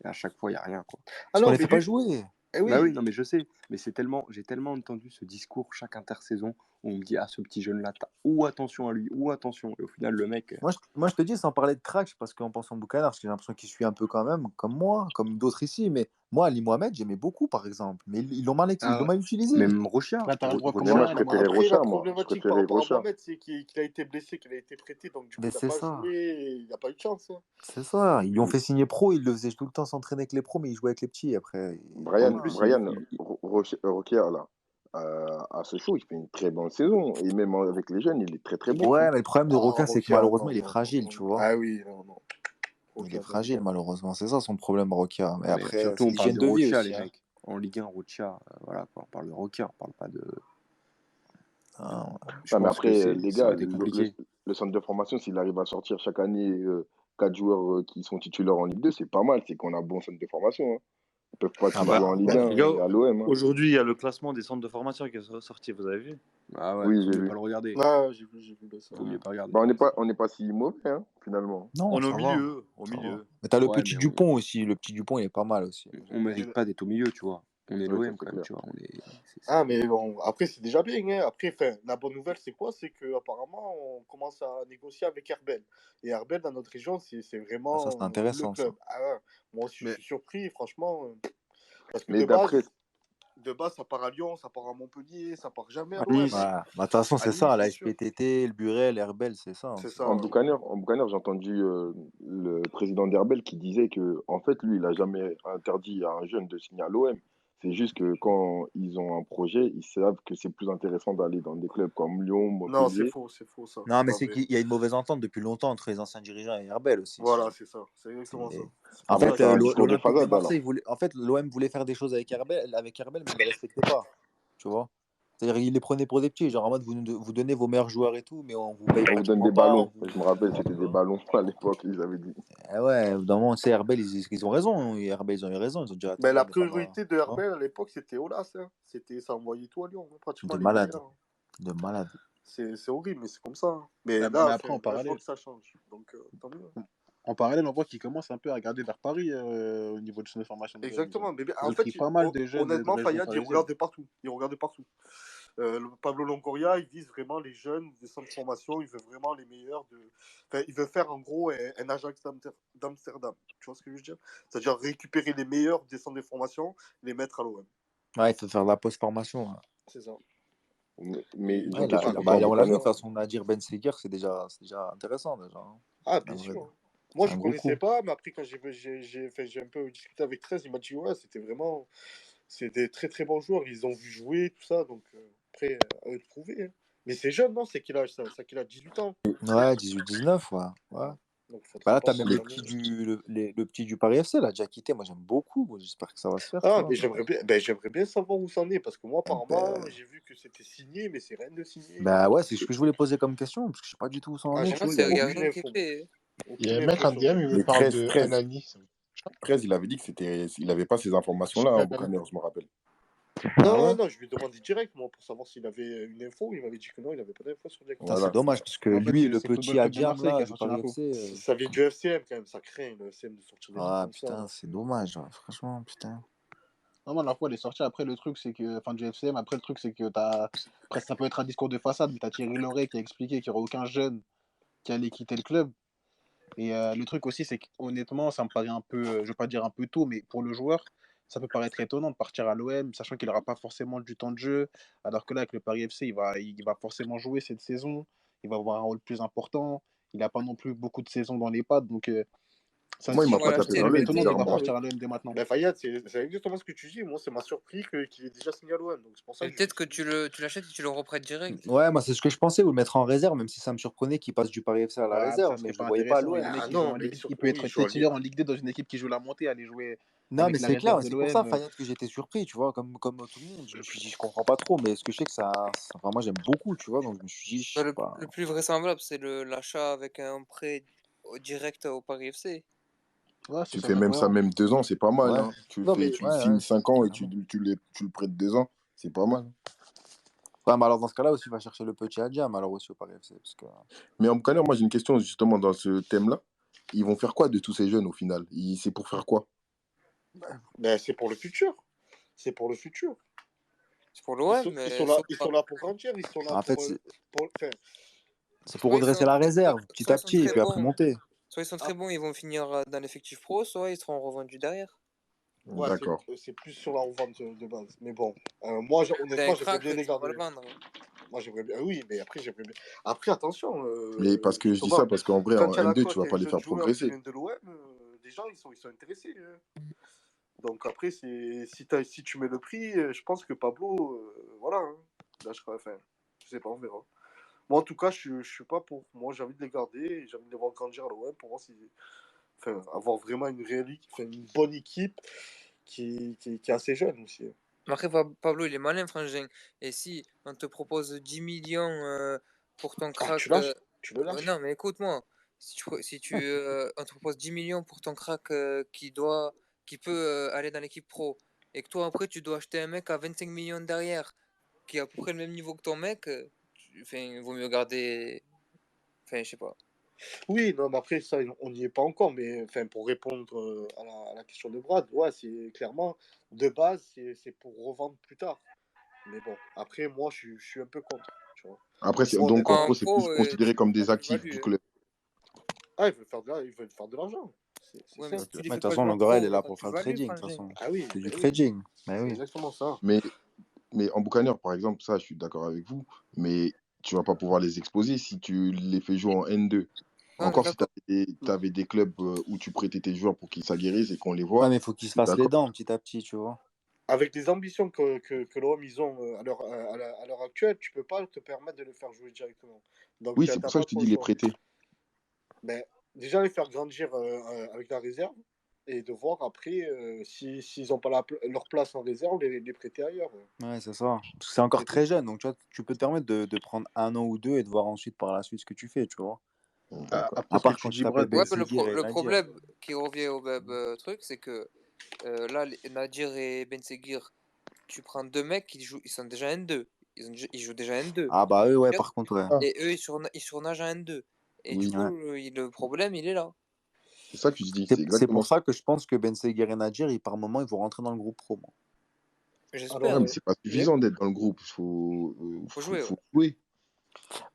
et à chaque fois il n'y a rien quoi. On ne les fait pas jouer. Bah oui, non mais je sais, mais j'ai tellement entendu ce discours chaque intersaison, on me dit, ah, ce petit jeune-là, ou attention à lui, ou attention. Et au final, le mec. Moi, je te dis, sans parler de crack, parce qu'en pensant Boucanar, parce que j'ai l'impression qu'il suit un peu quand même, comme moi, comme d'autres ici. Mais moi, Ali Mohamed, j'aimais beaucoup, par exemple. Mais ils l'ont mal utilisé. Même Rocha. Moi, je préférais Rocha, moi. Je préférais Rocha. Mohamed, c'est qu'il a été blessé, qu'il a été prêté, donc du coup, il n'a pas joué, il n'a pas eu de chance. C'est ça. Ils lui ont fait signer pro, il le faisait tout le temps s'entraîner avec les pros, mais il jouait avec les petits après. Brian, Roquier, là. À ce show, il fait une très bonne saison. Et même avec les jeunes, il est très très bon. Ouais, mais le problème de Roca, c'est que malheureusement, il est fragile, tu vois. Ah oui, non. Il est fragile, malheureusement. C'est ça son problème, Roca. Mais après, surtout, on parle de Rocha, les aussi, mecs. En Ligue 1, Rocha, voilà, on parle de Roca, on parle pas de. Mais après, les gars, le centre de formation, s'il arrive à sortir chaque année 4 joueurs qui sont titulaires en Ligue 2, c'est pas mal. C'est qu'on a un bon centre de formation. Hein. Ils peuvent pas tous jouer en Ligue 1 à l'OM. Hein. Aujourd'hui, il y a le classement des centres de formation qui est sorti, vous avez vu? Ah ouais, oui, j'ai vu. Pas le regarder. Ah, j'ai vu ça. Faut mieux pas regarder. On n'est pas si mauvais, hein, finalement. Non, on est au milieu. Mais t'as le petit Dupont aussi. Le petit Dupont, il est pas mal aussi. On mérite pas d'être au milieu, tu vois. On est l'OM quand même, tu vois. Ah, mais bon, après, c'est déjà bien. Hein. Après, la bonne nouvelle, c'est quoi? C'est qu'apparemment, on commence à négocier avec Herbel. Et Herbel, dans notre région, c'est vraiment ça, c'est intéressant, le club. Ça. Ah, ouais. Moi aussi, je suis surpris, franchement. Parce que de base, ça part à Lyon, ça part à Montpellier, ça part jamais à l'OM. De toute façon, c'est ça, la SPTT, le Burel, Herbel, c'est ça. C'est ça. En Boucaner, j'ai entendu le président d'Herbel qui disait que, en fait, lui, il n'a jamais interdit à un jeune de signer à l'OM. C'est juste que quand ils ont un projet, ils savent que c'est plus intéressant d'aller dans des clubs comme Lyon, Montpellier. Non, c'est faux ça. Non, mais c'est qu'il y a une mauvaise entente depuis longtemps entre les anciens dirigeants et Herbel aussi. Voilà, c'est ça. C'est exactement ça. En fait, l'OM voulait faire des choses avec Herbel, mais il ne les respectait pas. Tu vois? C'est-à-dire, il les prenait pour des petits, genre en mode vous donnez vos meilleurs joueurs et tout, mais on vous paye. On vous donne des ballons. Je me rappelle, c'était des ballons à l'époque, ils avaient dit. Ouais, dans le moment, c'est Herbel, ils ont raison. Herbel, ils ont eu raison. Ils ont dit, mais la priorité de Herbel à l'époque, c'était Olas. Hein. Ça envoyait tout à Lyon, pratiquement. De malade. De malade. C'est horrible, mais c'est comme ça. Mais là, après, en parallèle, ça change. Donc, tant mieux. En parallèle, on voit qu'il commence un peu à regarder vers Paris au niveau de son formation. Exactement. Mais en fait, pas mal de jeunes. Honnêtement, Fayad, il regarde partout. Pablo Longoria, il vise vraiment les jeunes des centres de formation. Il veut vraiment les meilleurs. Il veut faire en gros un Ajax d'Amsterdam. Tu vois ce que je veux dire? C'est-à-dire récupérer les meilleurs des centres de formation, les mettre à l'OM. Ouais, il faut faire de la post-formation. Hein. C'est ça. Mais on l'a vu de toute façon, Nadir Ben Seger, c'est déjà intéressant. Déjà. Ah, bien sûr. Moi, je ne connaissais pas, mais après, quand j'ai un peu discuté avec 13, il m'a dit ouais, c'est des très très bons joueurs. Ils ont vu jouer, tout ça. Donc, après, à eux de prouver. Hein. Mais c'est jeune, non? C'est qu'il a 18 ans. Ouais, 18-19, ouais. Donc, là, tu as même le petit du Paris FC, là, déjà quitté. Moi, j'aime beaucoup. J'espère que ça va se faire. Ah, mais j'aimerais bien savoir où ça en est. Parce que moi, apparemment, j'ai vu que c'était signé, mais c'est rien de signé. Bah ouais, c'est ce que je voulais poser comme question. Parce que je sais pas du tout où ça en est. Il y a un mec en DM, il me parle de Anani. 13, il avait dit qu'il n'avait pas ces informations-là, en Boucaner, je me rappelle. Non, je lui ai demandé direct, moi, pour savoir s'il avait une info. Il m'avait dit que non, il n'avait pas d'info sur Jack. C'est dommage, parce que lui, le petit Adjam, là, du Paris FC. Ça vient du FCM, quand même. Ça craint, le FCM, de sortir des gens comme putain, c'est dommage, franchement, putain. Non, la fois, elle est sortie. Après, le truc, c'est que. Enfin, du FCM, après, le truc, c'est que après, ça peut être un discours de façade, mais t'as Thierry Loret qui a expliqué qu'il n'y aurait aucun jeune qui allait quitter le club. Et le truc aussi, c'est qu'honnêtement, ça me paraît un peu, je ne veux pas dire un peu tôt, mais pour le joueur, ça peut paraître étonnant de partir à l'OM, sachant qu'il n'aura pas forcément du temps de jeu, alors que là, avec le Paris FC, il va forcément jouer cette saison, il va avoir un rôle plus important, il n'a pas non plus beaucoup de saisons dans les pattes, donc moi, il m'a pas tapé dans l'œil. Il va partir à l'OM dès maintenant. Mais Fayad, c'est exactement ce que tu dis. Moi, ça m'a surpris qu'il ait déjà signé à l'OM. Peut-être que tu l'achètes et tu le reprêtes direct. Ouais, moi, c'est ce que je pensais, vous le mettre en réserve, même si ça me surprenait qu'il passe du Paris FC à la réserve. Mais je ne voyais pas à l'OM. Il peut être titulaire en Ligue 2 dans une équipe qui joue la montée, aller jouer. Non, mais c'est clair, c'est pour ça, Fayad, que j'étais surpris, tu vois, comme tout le monde. Je me suis dit, je comprends pas trop, mais ce que je sais que moi, j'aime beaucoup, tu vois, donc je me suis dit, le plus vraisemblable, c'est l'achat avec un prêt direct au Paris FC. Ouais, tu fais même ça, même 2 ans, c'est pas mal. Hein. Tu signes 5 ans et tu le prêtes 2 ans, c'est pas mal. Ouais, mais alors dans ce cas-là aussi, il va chercher le petit Adjam, alors aussi au Paris FC. Parce que... Mais en Boucaner, moi j'ai une question justement dans ce thème-là. Ils vont faire quoi de tous ces jeunes au final? C'est pour faire quoi? Ben, c'est pour le futur. C'est pour le futur. C'est pour l'OM, ils sont là pour grandir, ils sont là En fait, c'est pour redresser la réserve petit à petit et puis après monter. Soit ils sont très bons, ils vont finir dans l'effectif pro, soit ils seront revendus derrière. Ouais, c'est plus sur la revente de base. Mais bon, moi, honnêtement, j'aimerais bien les garder. Moi, j'aimerais bien. Oui, mais après, j'aimerais bien. Après, attention. Mais parce que je dis ça, parce qu'en vrai, en N2, tu vas pas les faire progresser. De l'OM, des gens, ils sont intéressés. Donc après, si tu mets le prix, je pense que Pablo, voilà. Là, je sais pas, on verra. Moi, en tout cas, je suis pas pour. Moi, j'ai envie de les garder. J'ai envie de les voir grandir à l'OM pour voir si. Avoir vraiment une bonne équipe qui est assez jeune aussi. Après, Pablo, il est malin, frangin. Et si on te propose 10 millions pour ton crack. Tu le lâches. Non, mais écoute-moi. Si on te propose 10 millions pour ton crack qui peut aller dans l'équipe pro, et que toi, après, tu dois acheter un mec à 25 millions derrière, qui a à peu près le même niveau que ton mec, il vaut mieux garder. Enfin, je sais pas. Oui, non, mais après, ça, on n'y est pas encore. Mais pour répondre à la question de Brad, ouais, c'est clairement, de base, c'est pour revendre plus tard. Mais bon, après, moi, je suis un peu contre. Tu vois. Après, donc, en gros, c'est plus considéré comme des actifs du club. Ah, ils veulent faire de l'argent. De toute façon, Longoria, elle est là pour faire le trading. Ah oui, c'est du trading. C'est exactement ça. Mais en boucaneur, par exemple, ça, je suis d'accord avec vous. Mais tu vas pas pouvoir les exposer si tu les fais jouer en N2. Encore si tu avais des clubs où tu prêtais tes joueurs pour qu'ils s'aguerrissent et qu'on les voit. Ouais, mais il faut qu'ils se fassent les dents petit à petit, tu vois. Avec les ambitions que l'OM ils ont à l'heure actuelle, tu peux pas te permettre de les faire jouer directement. Donc, oui, c'est pour ça que je te dis les prêter. Mais déjà les faire grandir avec la réserve et de voir après s'ils n'ont pas leur place en réserve, les prêter ailleurs. Ouais, c'est ça. Parce que c'est encore très jeune, donc tu peux te permettre de prendre 1 an ou 2 et de voir ensuite par la suite ce que tu fais, tu vois. À part quand tu t'appelles le problème qui revient au même truc, c'est que là, Nadir et Ben Seguir, tu prends deux mecs qui jouent, ils sont déjà N2. Ils jouent déjà N2. Ah bah eux, ouais, par contre, ouais. Et eux, ils surnagent à N2. Et du coup, le problème, il est là. C'est ça que je dis. C'est pour ça que je pense que Ben Seguir et Nadir, par moment, ils vont rentrer dans le groupe pro. J'espère. Mais c'est pas suffisant d'être dans le groupe. Faut jouer.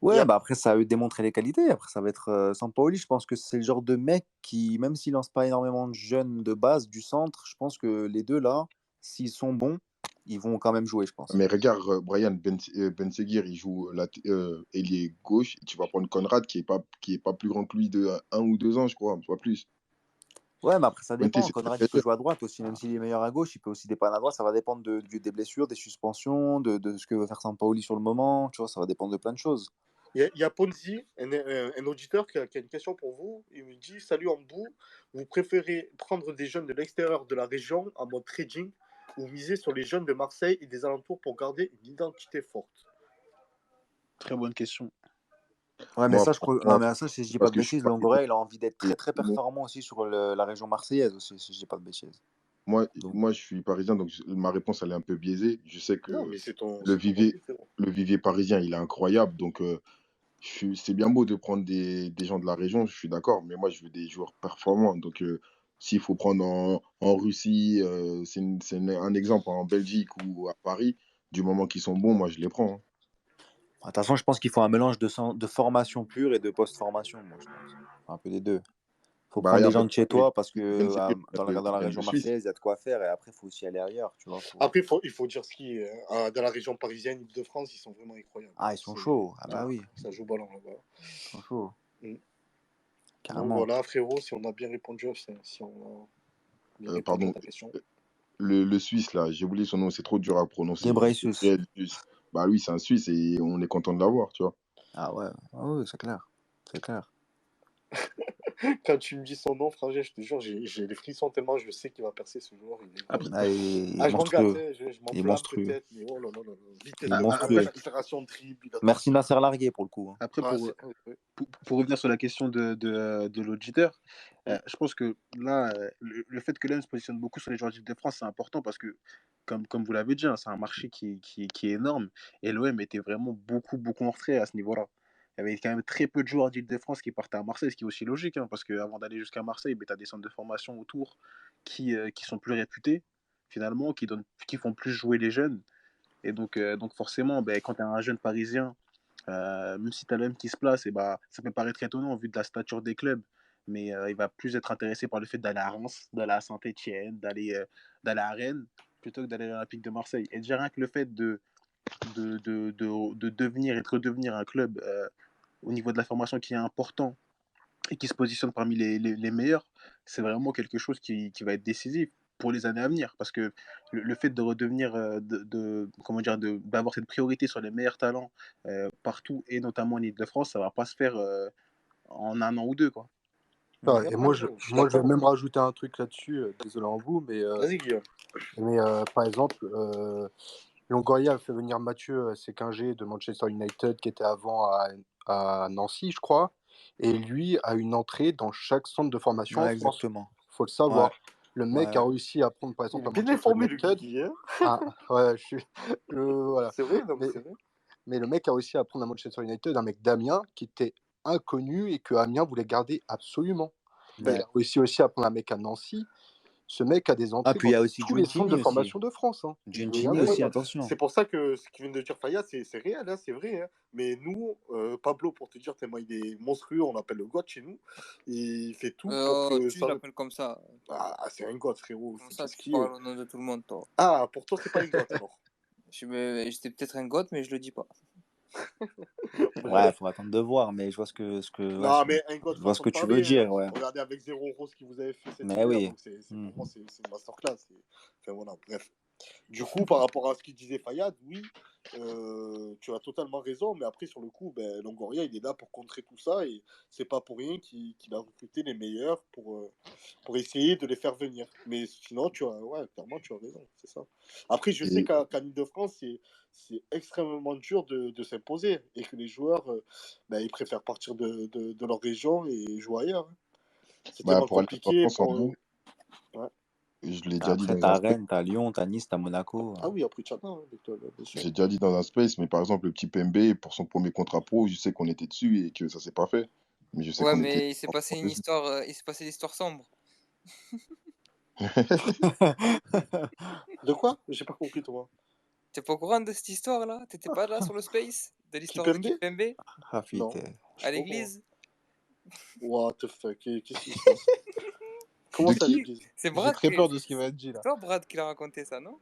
Ouais, bah après, ça a démontré les qualités. Après, ça va être Sampaoli. Je pense que c'est le genre de mec qui, même s'il lance pas énormément de jeunes de base du centre, je pense que les deux là, s'ils sont bons, ils vont quand même jouer, je pense. Mais regarde, Brian, Ben Seguir, il joue ailier gauche. Tu vas prendre Conrad qui est pas plus grand que lui de 1 ou 2 ans, je crois, pas plus. Ouais, mais après, ça dépend. Conrad, il peut jouer à droite aussi, même s'il est meilleur à gauche, il peut aussi dépanner à droite. Ça va dépendre des blessures, des suspensions, de ce que veut faire Sampaoli sur le moment. Tu vois, ça va dépendre de plein de choses. Il y a Ponzi, un auditeur qui a une question pour vous. Il me dit: Salut Ambou, vous préférez prendre des jeunes de l'extérieur de la région en mode trading ou miser sur les jeunes de Marseille et des alentours pour garder une identité forte? Très bonne question. Ouais, mais ça, je crois. Non, mais ça, si je dis pas de bêtises, Longoria, il a envie d'être très très performant aussi sur la région marseillaise aussi, si je dis pas de bêtises. Moi, je suis parisien, donc ma réponse elle est un peu biaisée. Je sais que le vivier parisien, il est incroyable, donc c'est bien beau de prendre des gens de la région, je suis d'accord, mais moi je veux des joueurs performants. Donc s'il faut prendre en Russie, c'est un exemple en Belgique ou à Paris, du moment qu'ils sont bons, moi je les prends. De toute façon, je pense qu'il faut un mélange de formation pure et de post-formation, moi je pense. Un peu des deux. Il faut prendre des gens de chez toi parce que dans la région marseillaise, il y a de quoi faire et après, il faut aussi aller ailleurs, tu vois. Après, il faut dire ce qui est. Dans la région parisienne, Île-de-France, ils sont vraiment incroyables. Ah, ils sont chauds. Ah bah oui. Ça joue ballon là-bas. Ils sont chauds. Carrément. Donc voilà, frérot, si on a bien répondu, si on a bien répondu à ta question. Le Suisse, là, j'ai oublié son nom, c'est trop dur à prononcer. Gebreysus. Bah lui, c'est un Suisse et on est content de l'avoir, tu vois. Ah ouais, c'est clair. C'est clair. Quand tu me dis son nom, frangin, je te jure, j'ai des frissons tellement je sais qu'il va percer ce joueur. Il est monstrueux. Je m'enflamme peut-être, mais oh là là là. Il est monstrueux. Merci Nasser Largué pour le coup. Après, pour revenir sur la question de l'auditeur, je pense que là, le fait que l'OM se positionne beaucoup sur les joueurs d'Île-de-France, c'est important parce que, comme vous l'avez dit, hein, c'est un marché qui est énorme et l'OM était vraiment beaucoup en retrait à ce niveau-là. Il y avait quand même très peu de joueurs d'Île-de-France qui partaient à Marseille, ce qui est aussi logique, hein, parce qu'avant d'aller jusqu'à Marseille, tu as des centres de formation autour qui sont plus réputés, finalement, qui font plus jouer les jeunes. Et donc forcément, ben, quand tu es un jeune Parisien, même si tu as l'OM qui se place, et bah, ça peut paraître étonnant vu de la stature des clubs, mais il va plus être intéressé par le fait d'aller à Reims, d'aller à Saint-Etienne, d'aller à Rennes, plutôt que d'aller à l'Olympique de Marseille. Et déjà rien que le fait de devenir et de redevenir un club au niveau de la formation qui est important et qui se positionne parmi les meilleurs, c'est vraiment quelque chose qui va être décisif pour les années à venir. Parce que le fait de redevenir, comment dire, d'avoir cette priorité sur les meilleurs talents partout, et notamment en Ile-de-France, ça va pas se faire en un an ou deux, quoi. Et moi, je vais même rajouter un truc là-dessus, désolé en vous, mais, Vas-y, Guillaume. par exemple, Longoria a fait venir Mathieu Séquinger de Manchester United, qui était avant à Nancy, je crois, et lui a une entrée dans chaque centre de formation en France. Exactement. Faut le savoir. Ouais. Le mec a réussi à prendre, par exemple, à Bien Manchester informé, le United. Guigui, hein. Ouais, voilà. C'est vrai, non, mais c'est vrai. Mais le mec a réussi à prendre à Manchester United un mec d'Amiens qui était inconnu et que Amiens voulait garder absolument. Il a réussi aussi à prendre un mec à Nancy. Ce mec a des entrées puis il y a aussi tous les centres de formation de France. Hein. Gentini aussi, attention. C'est pour ça que ce qu'il vient de dire Fayad, c'est réel, hein, c'est vrai. Hein. Mais nous, Pablo, pour te dire, tellement il est monstrueux, on l'appelle le God chez nous. Il fait tout pour que tu l'appelles comme ça. Ah, c'est un God, frérot. Comme ça, tu parles au nom de tout le monde, toi. Ah, pour toi, c'est pas un God, alors. J'étais peut-être un God, mais je le dis pas. Ouais, il faut attendre de voir, mais je vois ce que non, mais un God, je vois ce que tu veux dire, ouais. Regardez avec 0 euros ce que vous avez fait cette mais oui. Pour moi, c'est une masterclass. Enfin, voilà, bref. Du coup, par rapport à ce qu'il disait Fayad, oui, tu as totalement raison, mais après, sur le coup, Longoria, il est là pour contrer tout ça, et c'est pas pour rien qu'il a recruté les meilleurs pour essayer de les faire venir. Mais sinon, clairement, tu as raison, c'est ça. Après, je sais qu'à Ile-de-France, c'est extrêmement dur de s'imposer, et que les joueurs, ils préfèrent partir de leur région et jouer ailleurs. C'est tellement compliqué pour... Ouais. Je l'ai déjà dit après, t'as Rennes, t'as Lyon, t'as Nice, t'as Monaco. Ah oui, après Tchadin, bien sûr. J'ai déjà dit dans un space, mais par exemple, le petit PMB, pour son premier contrat pro, je sais qu'on était dessus et que ça s'est pas fait. Mais je sais qu'on était... il s'est passé une histoire, l'histoire sombre. De quoi? J'ai pas compris, toi. T'es pas au courant de cette histoire-là? T'étais pas là sur le space? De l'histoire de Kipembe? Non. À l'église? What the fuck? Qu'est-ce qui se passe? Comment ça, l'église? C'est Brad. J'ai très peur de ce qu'il va te dire, là. C'est toi, Brad, qui l'a raconté ça, non?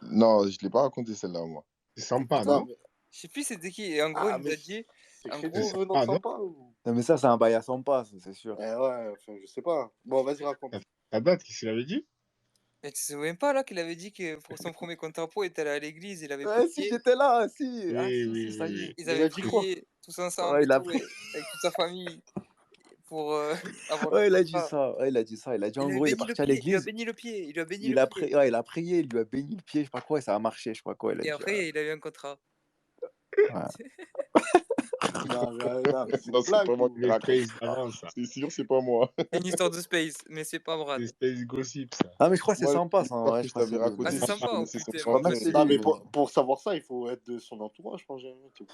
Non, je l'ai pas raconté celle-là, moi. C'est sympa, non? Je sais plus c'était qui. Et en gros, il nous a dit. En gros, non, sympa ou... Non, mais ça, c'est un bail à 100 pas, c'est sûr. Ouais, enfin, je sais pas. Bon, vas-y, raconte. La date, qu'est-ce qu'il avait dit? Mais tu te souviens pas là qu'il avait dit que pour son premier contrat pro, il était allé à l'église, il avait prié. Si, j'étais là, si. Oui, ça y est. Ils avaient prié tous ensemble, avec toute sa famille. Pour il a dit ça. Ouais, il a dit ça. Il a dit en gros, il est parti à l'église. Il lui a béni le pied. Il a prié, il lui a béni le pied, je sais pas quoi, et ça a marché, je sais pas quoi. Et après, il a eu un contrat. Non, c'est pas moi qui raconte. C'est sûr, c'est pas moi. C'est une histoire de space, mais c'est pas Brad. C'est space gossip, ça. Ah, mais je crois que c'est sympa, ça. Ouais, je t'avais raconté. C'est sympa. Non, mais pour savoir ça, il faut être de son entourage, je pense.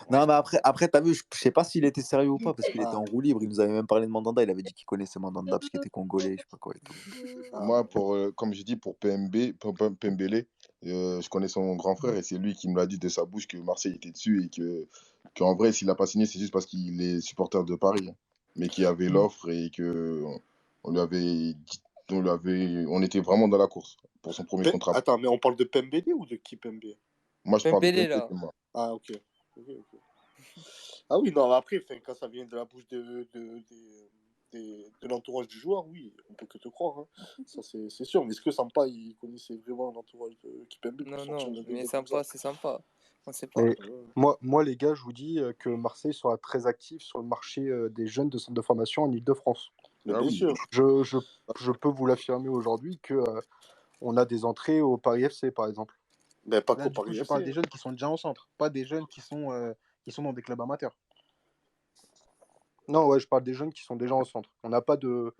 Non, mais après, t'as vu, je sais pas s'il était sérieux ou pas, parce qu'il était en roue libre. Il nous avait même parlé de Mandanda. Il avait dit qu'il connaissait Mandanda parce qu'il était congolais, je sais pas quoi et tout. Moi, comme je dis, pour Pembele, je connais son grand frère et c'est lui qui me l'a dit de sa bouche que Marseille était dessus et qu'en vrai, s'il n'a pas signé, c'est juste parce qu'il est supporter de Paris, mais qu'il y avait l'offre et que on était vraiment dans la course pour son premier contrat. Attends, mais on parle de Pembele ou de qui Pembele? Moi, je parle de Pembele, là. Moi. Ah, ok. Ah oui, non, après, quand ça vient de la bouche de l'entourage du joueur, oui, on peut que te croire. Hein. Ça, c'est sûr. Mais est-ce que Sampa, il connaissait vraiment l'entourage de Kipembe? Non, mais Sampa, c'est sympa. On sait pas. Moi, les gars, je vous dis que Marseille sera très actif sur le marché des jeunes de centre de formation en Ile-de-France. Bien sûr. Je peux vous l'affirmer aujourd'hui que on a des entrées au Paris FC, par exemple. Mais pas qu'au Paris FC. Je parle des jeunes qui sont déjà en centre, pas des jeunes qui sont dans des clubs amateurs. Non, ouais, je parle des jeunes qui sont déjà en centre. On n'a pas de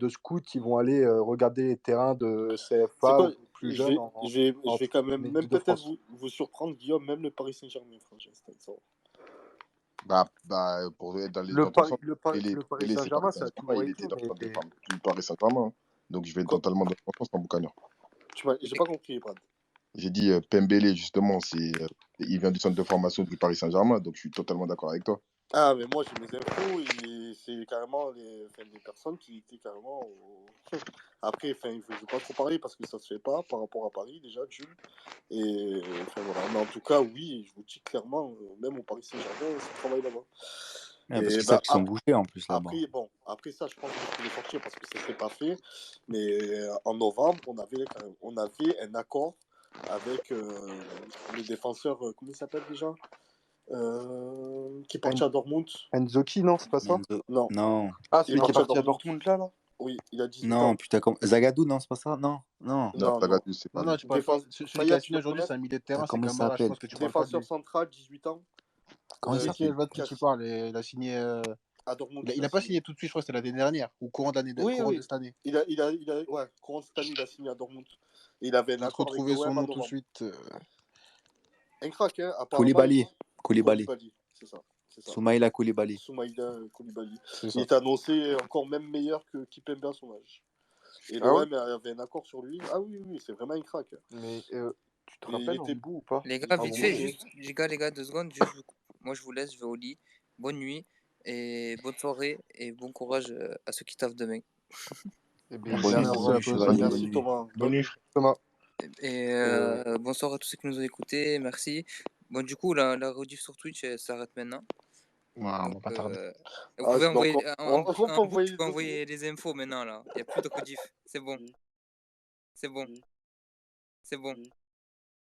scouts qui vont aller regarder les terrains de CFA plus jeunes. Je vais quand même peut-être vous surprendre, Guillaume, même le Paris Saint-Germain, franchement. Pour être dans les le Paris Saint-Germain, ça a toujours il était dans le Paris Saint-Germain. Donc je vais être totalement dans le sens en boucaneur. J'ai pas compris, Brad. J'ai dit Pembele, justement, il vient du centre de formation du Paris Saint-Germain, donc je suis totalement d'accord avec toi. Ah, mais moi, j'ai mes infos, et c'est carrément des personnes qui étaient carrément. Après, je ne veux pas trop parler parce que ça se fait pas par rapport à Paris, déjà, Jules. Et voilà. Mais en tout cas, oui, je vous dis clairement, même au Paris Saint-Germain, ça travaille là-bas. Ouais, parce que ça qui sont bougés en plus là-bas. Après ça, je pense que je peux le sortir parce que ça ne s'est pas fait. Mais en novembre, on avait un accord avec le défenseur, comment il s'appelle déjà qui est parti à Dortmund. Enzoki, non, c'est pas ça? Non. Ah, celui qui est parti à Dortmund là? Oui, il a 18 ans. Non, putain, Zagadou, non, c'est pas ça? Non. Zagadou, c'est pas non, tu parles pas. Celui qui a signé aujourd'hui, c'est un milieu de terrain, c'est Camara, je pense que tu parles pas de défenseur central, 18 ans. Comment il s'appelle? Je vois de qui tu parles. Il a signé. À Dortmund. Il a pas signé tout de suite, je crois que c'était l'année dernière, ou courant de cette année. Ouais, courant de cette année, il a signé à Dortmund. Et il avait un accord avec retrouvé son nom tout de suite. Un crack, hein. Koulibaly, c'est ça. Soumaïla Koulibaly. Il est annoncé encore même meilleur que Kipembe à son âge. Et l'OM avait un accord sur lui. Ah oui, c'est vraiment un crack. Mais tu te rappelles, il était beau ou pas? Les gars, vite fait, juste, les gars, 2 secondes. Moi, je vous laisse, je vais au lit. Bonne nuit, et bonne soirée, et bon courage à ceux qui taffent demain. Merci Thomas. Bonne nuit, Thomas. Et bonsoir à tous ceux qui nous ont écoutés, merci. Bon, du coup, la rediff sur Twitch, elle s'arrête maintenant. Ouais, on va pas tarder. Vous pouvez envoyer les infos maintenant, là. Il n'y a plus de rediff. C'est bon.